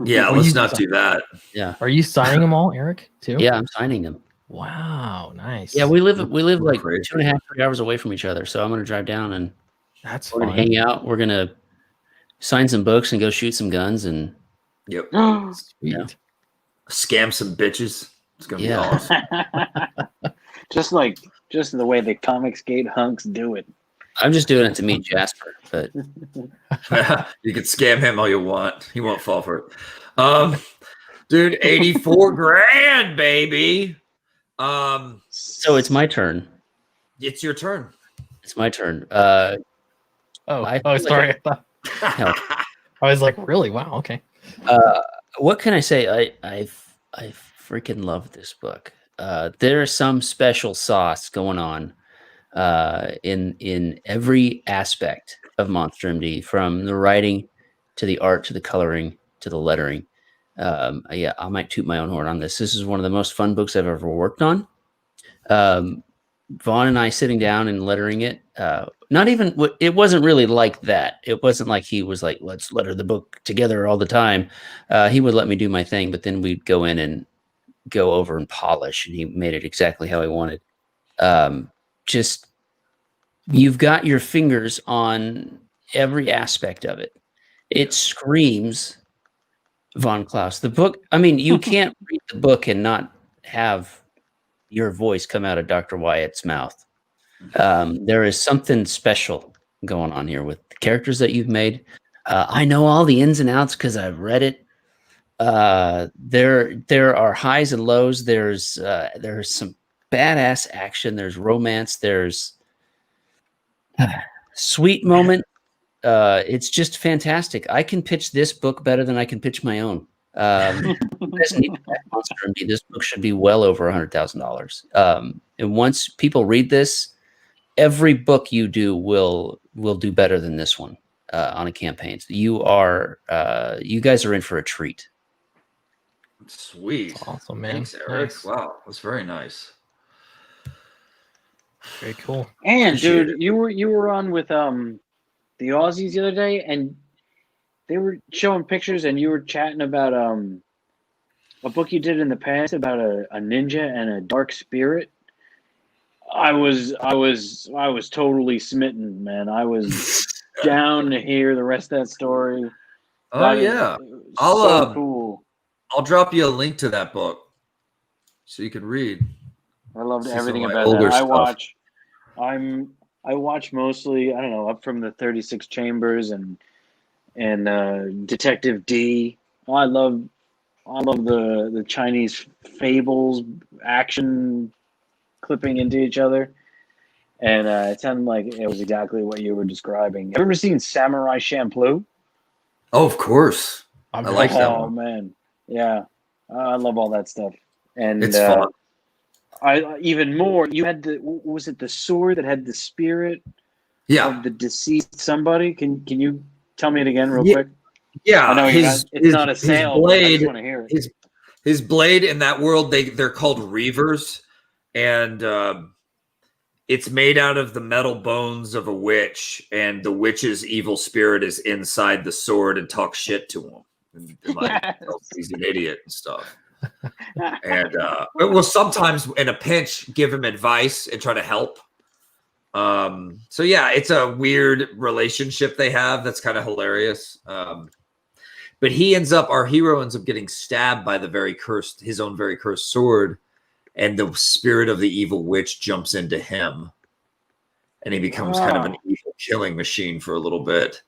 [SPEAKER 4] Yeah,
[SPEAKER 1] Well,
[SPEAKER 4] let's
[SPEAKER 1] you-
[SPEAKER 4] not do that.
[SPEAKER 7] Yeah.
[SPEAKER 1] Are you signing them all, Eric? Too?
[SPEAKER 7] Yeah, I'm signing them.
[SPEAKER 1] Wow, nice.
[SPEAKER 7] Yeah, we live like
[SPEAKER 4] Crazy.
[SPEAKER 7] 2.5, 3 hours away from each other. So I'm gonna drive down and
[SPEAKER 1] That's
[SPEAKER 7] we're gonna
[SPEAKER 1] fun.
[SPEAKER 7] hang out. We're gonna sign some books and go shoot some guns and
[SPEAKER 4] Yep.
[SPEAKER 1] Sweet.
[SPEAKER 7] Yeah.
[SPEAKER 4] Scam some bitches. It's gonna be
[SPEAKER 7] Yeah.
[SPEAKER 4] awesome.
[SPEAKER 2] just the way the Comicsgate hunks do it.
[SPEAKER 7] I'm just doing it to meet Jasper. But
[SPEAKER 4] You can scam him all you want. He won't fall for it. Dude, 84 grand, baby.
[SPEAKER 7] so it's my turn.
[SPEAKER 4] It's your turn.
[SPEAKER 7] It's my turn.
[SPEAKER 1] Oh,
[SPEAKER 7] I feel like
[SPEAKER 1] sorry.
[SPEAKER 7] Hell.
[SPEAKER 1] I was like, really? Wow. Okay.
[SPEAKER 7] What can I say? I freaking love this book. There's some special sauce going on in every aspect of Monster MD, from the writing to the art to the coloring to the lettering. Yeah, I might toot my own horn on this. This is one of the most fun books I've ever worked on. Vaughn and I sitting down and lettering it. Not even, it wasn't really like that. It wasn't like he was like, let's letter the book together all the time. He would let me do my thing, but then we'd go in and go over and polish, and he made it exactly how he wanted. Just, you've got your fingers on every aspect of it. It screams Von Klaus. The book, I mean, you can't read the book and not have your voice come out of Dr. Wyatt's mouth. There is something special going on here with the characters that you've made. I know all the ins and outs because I've read it. There are highs and lows. There's some badass action. There's romance. There's sweet moment. It's just fantastic. I can pitch this book better than I can pitch my own. You guys need to back Monster MD. This book should be well over $100,000. And once people read this, every book you do will do better than this one on a campaign. So you guys are in for a treat.
[SPEAKER 4] Sweet.
[SPEAKER 1] That's awesome, man.
[SPEAKER 4] Thanks, Eric.
[SPEAKER 1] Nice.
[SPEAKER 4] Wow, that's very nice.
[SPEAKER 1] Very cool.
[SPEAKER 2] And
[SPEAKER 4] Appreciate
[SPEAKER 2] dude, you were on with the Aussies the other day, and they were showing pictures, and you were chatting about a book you did in the past about a ninja and a dark spirit. I was totally smitten, man. I was down to hear the rest of that story.
[SPEAKER 4] Oh
[SPEAKER 2] That is
[SPEAKER 4] yeah.
[SPEAKER 2] so cool.
[SPEAKER 4] I'll drop you a link to that book so you can read.
[SPEAKER 2] I loved
[SPEAKER 4] See some
[SPEAKER 2] everything
[SPEAKER 4] of my
[SPEAKER 2] about that.
[SPEAKER 4] older
[SPEAKER 2] I
[SPEAKER 4] stuff.
[SPEAKER 2] watch mostly, I don't know, up from the 36 Chambers and Detective D. I love the Chinese fables action clipping into each other, and it sounded like it was exactly what you were describing. Have you ever seen Samurai Champloo?
[SPEAKER 4] Oh, of course.
[SPEAKER 1] I'm
[SPEAKER 4] I like that
[SPEAKER 2] Oh
[SPEAKER 4] one.
[SPEAKER 2] man, yeah, I love all that stuff. And
[SPEAKER 4] It's fun.
[SPEAKER 2] I even more. You had was it the sword that had the spirit
[SPEAKER 4] Yeah.
[SPEAKER 2] of the deceased somebody? Can you tell me it again real
[SPEAKER 4] Yeah.
[SPEAKER 2] quick?
[SPEAKER 4] Yeah.
[SPEAKER 2] I know it's not a sale. But I just want to hear it.
[SPEAKER 4] His blade in that world, they're called reavers, and it's made out of the metal bones of a witch, and the witch's evil spirit is inside the sword and talks shit to him, and like tells he's an idiot and stuff. And will sometimes in a pinch give him advice and try to help. So yeah, it's a weird relationship they have that's kind of hilarious. But our hero ends up getting stabbed by his own very cursed sword, and the spirit of the evil witch jumps into him, and he becomes kind of an evil killing machine for a little bit.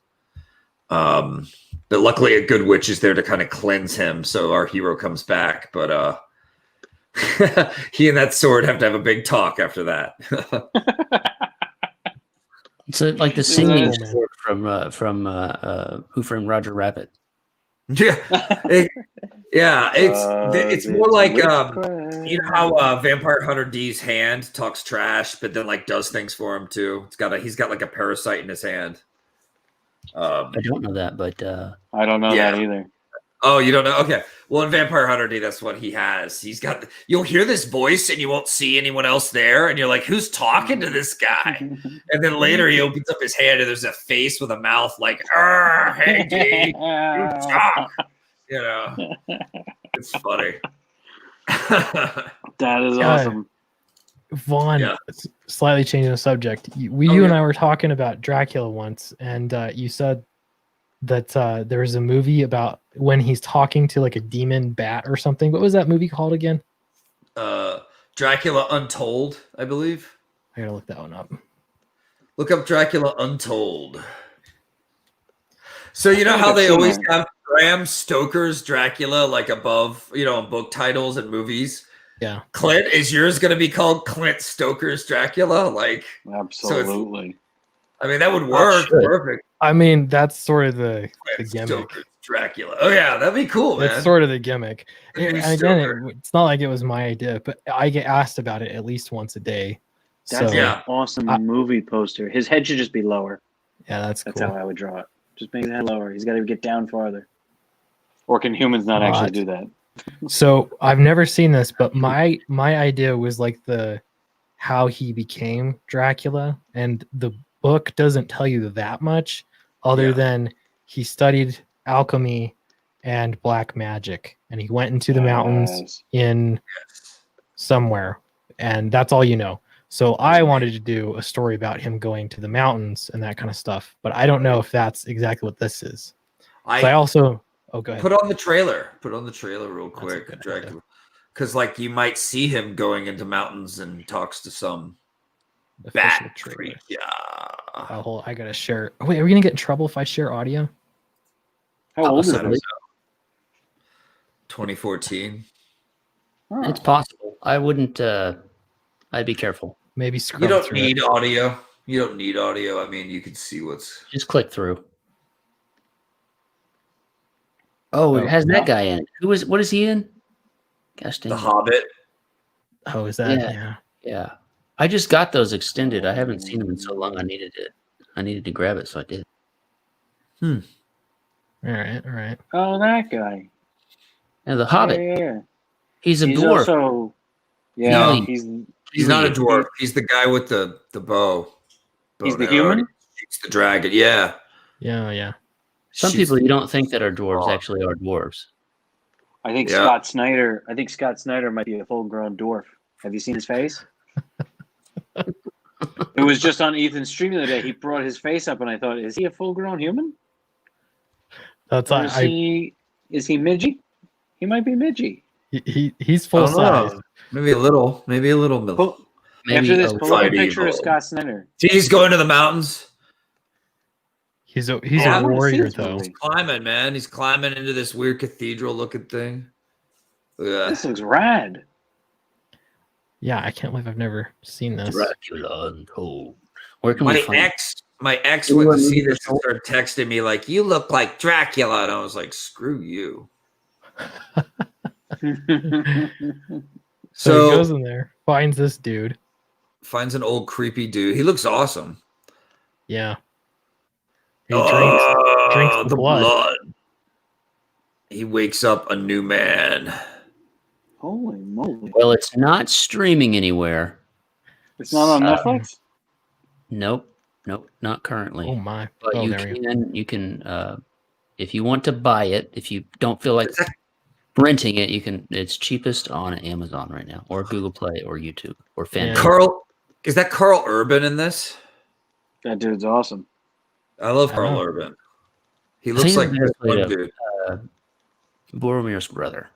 [SPEAKER 4] But luckily a good witch is there to kind of cleanse him, so our hero comes back. But he and that sword have to have a big talk after that.
[SPEAKER 7] It's like the singing sword from Who Framed Roger Rabbit.
[SPEAKER 4] Yeah, it's more like you know how Vampire Hunter D's hand talks trash, but then like does things for him too. He's got like a parasite in his hand.
[SPEAKER 7] I don't know that, but
[SPEAKER 2] I don't know that either.
[SPEAKER 4] Oh, you don't know? Okay. Well, in Vampire Hunter D, that's what he has. You'll hear this voice and you won't see anyone else there. And you're like, who's talking to this guy? And then later he opens up his hand and there's a face with a mouth like, hey, D, you talk. You know, it's funny.
[SPEAKER 2] That is awesome.
[SPEAKER 1] Vaughn, slightly changing the subject. You and I were talking about Dracula once, and you said that there was a movie about when he's talking to like a demon bat or something. What was that movie called again?
[SPEAKER 4] Dracula Untold, I believe.
[SPEAKER 1] I gotta look that one up.
[SPEAKER 4] Look up Dracula Untold. So you know how they always have Bram Stoker's Dracula like above, in book titles and movies?
[SPEAKER 1] Yeah.
[SPEAKER 4] Clint, is yours going to be called Clint Stoker's Dracula? Like,
[SPEAKER 2] absolutely.
[SPEAKER 4] I mean, that would work. Perfect.
[SPEAKER 1] I mean, that's sort of the gimmick.
[SPEAKER 4] Stoker's Dracula. Oh yeah, that'd be cool, man.
[SPEAKER 1] It's sort of the gimmick. And again, it's not like it was my idea, but I get asked about it at least once a day.
[SPEAKER 2] That's an awesome movie poster. His head should just be lower.
[SPEAKER 1] Yeah, that's
[SPEAKER 2] cool. How I would draw it. Just make his head lower. He's got to get down farther. Or can humans not actually do that?
[SPEAKER 1] So I've never seen this, but my idea was like how he became Dracula, and the book doesn't tell you that much other than he studied alchemy and black magic, and he went into the mountains in somewhere, and that's all you know. So I wanted to do a story about him going to the mountains and that kind of stuff, but I don't know if that's exactly what this is. I also go ahead.
[SPEAKER 4] Put on the trailer real quick, Dracula, because like you might see him going into mountains and talks to some bat creature.
[SPEAKER 1] I gotta share. Wait, are we gonna get in trouble if I share audio?
[SPEAKER 2] How old is it?
[SPEAKER 4] 2014.
[SPEAKER 7] It's possible. I wouldn't. I'd be careful.
[SPEAKER 1] Maybe scroll.
[SPEAKER 4] You don't need audio. I mean, you can see what's.
[SPEAKER 7] Just click through. Oh, it has that guy in it. What is he in? Gosh dang.
[SPEAKER 4] The Hobbit.
[SPEAKER 1] Oh, is that?
[SPEAKER 7] Yeah. I just got those extended. I haven't seen them in so long. I needed to grab it, so I did.
[SPEAKER 1] All right.
[SPEAKER 2] Oh, that guy.
[SPEAKER 7] Yeah, the Hobbit.
[SPEAKER 2] Yeah.
[SPEAKER 7] He's a dwarf.
[SPEAKER 2] Also,
[SPEAKER 4] no, he's not a dwarf. He's the guy with the bow.
[SPEAKER 2] He's the human?
[SPEAKER 4] He's the dragon. Yeah.
[SPEAKER 1] Yeah.
[SPEAKER 7] Some people you don't think that are dwarves actually are dwarves.
[SPEAKER 2] I think Scott Snyder might be a full-grown dwarf. Have you seen his face? It was just on Ethan's stream the other day. He brought his face up, and I thought, is he a full-grown human?
[SPEAKER 1] Is
[SPEAKER 2] he midgy? He might be midgy.
[SPEAKER 1] He's full size.
[SPEAKER 4] Maybe a little.
[SPEAKER 2] After this, pull up a picture of Scott Snyder.
[SPEAKER 4] See, he's going to the mountains.
[SPEAKER 1] He's a warrior, though.
[SPEAKER 4] He's climbing, man. He's climbing into this weird cathedral-looking thing.
[SPEAKER 2] This looks rad.
[SPEAKER 1] Yeah, I can't believe I've never seen this.
[SPEAKER 7] Dracula Untold. Where can we find
[SPEAKER 4] my ex went to see this and started texting me like, "You look like Dracula," and I was like, "Screw you."
[SPEAKER 1] So he goes in there, finds this dude,
[SPEAKER 4] finds an old creepy dude. He looks awesome.
[SPEAKER 1] Yeah. He drinks the blood.
[SPEAKER 4] He wakes up a new man.
[SPEAKER 2] Holy moly!
[SPEAKER 7] Well, it's not streaming anywhere.
[SPEAKER 2] It's not on Netflix.
[SPEAKER 7] Nope, not currently.
[SPEAKER 1] Oh my!
[SPEAKER 7] But you can, if you want to buy it, if you don't feel like Renting it, you can. It's cheapest on Amazon right now, or Google Play, or YouTube, or Fan.
[SPEAKER 1] Yeah.
[SPEAKER 4] Carl, is that Carl Urban in this?
[SPEAKER 2] That dude's awesome.
[SPEAKER 4] I love
[SPEAKER 1] I
[SPEAKER 4] Carl
[SPEAKER 1] know.
[SPEAKER 4] Urban. He
[SPEAKER 7] I
[SPEAKER 4] looks
[SPEAKER 7] think
[SPEAKER 4] like
[SPEAKER 7] the guy
[SPEAKER 4] this
[SPEAKER 7] that played
[SPEAKER 4] one
[SPEAKER 7] a-
[SPEAKER 4] dude.
[SPEAKER 7] Boromir's brother.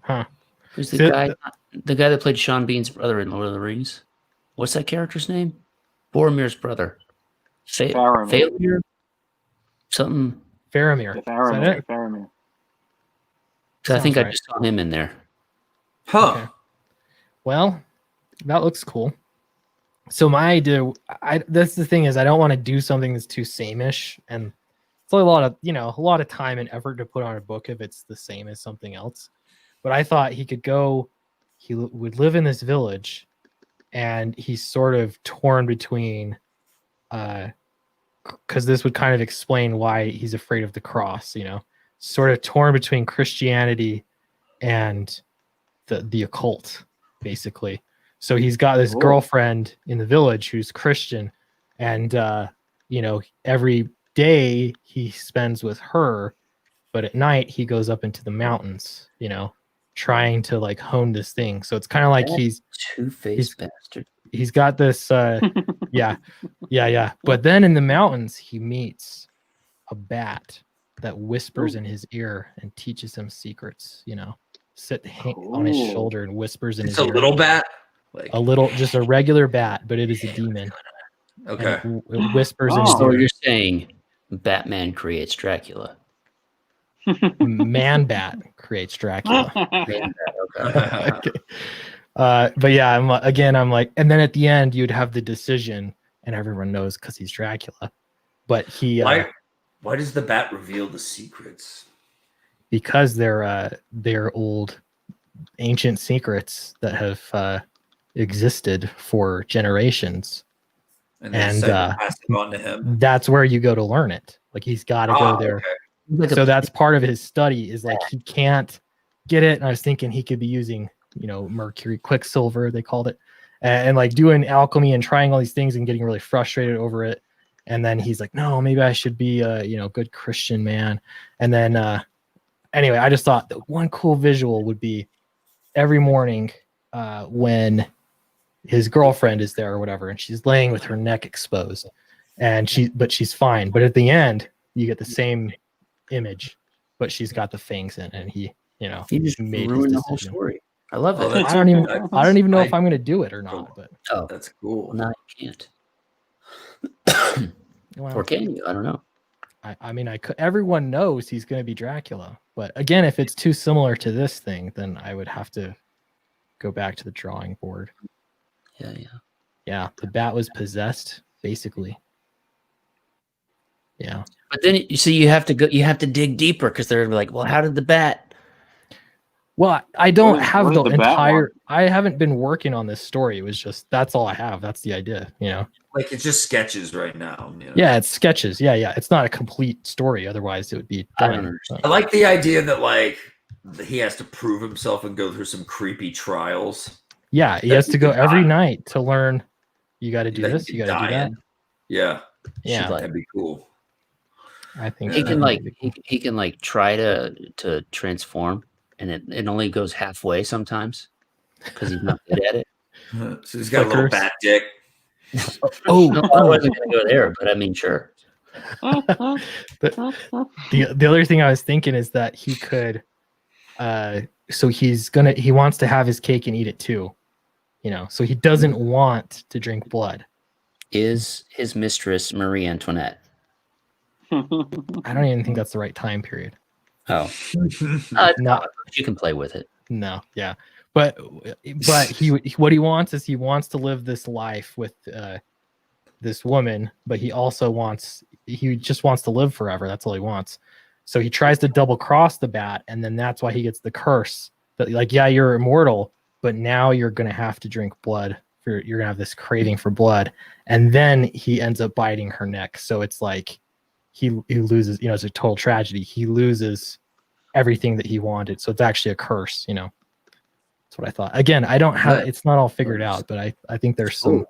[SPEAKER 1] Huh.
[SPEAKER 7] Who's the
[SPEAKER 1] See,
[SPEAKER 7] guy? The guy that played Sean Bean's brother in Lord of the Rings. What's that character's name? Boromir's brother.
[SPEAKER 2] Faramir.
[SPEAKER 7] Failure. Something.
[SPEAKER 1] Faramir. Is that
[SPEAKER 2] Faramir.
[SPEAKER 1] it?
[SPEAKER 2] Faramir.
[SPEAKER 7] So I think
[SPEAKER 1] Sounds
[SPEAKER 7] I
[SPEAKER 1] right.
[SPEAKER 7] just saw him in there.
[SPEAKER 4] Huh.
[SPEAKER 1] Okay. Well, that looks cool. So my idea, that's the thing is, I don't want to do something that's too same-ish, and it's a lot of time and effort to put on a book if it's the same as something else. But I thought he could go, he would live in this village, and he's sort of torn between, because this would kind of explain why he's afraid of the cross, sort of torn between Christianity and the occult, basically. So he's got this
[SPEAKER 2] Cool.
[SPEAKER 1] girlfriend in the village who's Christian, and every day he spends with her, but at night he goes up into the mountains, trying to like hone this thing. So it's kind of like he's
[SPEAKER 7] Two-faced bastard.
[SPEAKER 1] he's got this yeah. But then in the mountains he meets a bat that whispers in his ear and teaches him secrets, sit on his
[SPEAKER 2] Cool.
[SPEAKER 1] shoulder and whispers in
[SPEAKER 4] It's
[SPEAKER 1] his
[SPEAKER 4] a
[SPEAKER 1] ear.
[SPEAKER 4] little bat. Like,
[SPEAKER 1] Just a regular bat, but it is a demon.
[SPEAKER 4] okay.
[SPEAKER 1] And it whispers in his
[SPEAKER 2] Oh.
[SPEAKER 7] So
[SPEAKER 1] ear.
[SPEAKER 7] you're saying Batman creates Dracula?
[SPEAKER 1] Man bat creates Dracula.
[SPEAKER 7] Okay.
[SPEAKER 1] Okay. But yeah, I'm like, and then at the end you'd have the decision, and everyone knows because he's Dracula. But he
[SPEAKER 4] Why does the bat reveal the secrets?
[SPEAKER 1] because they're old, ancient secrets that have existed for generations.
[SPEAKER 4] And,
[SPEAKER 1] And,
[SPEAKER 4] pass it on to him.
[SPEAKER 1] That's where you go to learn it. Like he's got to go there.
[SPEAKER 4] Okay.
[SPEAKER 1] So that's part of his study is like he can't get it. And I was thinking he could be using, mercury, quicksilver, they called it, and like doing alchemy and trying all these things and getting really frustrated over it. And then he's like, no, maybe I should be a good Christian man. And then anyway, I just thought that one cool visual would be every morning when his girlfriend is there or whatever, and she's laying with her neck exposed, and she's fine. But at the end, you get the same image, but she's got the fangs in, and he
[SPEAKER 7] just
[SPEAKER 1] made his
[SPEAKER 7] ruined the whole
[SPEAKER 1] decision.
[SPEAKER 7] story. I love
[SPEAKER 4] Oh,
[SPEAKER 7] it.
[SPEAKER 4] that's-
[SPEAKER 1] I don't even know if I'm going to do it or not. But
[SPEAKER 7] Oh,
[SPEAKER 4] That's cool.
[SPEAKER 7] no, you can't.
[SPEAKER 1] well,
[SPEAKER 7] Or can you? I don't know.
[SPEAKER 1] I mean, I could. Everyone knows he's going to be Dracula, but again, if it's too similar to this thing, then I would have to go back to the drawing board.
[SPEAKER 7] Yeah.
[SPEAKER 1] Yeah, the bat was possessed, basically. Yeah.
[SPEAKER 7] But then you see, you have to go. You have to dig deeper because they're like, well, how did the bat?
[SPEAKER 1] Well, I don't have
[SPEAKER 2] what
[SPEAKER 1] the
[SPEAKER 2] did the bat
[SPEAKER 1] entire.
[SPEAKER 2] want?
[SPEAKER 1] I haven't been working on this story. It was just that's all I have. That's the idea.
[SPEAKER 4] Like it's just sketches right now.
[SPEAKER 1] Yeah, it's sketches. Yeah. It's not a complete story. Otherwise, it would be
[SPEAKER 7] I don't
[SPEAKER 1] done.
[SPEAKER 7] understand.
[SPEAKER 4] I like the idea that like he has to prove himself and go through some creepy trials.
[SPEAKER 1] Yeah, he has to go every night to learn. You got to do
[SPEAKER 4] That
[SPEAKER 1] this.
[SPEAKER 4] he
[SPEAKER 1] You
[SPEAKER 4] can
[SPEAKER 1] got to do
[SPEAKER 4] die
[SPEAKER 1] that.
[SPEAKER 4] in. Yeah,
[SPEAKER 1] Yeah,
[SPEAKER 7] Like,
[SPEAKER 4] that'd be cool.
[SPEAKER 1] I think
[SPEAKER 7] he
[SPEAKER 1] that
[SPEAKER 7] can
[SPEAKER 1] would
[SPEAKER 7] like
[SPEAKER 1] be cool.
[SPEAKER 7] he can like try to transform, and it only goes halfway sometimes because he's not good at it.
[SPEAKER 4] So he's got a little
[SPEAKER 1] Flickers.
[SPEAKER 4] bat dick.
[SPEAKER 7] No, I wasn't going to go there, but I mean, sure.
[SPEAKER 1] The other thing I was thinking is that he could so he wants to have his cake and eat it too, so he doesn't want to drink blood.
[SPEAKER 7] Is his mistress Marie Antoinette?
[SPEAKER 1] I don't even think that's the right time period.
[SPEAKER 7] Oh,
[SPEAKER 1] No,
[SPEAKER 7] you can play with it.
[SPEAKER 1] no, yeah, but what he wants is he wants to live this life with this woman, but he just wants to live forever. That's all he wants. So he tries to double cross the bat, and then that's why he gets the curse that like, yeah, you're immortal, but now you're gonna have to drink blood. You're gonna have this craving for blood, and then he ends up biting her neck. So it's like he loses. It's a total tragedy. He loses everything that he wanted. So it's actually a curse. That's what I thought. Again, I don't have. It's not all figured out, but I think there's some.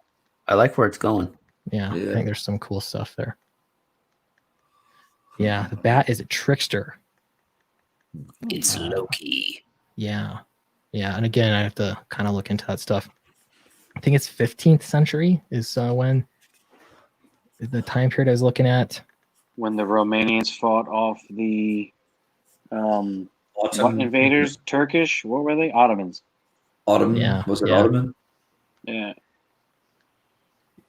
[SPEAKER 7] I like where it's going.
[SPEAKER 1] Yeah,
[SPEAKER 4] Yeah.
[SPEAKER 1] I think there's some cool stuff there. Yeah, the bat is a trickster.
[SPEAKER 7] It's Loki.
[SPEAKER 1] Yeah. Yeah. And again, I have to kind of look into that stuff. I think it's 15th century is when the time period I was looking at.
[SPEAKER 2] When the Romanians fought off the what
[SPEAKER 4] Autumn.
[SPEAKER 2] invaders? Turkish? What were they? Ottomans.
[SPEAKER 4] Autumn.
[SPEAKER 1] Yeah,
[SPEAKER 4] Was it
[SPEAKER 1] yeah.
[SPEAKER 4] Ottoman?
[SPEAKER 2] Yeah.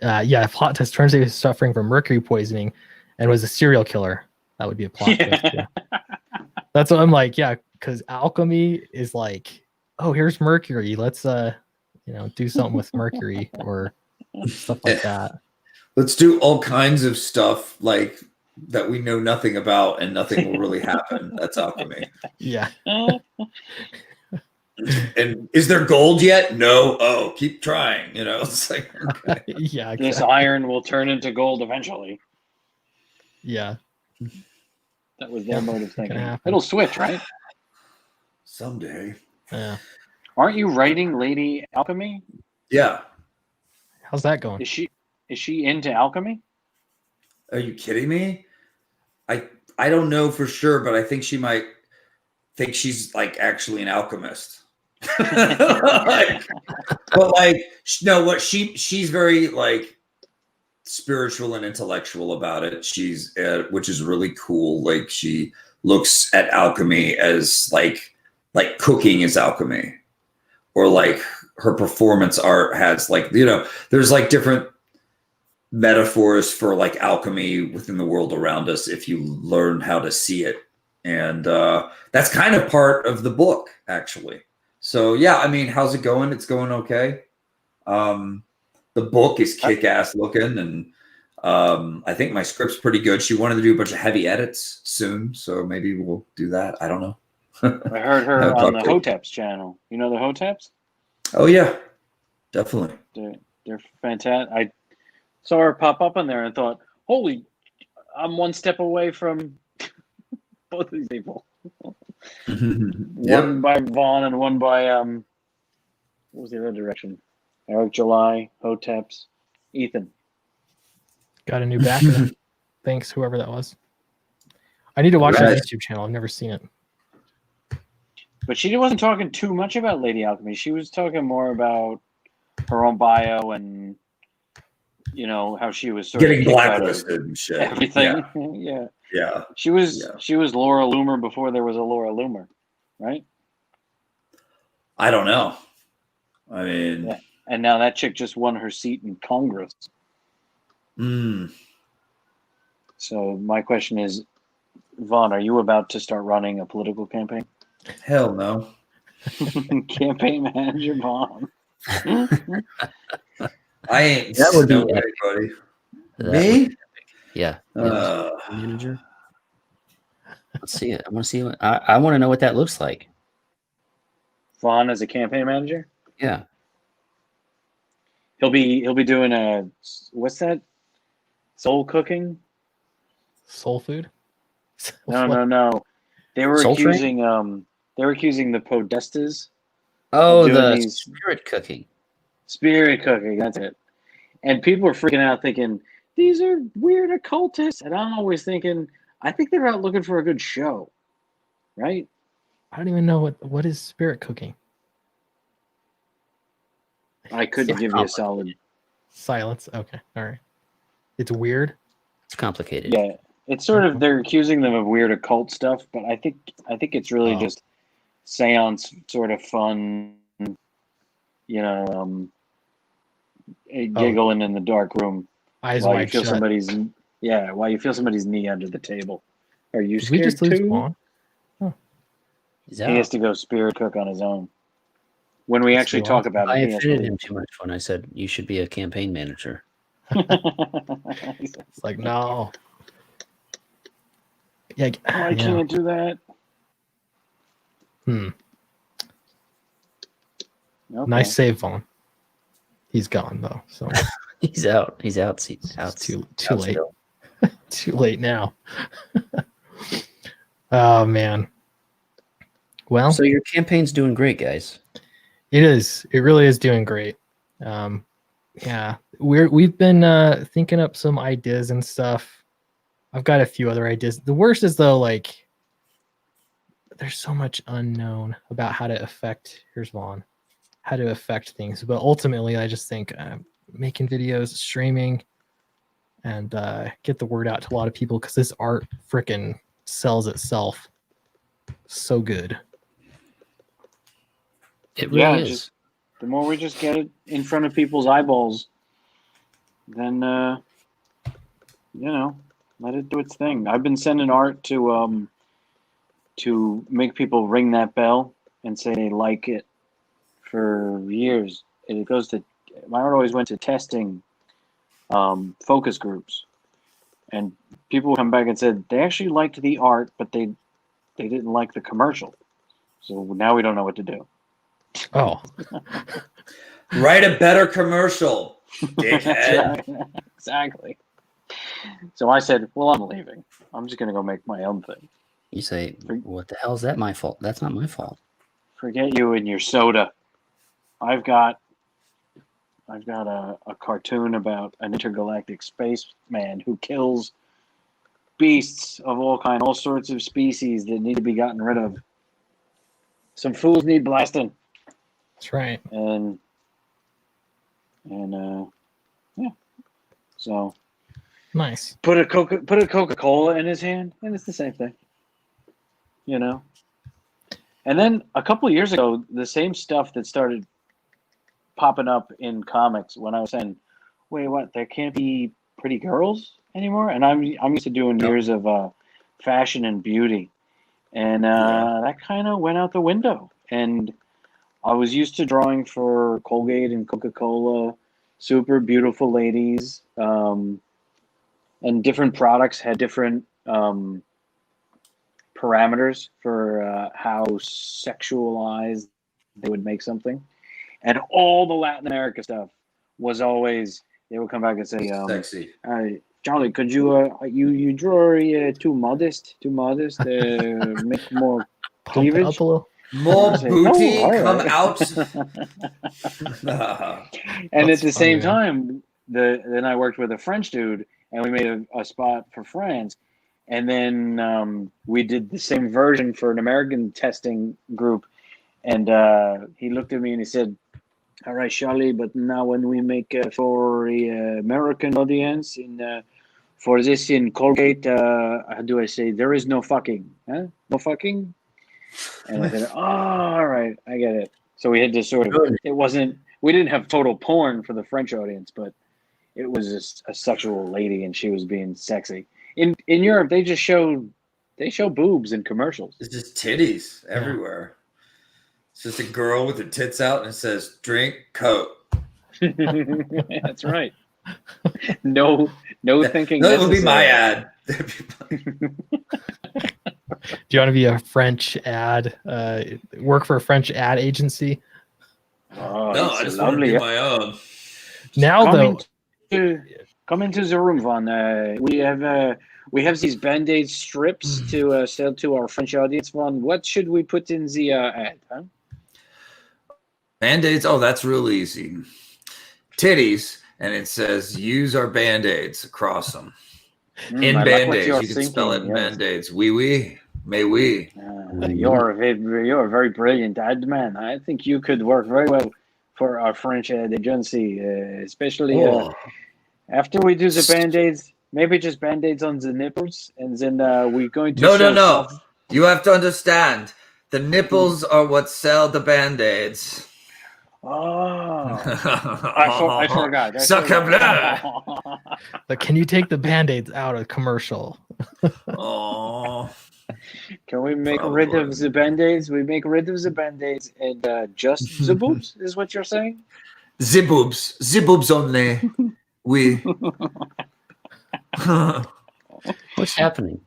[SPEAKER 1] Yeah, plot twist turns out he was suffering from mercury poisoning and was a serial killer. That would be a plot twist too. That's what I'm like, yeah, because alchemy is like, oh, here's mercury. Let's do something with mercury or stuff like that.
[SPEAKER 4] Let's do all kinds of stuff like that we know nothing about and nothing will really happen. That's alchemy.
[SPEAKER 1] Yeah.
[SPEAKER 4] And is there gold yet? No. Oh, keep trying. It's like, okay.
[SPEAKER 1] Yeah, exactly.
[SPEAKER 2] This iron will turn into gold eventually.
[SPEAKER 1] Yeah.
[SPEAKER 2] That was their mode of thinking.
[SPEAKER 1] happen.
[SPEAKER 2] It'll switch, right?
[SPEAKER 4] Someday.
[SPEAKER 1] Yeah.
[SPEAKER 2] Aren't you writing Lady Alchemy?
[SPEAKER 4] Yeah.
[SPEAKER 1] How's that going?
[SPEAKER 2] Is she into alchemy?
[SPEAKER 4] Are you kidding me? I don't know for sure, but I think she might think she's like actually an alchemist. She's very like spiritual and intellectual about it. She's which is really cool. Like she looks at alchemy as like cooking is alchemy, or like her performance art has like, there's like different metaphors for like alchemy within the world around us if you learn how to see it. And that's kind of part of the book, actually. So yeah, I mean, how's it going? It's going okay. The book is kick-ass looking, and I think my script's pretty good. She wanted to do a bunch of heavy edits soon, so maybe we'll do that. I don't know.
[SPEAKER 2] I heard her on the Hoteps channel. You know the Hoteps?
[SPEAKER 4] Oh yeah, definitely.
[SPEAKER 2] They're fantastic. I saw her pop up on there and thought, holy, I'm one step away from both of these people. One by Vaughn and one by what was the other direction? Eric July, Hoteps, Ethan.
[SPEAKER 1] Got a new backer. Thanks, whoever that was. I need to watch that YouTube channel. I've never seen it.
[SPEAKER 2] But she wasn't talking too much about Lady Alchemy. She was talking more about her own bio and how she was sort
[SPEAKER 4] getting
[SPEAKER 2] of kicked out of
[SPEAKER 4] blacklisted and shit.
[SPEAKER 2] everything. Yeah.
[SPEAKER 4] Yeah.
[SPEAKER 2] She was Laura Loomer before there was a Laura Loomer, right?
[SPEAKER 4] I don't know. I mean,
[SPEAKER 2] yeah. And now that chick just won her seat in Congress. So my question is, Vaughn, are you about to start running a political campaign?
[SPEAKER 4] Hell no.
[SPEAKER 2] Campaign manager Vaughn.
[SPEAKER 4] I ain't
[SPEAKER 7] That would be
[SPEAKER 4] anybody.
[SPEAKER 7] Me?
[SPEAKER 4] Me?
[SPEAKER 7] Yeah. Manager. Let's see it. I want to see what I want to know what that looks like.
[SPEAKER 2] Vaughn as a campaign manager?
[SPEAKER 7] Yeah.
[SPEAKER 2] He'll be doing what's that? Soul cooking?
[SPEAKER 1] Soul food?
[SPEAKER 2] No. They were
[SPEAKER 7] Soul
[SPEAKER 2] accusing the Podestas.
[SPEAKER 7] Oh, the
[SPEAKER 2] these
[SPEAKER 7] spirit cooking.
[SPEAKER 2] Spirit cooking, that's it. And people are freaking out thinking, these are weird occultists. And I'm always thinking, I think they're out looking for a good show. Right?
[SPEAKER 1] I don't even know what is spirit cooking.
[SPEAKER 2] I couldn't give you a solid
[SPEAKER 1] silence. Okay. All right. It's weird.
[SPEAKER 7] It's complicated.
[SPEAKER 2] Yeah. It's sort of they're accusing them of weird occult stuff, but I think it's really just seance sort of fun, giggling in the dark room.
[SPEAKER 1] Eyes
[SPEAKER 2] while
[SPEAKER 1] wide
[SPEAKER 2] you feel
[SPEAKER 1] shut.
[SPEAKER 2] while you feel somebody's knee under the table. Are you
[SPEAKER 1] Did we
[SPEAKER 2] scared
[SPEAKER 1] just lose
[SPEAKER 2] too?
[SPEAKER 1] Vaughn?
[SPEAKER 7] He's
[SPEAKER 2] He
[SPEAKER 7] out.
[SPEAKER 2] has to go spirit cook on his own. When we actually talk about
[SPEAKER 7] I
[SPEAKER 2] it, he has
[SPEAKER 7] offended
[SPEAKER 2] to
[SPEAKER 7] him too much when I said you should be a campaign manager.
[SPEAKER 2] leave.
[SPEAKER 1] It's like, no. Yeah.
[SPEAKER 2] I can't do that.
[SPEAKER 1] Okay.
[SPEAKER 2] Okay.
[SPEAKER 1] Nice save, Vaughn. He's gone though, so
[SPEAKER 7] He's out. He's out. He's out.
[SPEAKER 1] it's too
[SPEAKER 7] out
[SPEAKER 1] late.
[SPEAKER 7] still.
[SPEAKER 1] Too late now. Oh man. Well,
[SPEAKER 7] So your campaign's doing great, guys.
[SPEAKER 1] it is. It really is doing great. Yeah, we've been thinking up some ideas and stuff. I've got a few other ideas. The worst is though, like there's so much unknown about how to affect. Here's Vaughn. How to affect things, but ultimately, I just think making videos, streaming, and get the word out to a lot of people because this art freaking sells itself so good.
[SPEAKER 7] It really is.
[SPEAKER 2] Just the more we just get it in front of people's eyeballs, then let it do its thing. I've been sending art to make people ring that bell and say they like it for years. And it goes to my art always went to testing focus groups, and people come back and said they actually liked the art, but they didn't like the commercial. So now we don't know what to do.
[SPEAKER 1] Oh,
[SPEAKER 4] Write a better commercial, dickhead.
[SPEAKER 2] Exactly. So I said, well, I'm leaving. I'm just going to go make my own thing.
[SPEAKER 7] You say, what the hell is that my fault? That's not my fault.
[SPEAKER 2] Forget you and your soda. I've got a cartoon about an intergalactic spaceman who kills beasts of all sorts of species that need to be gotten rid of. Some fools need blasting.
[SPEAKER 1] that's right.
[SPEAKER 2] And yeah. So
[SPEAKER 1] Nice.
[SPEAKER 2] put a Coca-Cola in his hand, and it's the same thing. And then a couple of years ago, the same stuff that started popping up in comics when I was saying, wait, what? There can't be pretty girls anymore? And I'm used to doing years of fashion and beauty. And that kind of went out the window. And I was used to drawing for Colgate and Coca-Cola, super beautiful ladies. And different products had different parameters for how sexualized they would make something. And all the Latin America stuff was always, they would come back and say,
[SPEAKER 4] Sexy.
[SPEAKER 2] Charlie, could you draw too modest, make more
[SPEAKER 1] Pump it up
[SPEAKER 2] cleavage?
[SPEAKER 1] a little.
[SPEAKER 4] More
[SPEAKER 2] say,
[SPEAKER 4] booty
[SPEAKER 2] "No, all
[SPEAKER 4] come
[SPEAKER 2] right."
[SPEAKER 4] out.
[SPEAKER 2] And
[SPEAKER 1] That's
[SPEAKER 2] at the
[SPEAKER 1] funny,
[SPEAKER 2] same
[SPEAKER 1] man.
[SPEAKER 2] time, then I worked with a French dude, and we made a spot for France. And then we did the same version for an American testing group. And he looked at me and he said, all right, Charlie, but now when we make for the American audience, for this in Colgate, how do I say, there is no fucking, huh? No fucking? And I said, oh, all right, I get it. So we had to sort of, we didn't have total porn for the French audience, but it was a sexual lady and she was being sexy. In Europe, they show boobs in commercials.
[SPEAKER 4] It's just titties everywhere. It's just a girl with her tits out and it says, drink Coke.
[SPEAKER 2] That's right. No thinking.
[SPEAKER 4] That would be my
[SPEAKER 2] necessary.
[SPEAKER 4] ad.
[SPEAKER 1] Do you want to be a French ad? Work for a French ad agency?
[SPEAKER 2] Oh,
[SPEAKER 4] No,
[SPEAKER 2] it's
[SPEAKER 4] I just want to
[SPEAKER 2] lovely.
[SPEAKER 4] be my own.
[SPEAKER 1] Now though,
[SPEAKER 2] Come into the room, Vaughn. We have these Band-Aid strips to sell to our French audience. Vaughn, what should we put in the ad? Huh?
[SPEAKER 4] Band-Aids. Oh, that's real easy. Titties, and it says use our Band-Aids across them. In
[SPEAKER 2] I like what
[SPEAKER 4] Band-Aids,
[SPEAKER 2] you're
[SPEAKER 4] you can spell it in
[SPEAKER 2] thinking, yes.
[SPEAKER 4] Band-Aids. Oui, mais oui.
[SPEAKER 2] You're a very brilliant ad man. I think you could work very well for our French ad agency, especially after we do the Band-Aids. Maybe just Band-Aids on the nipples, and then we're going to show
[SPEAKER 4] No.
[SPEAKER 2] soft.
[SPEAKER 4] You have to understand. The nipples are what sell the Band-Aids.
[SPEAKER 2] Oh, I forgot.
[SPEAKER 4] Sacre bleu.
[SPEAKER 1] but can you take the Band-Aids out of commercial?
[SPEAKER 4] Oh.
[SPEAKER 2] Can we make rid of the Band-Aids? We make rid of the Band-Aids and just the boobs, is what you're saying?
[SPEAKER 4] The boobs only. Oui.
[SPEAKER 7] What's happening?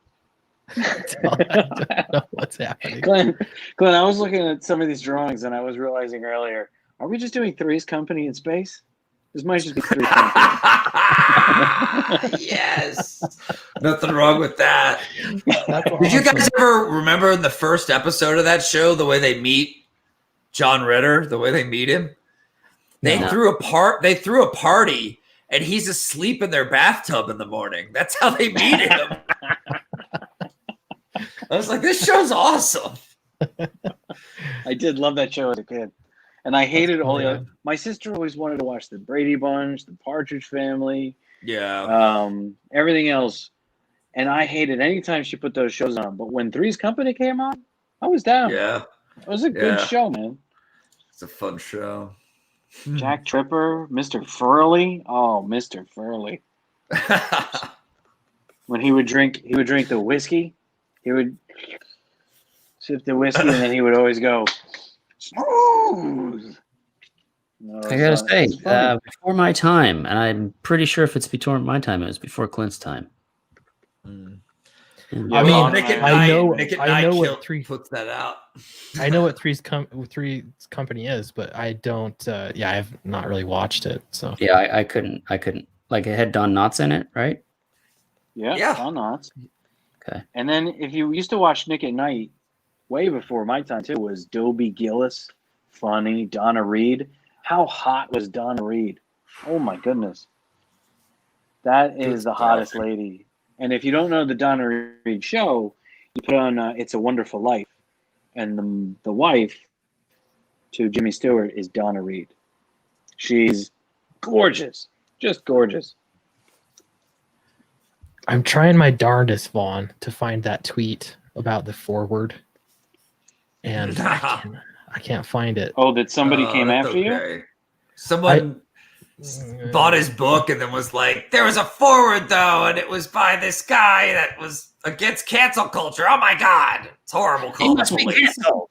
[SPEAKER 1] I don't know what's happening.
[SPEAKER 2] Glenn, I was looking at some of these drawings and I was realizing earlier, are we just doing Three's Company in space? This might just be Three's Company.
[SPEAKER 4] Yes. Nothing wrong with that.
[SPEAKER 1] That's
[SPEAKER 4] Did you
[SPEAKER 1] awesome.
[SPEAKER 4] guys ever remember in the first episode of that show the way they meet John Ritter, the way they meet him? They
[SPEAKER 1] No.
[SPEAKER 4] threw a party and he's asleep in their bathtub in the morning. That's how they meet him. I was like, this show's awesome.
[SPEAKER 2] I did love that show as a kid. And I hated all the
[SPEAKER 1] funny,
[SPEAKER 2] other. My sister always wanted to watch the Brady Bunch, the Partridge Family,
[SPEAKER 4] Yeah.
[SPEAKER 2] everything else. And I hated anytime she put those shows on. But when Three's Company came on, I was down.
[SPEAKER 4] Yeah.
[SPEAKER 2] It was a good
[SPEAKER 4] Yeah.
[SPEAKER 2] show, man.
[SPEAKER 4] It's a fun show.
[SPEAKER 2] Jack Tripper, Mr. Furley. Oh, Mr. Furley. When he would drink the whiskey. He would sip the whiskey, and then he would always go, smooth. No,
[SPEAKER 7] I gotta say,
[SPEAKER 2] it's funny.
[SPEAKER 7] before my time, and I'm pretty sure if it's before my time, it was before Clint's time.
[SPEAKER 4] Mm.
[SPEAKER 2] Yeah,
[SPEAKER 1] I mean,
[SPEAKER 2] Vaughn
[SPEAKER 4] Nick
[SPEAKER 2] and
[SPEAKER 1] I know-
[SPEAKER 4] Nick at
[SPEAKER 1] I
[SPEAKER 4] Night
[SPEAKER 1] know what
[SPEAKER 4] killed-
[SPEAKER 1] three-
[SPEAKER 4] puts that out.
[SPEAKER 1] I know what Three's Company is, but I don't. Yeah, I've not really watched it. So
[SPEAKER 7] Yeah, I couldn't. Like, it had Don Knotts in it, right?
[SPEAKER 2] Yeah, Don Knotts.
[SPEAKER 7] Okay.
[SPEAKER 2] And then if you used to watch Nick at Night, way before my time too, was Dobie Gillis, funny, Donna Reed. How hot was Donna Reed? Oh my goodness. That is the hottest lady. And if you don't know the Donna Reed show, you put on It's a Wonderful Life. And the wife to Jimmy Stewart is Donna Reed. She's gorgeous. Just gorgeous.
[SPEAKER 1] I'm trying my darndest, Vaughn, to find that tweet about the forward, and I can't find it.
[SPEAKER 2] Oh, that somebody came
[SPEAKER 4] that's
[SPEAKER 2] after you?
[SPEAKER 4] okay. Someone bought his book and then was like, there was a forward though, and it was by this guy that was against cancel culture. Oh my God. It's horrible.
[SPEAKER 7] He
[SPEAKER 4] Call the
[SPEAKER 7] must be
[SPEAKER 4] police.
[SPEAKER 7] canceled.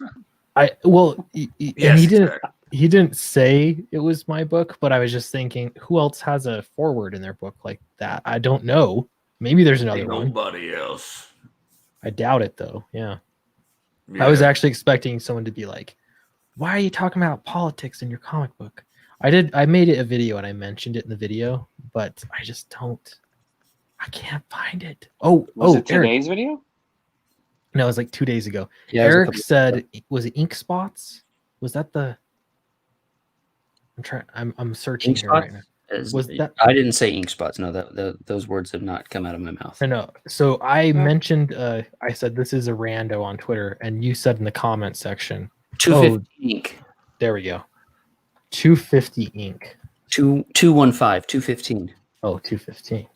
[SPEAKER 1] And he didn't say it was my book, but I was just thinking, who else has a forward in their book like that? I don't know. Maybe there's another
[SPEAKER 4] Ain't
[SPEAKER 1] one.
[SPEAKER 4] nobody else.
[SPEAKER 1] I doubt it though. Yeah.
[SPEAKER 4] Yeah.
[SPEAKER 1] I was actually expecting someone to be like, why are you talking about politics in your comic book? I made it a video and I mentioned it in the video, but I just don't. I can't find it.
[SPEAKER 2] Was it
[SPEAKER 1] Eric.
[SPEAKER 2] today's video?
[SPEAKER 1] No, it was like 2 days ago.
[SPEAKER 7] Yeah, it was a
[SPEAKER 1] Eric
[SPEAKER 7] couple-
[SPEAKER 1] said, was it ink spots? Was that the? I'm searching
[SPEAKER 7] Ink
[SPEAKER 1] here right
[SPEAKER 7] spots?
[SPEAKER 1] now. Was that?
[SPEAKER 7] I didn't say ink spots. No, those words have not come out of my mouth.
[SPEAKER 1] I know. So I mentioned, I said this is a rando on Twitter, and you said in the comment section,
[SPEAKER 7] 250 ink.
[SPEAKER 1] there we go, 250 ink.
[SPEAKER 7] 215, 215.
[SPEAKER 1] Oh, 215.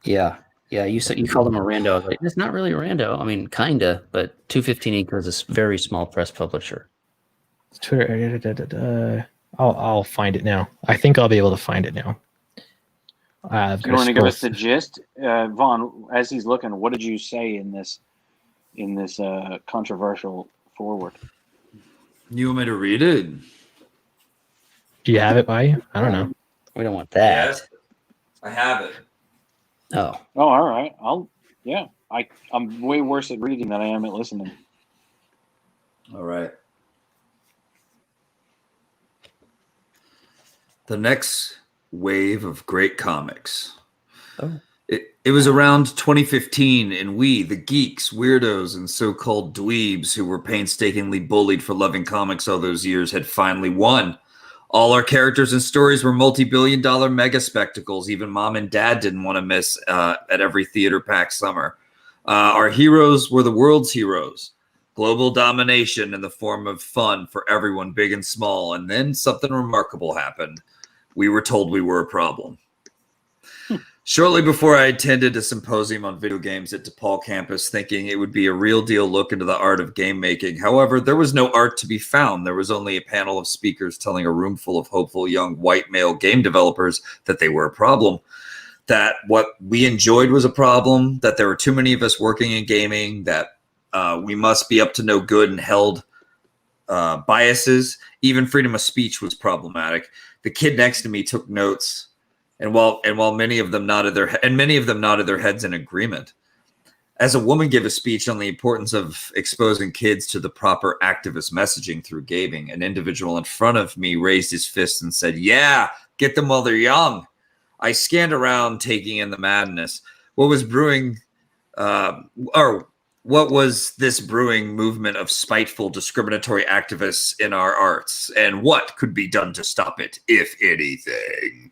[SPEAKER 7] Yeah. Yeah, you said you called him a rando. I was like, it's not really a rando. I mean, kinda, but 215 Inc. was a very small press publisher.
[SPEAKER 1] Twitter. I'll find it now. I think I'll be able to find it now.
[SPEAKER 2] You want to give us the gist, Vaughn? As he's looking, what did you say in this controversial forward?
[SPEAKER 4] You want me to read it?
[SPEAKER 1] Do you have it by you? I don't know.
[SPEAKER 7] We don't want that.
[SPEAKER 4] Yes. I have it.
[SPEAKER 7] Oh,
[SPEAKER 2] Oh, all right. I'm way worse at reading than I am at listening.
[SPEAKER 4] All right. The next wave of great comics.
[SPEAKER 7] Oh.
[SPEAKER 4] It was around 2015, and we, the geeks, weirdos, and so-called dweebs who were painstakingly bullied for loving comics all those years had finally won. All our characters and stories were multi-billion-dollar mega spectacles. Even mom and dad didn't want to miss at every theater-packed summer. Our heroes were the world's heroes. Global domination in the form of fun for everyone, big and small. And then something remarkable happened. We were told we were a problem. Shortly before I attended a symposium on video games at DePaul campus, thinking it would be a real deal look into the art of game making. However, there was no art to be found. There was only a panel of speakers telling a room full of hopeful young white male game developers that they were a problem, that what we enjoyed was a problem, that there were too many of us working in gaming, that we must be up to no good and held biases. Even freedom of speech was problematic. The kid next to me took notes. And while many of them nodded their heads in agreement, as a woman gave a speech on the importance of exposing kids to the proper activist messaging through gaming, an individual in front of me raised his fist and said, "Yeah, get them while they're young." I scanned around, taking in the madness. What was this brewing movement of spiteful, discriminatory activists in our arts, and what could be done to stop it, if anything?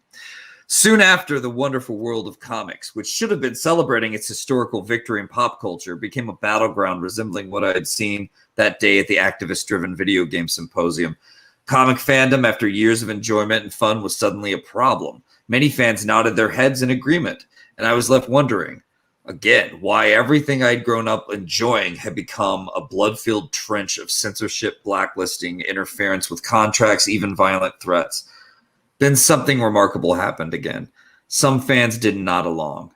[SPEAKER 4] Soon after, the wonderful world of comics, which should have been celebrating its historical victory in pop culture, became a battleground resembling what I had seen that day at the activist-driven video game symposium. Comic fandom, after years of enjoyment and fun, was suddenly a problem. Many fans nodded their heads in agreement, and I was left wondering, again, why everything I'd grown up enjoying had become a blood-filled trench of censorship, blacklisting, interference with contracts, even violent threats. Then something remarkable happened again. Some fans did not along.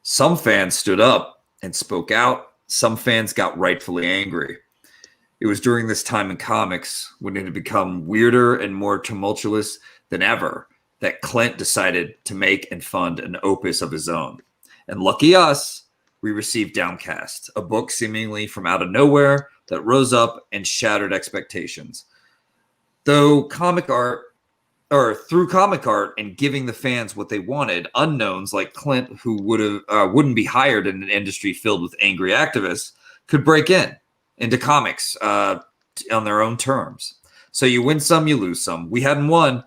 [SPEAKER 4] Some fans stood up and spoke out. Some fans got rightfully angry. It was during this time in comics, when it had become weirder and more tumultuous than ever, that Clint decided to make and fund an opus of his own. And lucky us, we received Downcast, a book seemingly from out of nowhere that rose up and shattered expectations. Through comic art and giving the fans what they wanted, unknowns like Clint, who wouldn't be hired in an industry filled with angry activists, could break into comics on their own terms. So you win some, you lose some. We hadn't won,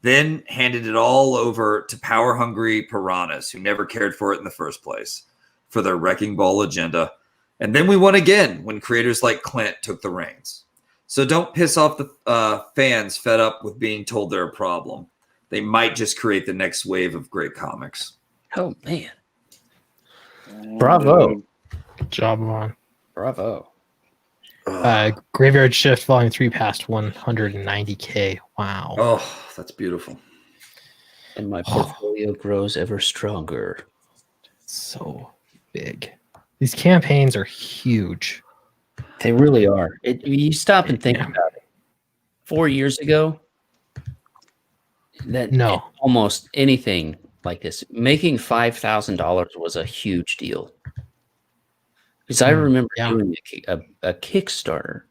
[SPEAKER 4] then handed it all over to power-hungry piranhas who never cared for it in the first place, for their wrecking ball agenda. And then we won again when creators like Clint took the reins. So don't piss off the fans fed up with being told they're a problem. They might just create the next wave of great comics.
[SPEAKER 7] Oh man.
[SPEAKER 1] Bravo. Good job, Vaughn.
[SPEAKER 7] Bravo.
[SPEAKER 1] Graveyard Shift Volume 3 passed 190K. Wow.
[SPEAKER 4] Oh, that's beautiful.
[SPEAKER 7] And my portfolio grows ever stronger.
[SPEAKER 1] So big. These campaigns are huge.
[SPEAKER 7] They really are. You stop and think about it. 4 years ago, almost anything like this, making $5,000 was a huge deal. Because I remember doing a Kickstarter,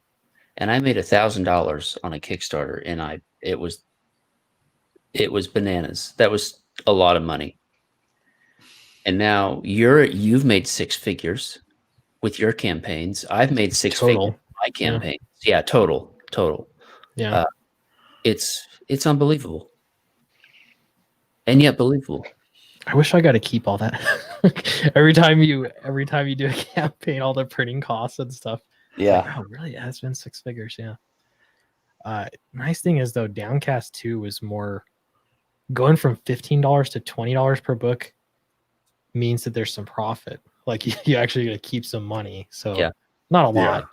[SPEAKER 7] and I made $1,000 on a Kickstarter, and it was bananas. That was a lot of money. And now you've made six figures with your campaigns. I've made six figures with my campaigns. Yeah, total.
[SPEAKER 1] Yeah.
[SPEAKER 7] It's unbelievable. And yet believable.
[SPEAKER 1] I wish I got to keep all that. every time you do a campaign, all the printing costs and stuff.
[SPEAKER 7] Yeah.
[SPEAKER 1] Like, oh, really? It has been six figures. Yeah. Nice thing is though, Downcast 2 was more going from $15 to $20 per book means that there's some profit. Like you actually got to keep some money. So not a lot,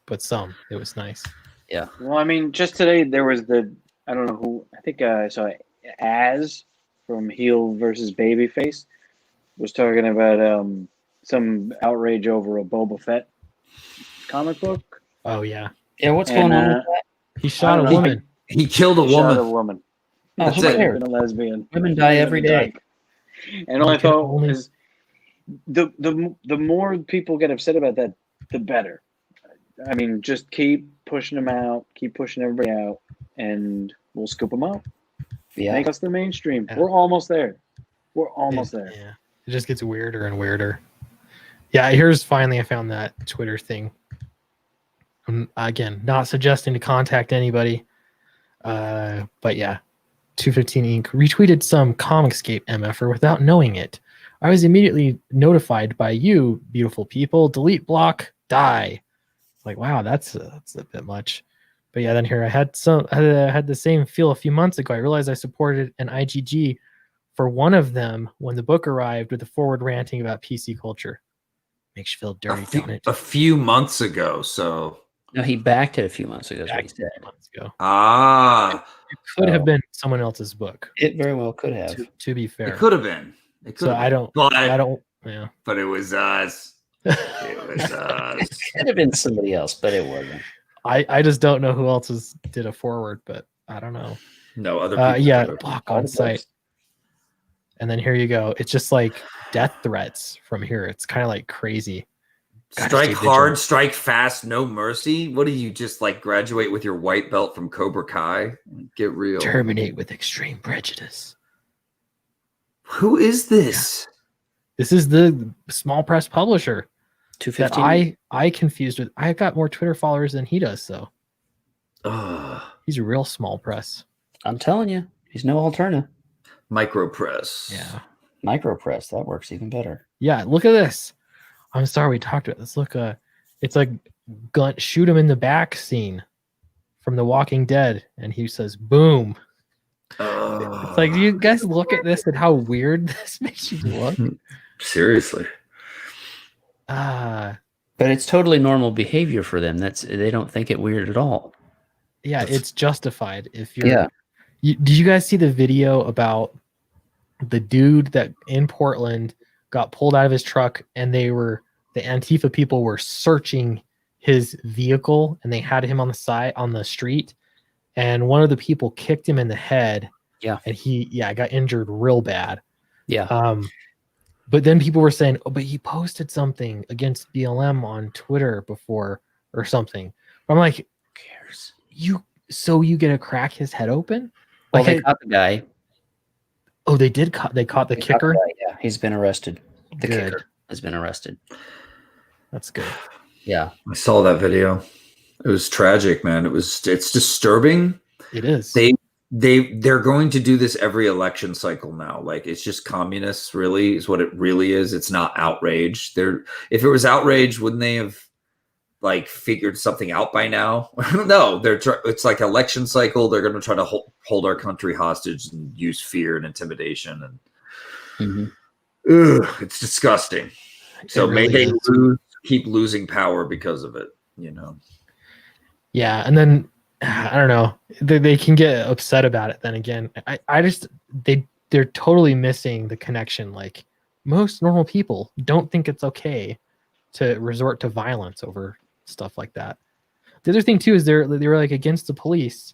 [SPEAKER 1] but some. It was nice.
[SPEAKER 7] Yeah.
[SPEAKER 2] Well, I mean, just today there was I don't know who, I think I saw Az from Heel versus Babyface was talking about some outrage over a Boba Fett comic book.
[SPEAKER 1] Oh yeah.
[SPEAKER 7] Yeah, what's going on with that?
[SPEAKER 1] He shot a woman.
[SPEAKER 4] He killed a woman.
[SPEAKER 2] Shot a woman.
[SPEAKER 7] Oh, who cares?
[SPEAKER 2] A lesbian.
[SPEAKER 7] Women die every day.
[SPEAKER 2] And all I thought is the more people get upset about that, the better. I mean, just keep pushing them out, keep pushing everybody out, and we'll scoop them out.
[SPEAKER 7] Yeah.
[SPEAKER 2] Make us the mainstream. We're almost there. We're almost there.
[SPEAKER 1] Yeah. It just gets weirder and weirder. Yeah, here's finally I found that Twitter thing. Again, not suggesting to contact anybody. But yeah, 215 Inc. retweeted some Comicscape MFer without knowing it. I was immediately notified by you, beautiful people. Delete, block, die. Like, wow, that's a bit much. But yeah, then here I had the same feel a few months ago. I realized I supported an IGG for one of them when the book arrived with a forward ranting about PC culture. Makes you feel dirty, don't it?
[SPEAKER 4] A few months ago, so.
[SPEAKER 7] No, he backed it a few months ago. Is what he said.
[SPEAKER 1] Months ago.
[SPEAKER 4] Ah.
[SPEAKER 1] It could have been someone else's book.
[SPEAKER 7] It very well could have.
[SPEAKER 1] To be fair.
[SPEAKER 4] It could have been.
[SPEAKER 1] I don't. Yeah.
[SPEAKER 4] But it was us. It was us.
[SPEAKER 7] It could have been somebody else, but it wasn't.
[SPEAKER 1] I just don't know who else did a forward, but I don't know.
[SPEAKER 4] No other people.
[SPEAKER 1] Yeah, block on site. And then here you go. It's just like death threats from here. It's kind of like crazy.
[SPEAKER 4] Strike hard, strike fast, no mercy. What do you just like graduate with your white belt from Cobra Kai? Get real.
[SPEAKER 1] Terminate with extreme prejudice.
[SPEAKER 4] Who is this?
[SPEAKER 1] Yeah. This is the small press publisher.
[SPEAKER 7] 215.
[SPEAKER 1] I confused with. I've got more Twitter followers than he does, so he's a real small press.
[SPEAKER 7] I'm telling you, he's no alternative.
[SPEAKER 4] Micropress.
[SPEAKER 1] Yeah.
[SPEAKER 7] Micropress, that works even better.
[SPEAKER 1] Yeah. Look at this. I'm sorry we talked about this. Look, it's a gun shoot him in the back scene from The Walking Dead, and he says, "Boom." It's like, do you guys look at this and how weird this makes you look?
[SPEAKER 4] Seriously.
[SPEAKER 1] Ah,
[SPEAKER 7] But it's totally normal behavior for them. They don't think it weird at all.
[SPEAKER 1] yeah, it's justified. If you're,
[SPEAKER 7] Yeah.
[SPEAKER 1] Did you guys see the video about the dude that in Portland got pulled out of his truck, and the Antifa people were searching his vehicle, and they had him on the street, and one of the people kicked him in the head.
[SPEAKER 7] Yeah.
[SPEAKER 1] And he got injured real bad.
[SPEAKER 7] Yeah.
[SPEAKER 1] But then people were saying, "Oh, but he posted something against BLM on Twitter before or something." I'm like,
[SPEAKER 7] Who cares?
[SPEAKER 1] you get to crack his head open?
[SPEAKER 7] Well,
[SPEAKER 1] Like,
[SPEAKER 7] they caught the guy.
[SPEAKER 1] oh, they caught the
[SPEAKER 7] They caught
[SPEAKER 1] kicker.
[SPEAKER 7] the guy, yeah, he's been arrested. The
[SPEAKER 1] Good.
[SPEAKER 7] kicker has been arrested.
[SPEAKER 1] That's good.
[SPEAKER 7] Yeah.
[SPEAKER 4] I saw that video. It was tragic, man. It's disturbing.
[SPEAKER 1] It is.
[SPEAKER 4] They're going to do this every election cycle now. Like, it's just communists, really, is what it really is. It's not outrage. If it was outrage, wouldn't they have like figured something out by now? No, it's like election cycle. They're going to try to hold our country hostage and use fear and intimidation, and it's disgusting. So
[SPEAKER 1] really
[SPEAKER 4] may they
[SPEAKER 1] is.
[SPEAKER 4] keep losing power because of it, you know?
[SPEAKER 1] Yeah, and then I don't know. They can get upset about it. Then again, they're totally missing the connection. Like, most normal people don't think it's okay to resort to violence over stuff like that. The other thing too is they were like against the police,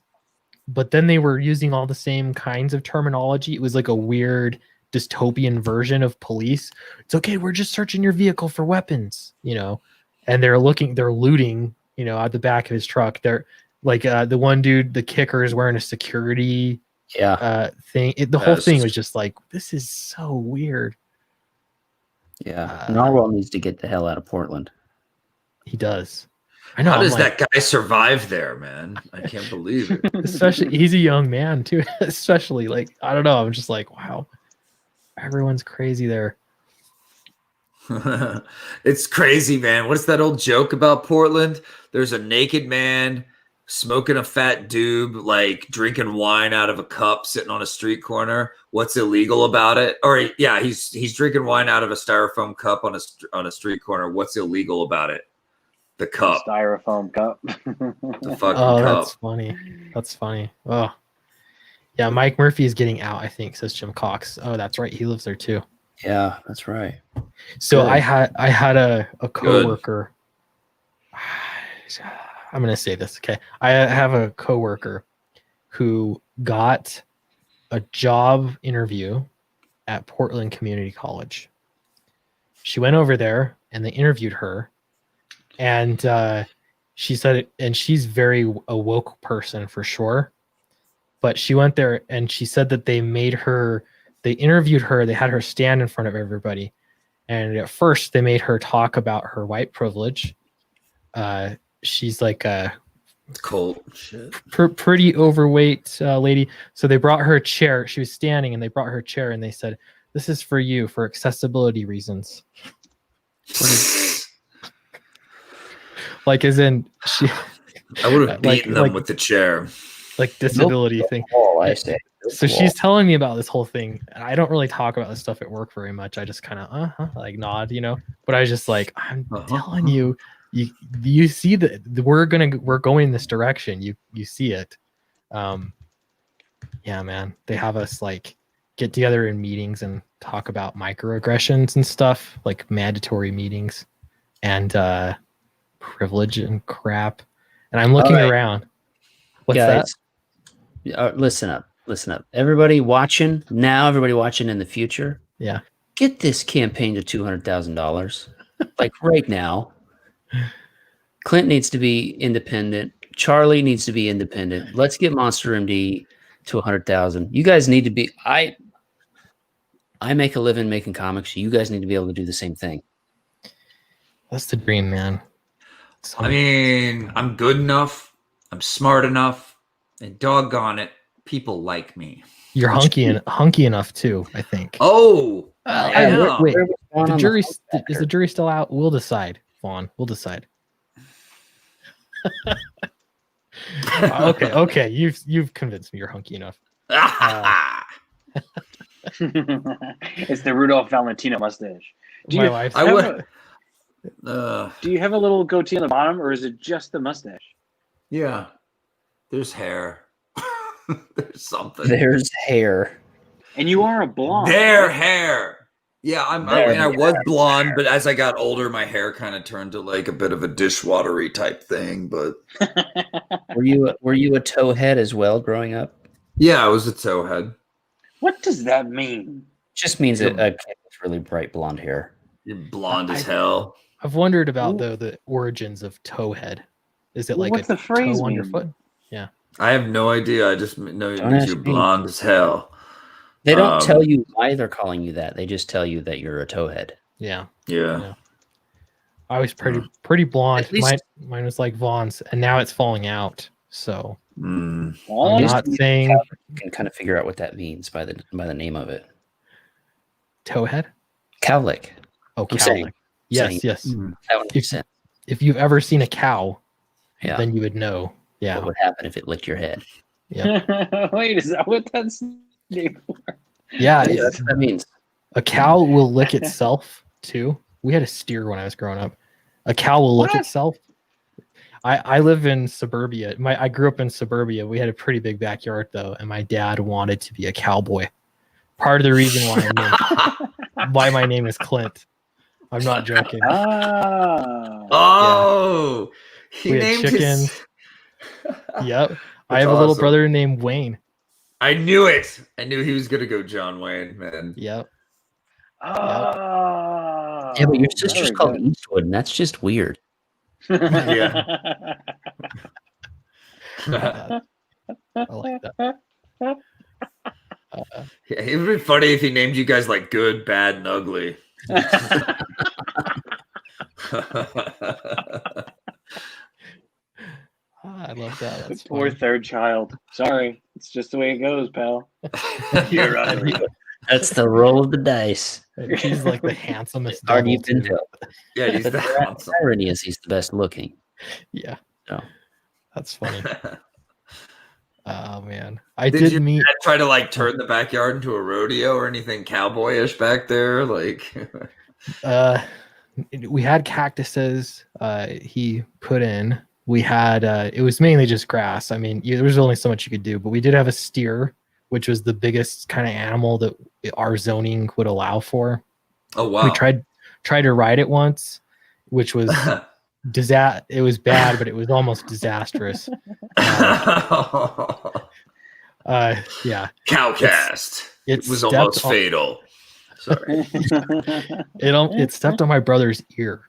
[SPEAKER 1] but then they were using all the same kinds of terminology. It was like a weird dystopian version of police. It's okay, we're just searching your vehicle for weapons, and they're looting, out the back of his truck. They're like the one dude, the kicker, is wearing a security thing. The whole thing was just like, this is so weird.
[SPEAKER 7] Yeah. Narwhal needs to get the hell out of Portland.
[SPEAKER 1] He does. I know.
[SPEAKER 4] How does that guy survive there, man? I can't believe it.
[SPEAKER 1] Especially, he's a young man too. Especially, like, I don't know. I'm just like, wow, everyone's crazy there.
[SPEAKER 4] It's crazy, man. What's that old joke about Portland? There's a naked man smoking a fat doob, like drinking wine out of a cup, sitting on a street corner. What's illegal about it? Or yeah, he's drinking wine out of a styrofoam cup on a street corner. What's illegal about it? The cup.
[SPEAKER 2] Styrofoam cup.
[SPEAKER 4] The fucking
[SPEAKER 1] Oh,
[SPEAKER 4] cup.
[SPEAKER 1] that's funny. That's funny. Oh, yeah. Mike Murphy is getting out, I think, says Jim Cox. Oh, that's right. He lives there too.
[SPEAKER 7] Yeah, that's right.
[SPEAKER 1] So
[SPEAKER 7] Good.
[SPEAKER 1] I had a coworker. I'm gonna say this, okay? I have a coworker who got a job interview at Portland Community College. She went over there and they interviewed her, and she said, and she's very a woke person for sure, but she went there and she said that they interviewed her, they had her stand in front of everybody, and at first they made her talk about her white privilege. She's like a
[SPEAKER 4] Cold shit.
[SPEAKER 1] pretty overweight lady. So they brought her a chair. She was standing, and they brought her a chair, and they said, "This is for you for accessibility reasons." Like, as in,
[SPEAKER 4] I would have beaten them with the chair.
[SPEAKER 1] Like disability thing.
[SPEAKER 7] Oh, I say.
[SPEAKER 1] So she's telling me about this whole thing, and I don't really talk about this stuff at work very much. I just kind of like nod, But I was just like, I'm telling you, you see that we're going in this direction. You see it. Yeah, man. They have us like get together in meetings and talk about microaggressions and stuff, like mandatory meetings and privilege and crap. And I'm looking around. What's
[SPEAKER 7] Guys, listen up. Everybody watching now, everybody watching in the future.
[SPEAKER 1] Yeah.
[SPEAKER 7] Get this campaign to $200,000. Like right now. Clint needs to be independent. Charlie needs to be independent. Let's get Monster MD to 100,000. You guys need to be. I make a living making comics. You guys need to be able to do the same thing.
[SPEAKER 1] That's the dream, man.
[SPEAKER 4] I mean, I'm good enough. I'm smart enough. And doggone it, people like me.
[SPEAKER 1] You're hunky enough too, I think.
[SPEAKER 4] Oh,
[SPEAKER 1] Wait,
[SPEAKER 7] Where was Vaughn
[SPEAKER 1] the
[SPEAKER 7] on
[SPEAKER 1] jury
[SPEAKER 7] phone
[SPEAKER 1] is the
[SPEAKER 7] factor?
[SPEAKER 1] jury still out? We'll decide, Vaughn. We'll decide. Okay. You've convinced me you're hunky enough.
[SPEAKER 2] It's the Rudolph Valentino mustache. Do
[SPEAKER 1] My
[SPEAKER 2] you,
[SPEAKER 1] wife's
[SPEAKER 4] I
[SPEAKER 2] have
[SPEAKER 4] would-
[SPEAKER 2] do you have a little goatee on the bottom, or is it just the mustache?
[SPEAKER 4] yeah. There's hair. There's something.
[SPEAKER 7] There's hair.
[SPEAKER 2] And you are a blonde.
[SPEAKER 4] Their hair. Yeah, I
[SPEAKER 7] There,
[SPEAKER 4] was blonde, but as I got older, my hair kind of turned to like a bit of a dishwatery type thing. But
[SPEAKER 7] Were you a towhead as well growing up?
[SPEAKER 4] yeah, I was a towhead.
[SPEAKER 2] What does that mean?
[SPEAKER 7] Just means a kid with really bright blonde hair.
[SPEAKER 4] You're blonde as hell.
[SPEAKER 1] I've wondered about the origins of towhead. Is it like
[SPEAKER 2] What's
[SPEAKER 1] a
[SPEAKER 2] the phrase
[SPEAKER 1] toe on your
[SPEAKER 2] mean?
[SPEAKER 1] foot?
[SPEAKER 4] I have no idea. I just know
[SPEAKER 7] Don't
[SPEAKER 4] you're
[SPEAKER 7] ask me.
[SPEAKER 4] blonde as hell.
[SPEAKER 7] They don't tell you why they're calling you that. They just tell you that you're a towhead.
[SPEAKER 1] Yeah.
[SPEAKER 4] Yeah.
[SPEAKER 1] I was pretty blonde.
[SPEAKER 7] At least-
[SPEAKER 1] Mine was like Vaughn's, and now it's falling out. So
[SPEAKER 4] Mm.
[SPEAKER 1] I'm not saying
[SPEAKER 7] You can kind of figure out what that means by the name of it.
[SPEAKER 1] towhead.
[SPEAKER 7] Cowlick.
[SPEAKER 1] Oh,
[SPEAKER 7] I'm saying-
[SPEAKER 1] cowlick. Yes,
[SPEAKER 7] saying-
[SPEAKER 1] yes.
[SPEAKER 7] That would make sense.
[SPEAKER 1] If you've ever seen a cow,
[SPEAKER 7] Yeah.
[SPEAKER 1] then you would know. Yeah.
[SPEAKER 7] What would happen if it licked your head?
[SPEAKER 2] Wait, is that what that's named for?
[SPEAKER 1] Yeah.
[SPEAKER 7] Yeah, that's what that means.
[SPEAKER 1] A cow will lick itself too. We had a steer when I was growing up. A cow will lick
[SPEAKER 2] What?
[SPEAKER 1] itself. I live in suburbia. I grew up in suburbia. We had a pretty big backyard though, and my dad wanted to be a cowboy. Part of the reason why my name is Clint. I'm not joking.
[SPEAKER 2] Ah.
[SPEAKER 4] Oh, he
[SPEAKER 1] We had
[SPEAKER 4] named
[SPEAKER 1] chickens.
[SPEAKER 4] his.
[SPEAKER 1] Yep. I
[SPEAKER 4] That's
[SPEAKER 1] have a little
[SPEAKER 4] awesome.
[SPEAKER 1] brother named Wayne.
[SPEAKER 4] I knew it. I knew he was gonna go John Wayne, man.
[SPEAKER 1] Yep.
[SPEAKER 2] Ah.
[SPEAKER 7] Yeah, but your sister's
[SPEAKER 2] very
[SPEAKER 7] called
[SPEAKER 2] good.
[SPEAKER 7] Eastwood, and that's just weird.
[SPEAKER 4] Yeah.
[SPEAKER 1] I like that.
[SPEAKER 4] Yeah, it would be funny if he named you guys like good, bad, and ugly.
[SPEAKER 1] I love that. That's
[SPEAKER 2] Poor
[SPEAKER 1] funny.
[SPEAKER 2] third child. Sorry, it's just the way it goes, pal. You're ugly.
[SPEAKER 7] That's the roll of the dice.
[SPEAKER 1] And he's like the handsomest
[SPEAKER 7] Hard
[SPEAKER 1] devil
[SPEAKER 7] you can
[SPEAKER 1] too.
[SPEAKER 7] tell.
[SPEAKER 4] Yeah, he's
[SPEAKER 7] But
[SPEAKER 4] that
[SPEAKER 7] the
[SPEAKER 4] handsome.
[SPEAKER 7] irony is he's the best looking.
[SPEAKER 1] Yeah.
[SPEAKER 7] Oh.
[SPEAKER 1] That's funny. Oh man. I
[SPEAKER 4] Did
[SPEAKER 1] did
[SPEAKER 4] you
[SPEAKER 1] meet
[SPEAKER 4] try to like turn the backyard into a rodeo or anything cowboyish back there? Like,
[SPEAKER 1] we had cactuses he put in. We had it was mainly just grass. I mean, there was only so much you could do, but we did have a steer, which was the biggest kind of animal that our zoning would allow for.
[SPEAKER 4] oh wow.
[SPEAKER 1] We tried to ride it once, which was it was bad, but it was almost disastrous. Yeah.
[SPEAKER 4] Cowcast.
[SPEAKER 1] It
[SPEAKER 4] It was
[SPEAKER 1] stepped
[SPEAKER 4] almost
[SPEAKER 1] on-
[SPEAKER 4] fatal. Sorry.
[SPEAKER 1] It stepped on my brother's ear.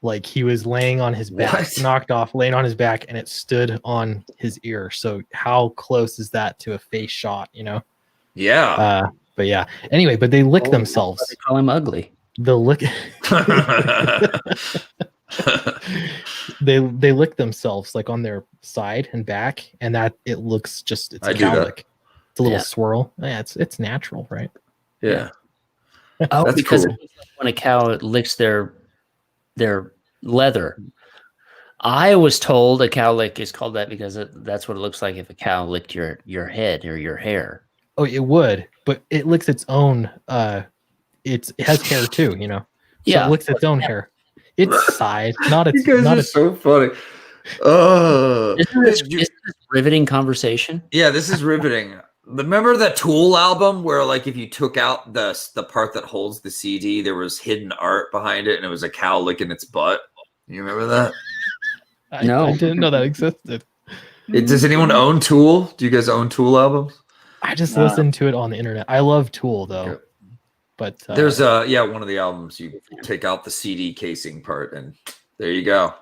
[SPEAKER 1] Like he was laying on his back,
[SPEAKER 4] What?
[SPEAKER 1] knocked off, laying on his back, and it stood on his ear. So how close is that to a face shot, you know?
[SPEAKER 4] Yeah.
[SPEAKER 1] But yeah. Anyway, but they lick
[SPEAKER 7] Oh,
[SPEAKER 1] themselves.
[SPEAKER 7] that's why they call him ugly.
[SPEAKER 1] They'll lick they lick themselves like on their side and back, and that it looks just it's
[SPEAKER 4] I
[SPEAKER 1] a
[SPEAKER 4] do
[SPEAKER 1] cow
[SPEAKER 4] that.
[SPEAKER 1] lick. It's a little
[SPEAKER 7] Yeah.
[SPEAKER 1] swirl. Yeah, it's natural, right?
[SPEAKER 4] yeah.
[SPEAKER 7] Oh,
[SPEAKER 4] That's
[SPEAKER 7] because
[SPEAKER 4] cool.
[SPEAKER 7] when a cow licks their leather. I was told a cow lick is called that because that's what it looks like if a cow licked your head or your hair.
[SPEAKER 1] Oh, it would, but it licks its own it has hair too, you know. So
[SPEAKER 7] Yeah.
[SPEAKER 1] it licks its own hair. Its side, not
[SPEAKER 4] You
[SPEAKER 1] its
[SPEAKER 4] guys
[SPEAKER 1] not
[SPEAKER 4] are
[SPEAKER 1] its
[SPEAKER 4] so funny. Oh.
[SPEAKER 7] Isn't this riveting conversation?
[SPEAKER 4] Yeah, this is riveting. Remember the Tool album where, like, if you took out the part that holds the CD, there was hidden art behind it, and it was a cow licking its butt. You remember that?
[SPEAKER 7] No.
[SPEAKER 1] I didn't know that existed.
[SPEAKER 4] Does anyone own Tool? Do you guys own Tool albums?
[SPEAKER 1] I just
[SPEAKER 2] Nah.
[SPEAKER 1] listened to it on the internet. I love Tool though.
[SPEAKER 4] Okay.
[SPEAKER 1] But
[SPEAKER 4] There's one of the albums you take out the CD casing part, and there you go,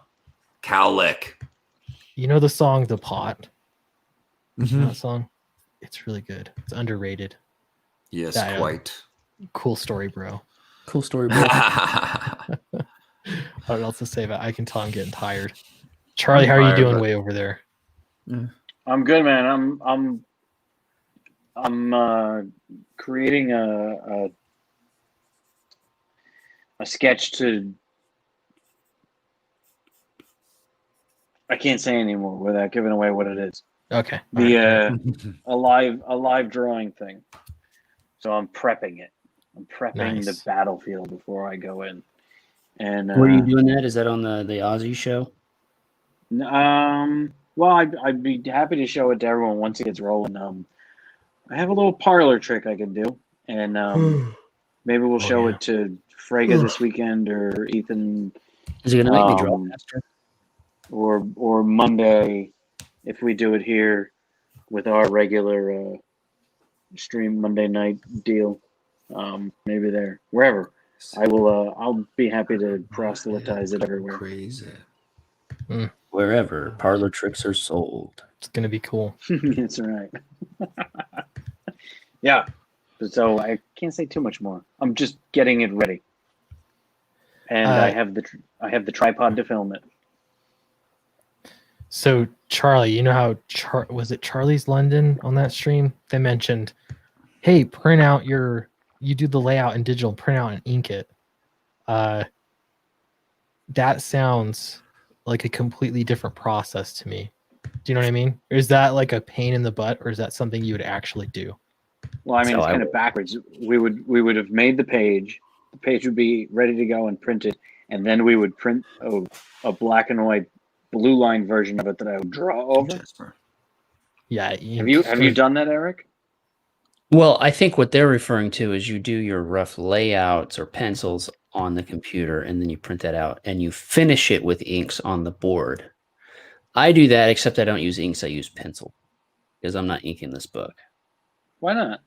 [SPEAKER 4] cow lick.
[SPEAKER 1] you know the song The Pot?
[SPEAKER 4] Mm-hmm.
[SPEAKER 1] You know that song? It's really good. It's underrated.
[SPEAKER 4] Yes,
[SPEAKER 1] That,
[SPEAKER 4] quite.
[SPEAKER 1] Cool story, bro.
[SPEAKER 7] Cool story, bro.
[SPEAKER 1] I don't know what else to say, but I can tell I'm getting tired. Charlie, how are you
[SPEAKER 4] tired,
[SPEAKER 1] doing
[SPEAKER 4] but-
[SPEAKER 1] way over there?
[SPEAKER 2] I'm good, man. I'm creating a sketch to. I can't say anymore without giving away what it is.
[SPEAKER 1] Okay.
[SPEAKER 2] The a live drawing thing. So I'm prepping it. I'm prepping the
[SPEAKER 1] Nice.
[SPEAKER 2] battlefield before I go in. And
[SPEAKER 7] Where are you doing that? Is that on the Aussie show?
[SPEAKER 2] well, I'd be happy to show it to everyone once it gets rolling. I have a little parlor trick I can do, and maybe we'll show
[SPEAKER 1] yeah.
[SPEAKER 2] it to Frega this weekend or Ethan.
[SPEAKER 7] Is it going to make me draw faster?
[SPEAKER 2] Or Monday if we do it here with our regular stream Monday night deal. Maybe there, wherever. I'll be happy to proselytize it everywhere.
[SPEAKER 4] Crazy.
[SPEAKER 7] Wherever parlor tricks are sold.
[SPEAKER 1] It's gonna be cool.
[SPEAKER 2] That's right. Yeah. So I can't say too much more. I'm just getting it ready, and I have the tripod to film it.
[SPEAKER 1] So Charlie, you know how was it Charlie's London on that stream? They mentioned, hey, print out you do the layout in digital, print out and ink it. That sounds like a completely different process to me. Do you know what I mean? Or is that like a pain in the butt, or is that something you would actually do?
[SPEAKER 2] Well, I mean,
[SPEAKER 7] So
[SPEAKER 2] it's
[SPEAKER 7] I
[SPEAKER 2] kind of backwards. We would have made the page. The page would be ready to go and printed, and then we would print a black and white blue line version of it that I would draw over.
[SPEAKER 4] Jasper.
[SPEAKER 1] Yeah.
[SPEAKER 2] Have you done that, Eric?
[SPEAKER 7] Well, I think what they're referring to is you do your rough layouts or pencils on the computer, and then you print that out, and you finish it with inks on the board. I do that, except I don't use inks. I use pencil because I'm not inking this book.
[SPEAKER 2] Why not?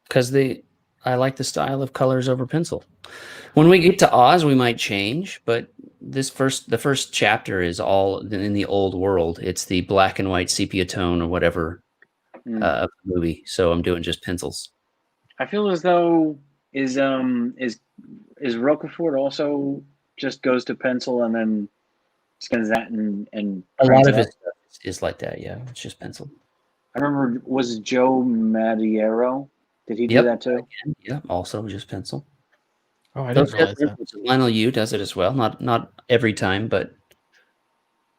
[SPEAKER 7] Because I like the style of colors over pencil. When we get to Oz, we might change, but the first chapter is all in the old world. It's the black and white sepia tone or whatever of the movie. So I'm doing just pencils.
[SPEAKER 2] I feel as though is Roquefort also just goes to pencil and then scans that and
[SPEAKER 7] A
[SPEAKER 2] prints
[SPEAKER 7] lot of
[SPEAKER 2] it
[SPEAKER 7] it
[SPEAKER 2] out?
[SPEAKER 7] is like that. Yeah, it's just pencil.
[SPEAKER 2] I remember, was it Joe Madiero? Did he do
[SPEAKER 7] Yep.
[SPEAKER 2] that too?
[SPEAKER 7] Yeah, also just pencil.
[SPEAKER 1] Oh, I didn't realize that.
[SPEAKER 7] Lionel Yu does it as well. Not every time, but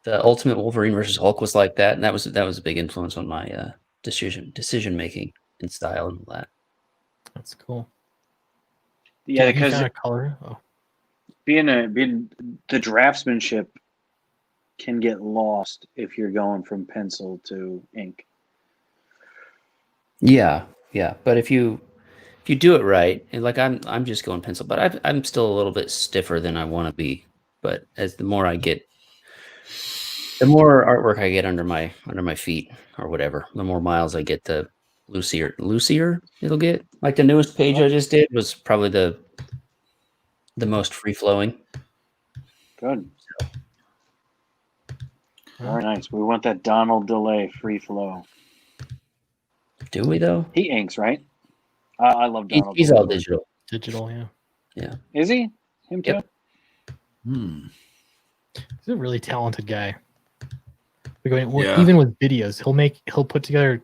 [SPEAKER 7] the Ultimate Wolverine versus Hulk was like that, and that was a big influence on my decision making and style and all that.
[SPEAKER 1] That's cool.
[SPEAKER 2] Yeah,
[SPEAKER 1] You
[SPEAKER 2] because
[SPEAKER 1] found a color. Oh,
[SPEAKER 2] being the draftsmanship can get lost if you're going from pencil to ink.
[SPEAKER 7] Yeah, but if you do it right, and like I'm just going pencil, but I'm still a little bit stiffer than I want to be. But as the more artwork I get under my feet or whatever, the more miles I get, the loosier it'll get. Like the newest page I just did was probably the most free flowing.
[SPEAKER 2] Good. Very nice. We want that Donald delay free flow.
[SPEAKER 7] Do we though?
[SPEAKER 2] He inks, right? I love Donald.
[SPEAKER 7] He's all digital.
[SPEAKER 1] digital, yeah.
[SPEAKER 2] Yeah. Is he? Him too?
[SPEAKER 7] Yep.
[SPEAKER 1] He's a really talented guy.
[SPEAKER 4] Yeah.
[SPEAKER 1] Even with videos, he'll put together.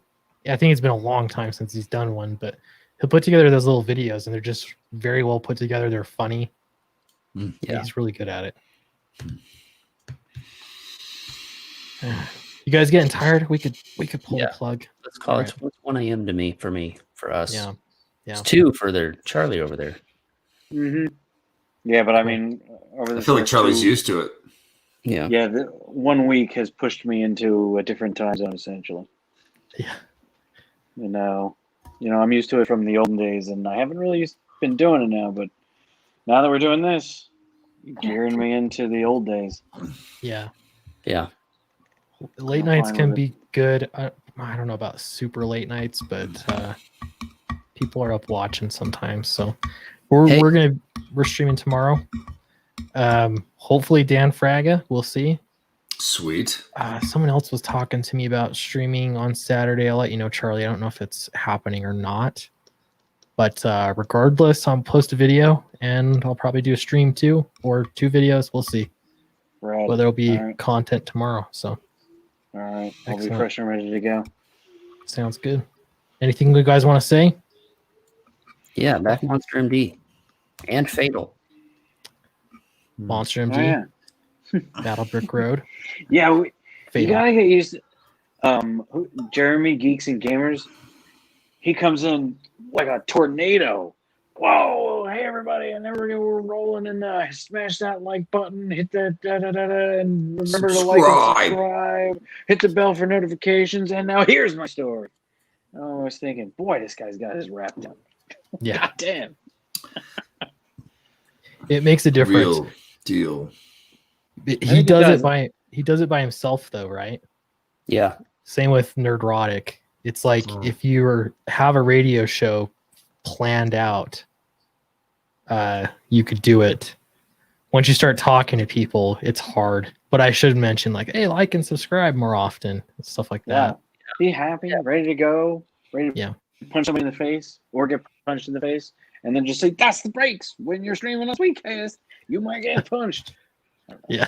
[SPEAKER 1] I think it's been a long time since he's done one, but he'll put together those little videos, and they're just very well put together. They're funny.
[SPEAKER 7] Yeah.
[SPEAKER 1] He's really good at it. You guys getting tired? We could pull the plug.
[SPEAKER 7] Let's call it.
[SPEAKER 1] Right.
[SPEAKER 7] What's 1 a.m. to me? For us.
[SPEAKER 1] Yeah.
[SPEAKER 7] It's 2 for their Charlie over there.
[SPEAKER 2] Mm-hmm. Yeah, but I mean, over the
[SPEAKER 4] I feel like
[SPEAKER 2] first
[SPEAKER 4] Charlie's
[SPEAKER 2] two-
[SPEAKER 4] used to it.
[SPEAKER 7] Yeah.
[SPEAKER 2] Yeah, the 1 week has pushed me into a different time zone essentially.
[SPEAKER 1] Yeah.
[SPEAKER 2] I'm used to it from the olden days, and I haven't really been doing it now. But now that we're doing this, you're gearing me into the old days.
[SPEAKER 1] Yeah.
[SPEAKER 7] Yeah.
[SPEAKER 1] Late
[SPEAKER 2] I'm
[SPEAKER 1] nights
[SPEAKER 2] fine
[SPEAKER 1] can
[SPEAKER 2] with
[SPEAKER 1] be good. I don't know about super late nights, but people are up watching sometimes. So we're streaming tomorrow. Hopefully Dan Fraga, we'll see.
[SPEAKER 4] Sweet.
[SPEAKER 1] Someone else was talking to me about streaming on Saturday. I'll let you know, Charlie. I don't know if it's happening or not. But regardless, I'll post a video and I'll probably do a stream too, or 2 videos. We'll see.
[SPEAKER 2] Right.
[SPEAKER 1] Well, there'll be
[SPEAKER 2] All right.
[SPEAKER 1] content tomorrow. So
[SPEAKER 2] All right. I'll be
[SPEAKER 1] Excellent.
[SPEAKER 2] fresh and ready to go.
[SPEAKER 1] sounds good. Anything you guys want to say?
[SPEAKER 7] Yeah, back Monster MD and Fatal.
[SPEAKER 1] Monster
[SPEAKER 2] Oh,
[SPEAKER 1] MD,
[SPEAKER 2] yeah.
[SPEAKER 1] Battle Brick Road,
[SPEAKER 2] Yeah, you
[SPEAKER 1] Fatal.
[SPEAKER 2] gotta get used to Jeremy Geeks and Gamers. He comes in like a tornado. Whoa, hey everybody, and then we're rolling and smash that like button, hit that and remember to like and subscribe, hit the bell for notifications, and now here's my story. Oh, I was thinking, boy, this guy's got his rap done.
[SPEAKER 1] Yeah,
[SPEAKER 2] God damn.
[SPEAKER 1] it makes a difference.
[SPEAKER 4] Real deal.
[SPEAKER 1] He
[SPEAKER 2] think
[SPEAKER 1] does
[SPEAKER 2] it
[SPEAKER 1] it
[SPEAKER 2] does.
[SPEAKER 1] he does it by himself though, right?
[SPEAKER 7] Yeah.
[SPEAKER 1] Same with Nerdrotic. It's like if you have a radio show planned out, you could do it. Once you start talking to people, it's hard. But I should mention, like, hey, like and subscribe more often, and stuff like that.
[SPEAKER 2] Yeah. Be happy, ready to go, ready to
[SPEAKER 1] Yeah.
[SPEAKER 2] punch somebody in the face or get punched in the face, and then just say, that's the breaks. When you're streaming on Tweetcast, you might get punched.
[SPEAKER 1] Yeah.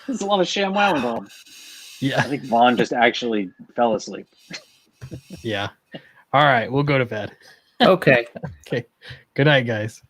[SPEAKER 2] There's a lot of ShamWow involved. I
[SPEAKER 1] Yeah.
[SPEAKER 2] think Vaughn just actually fell asleep.
[SPEAKER 1] Yeah. All right, we'll go to bed.
[SPEAKER 7] Okay.
[SPEAKER 1] Okay. Good night, guys.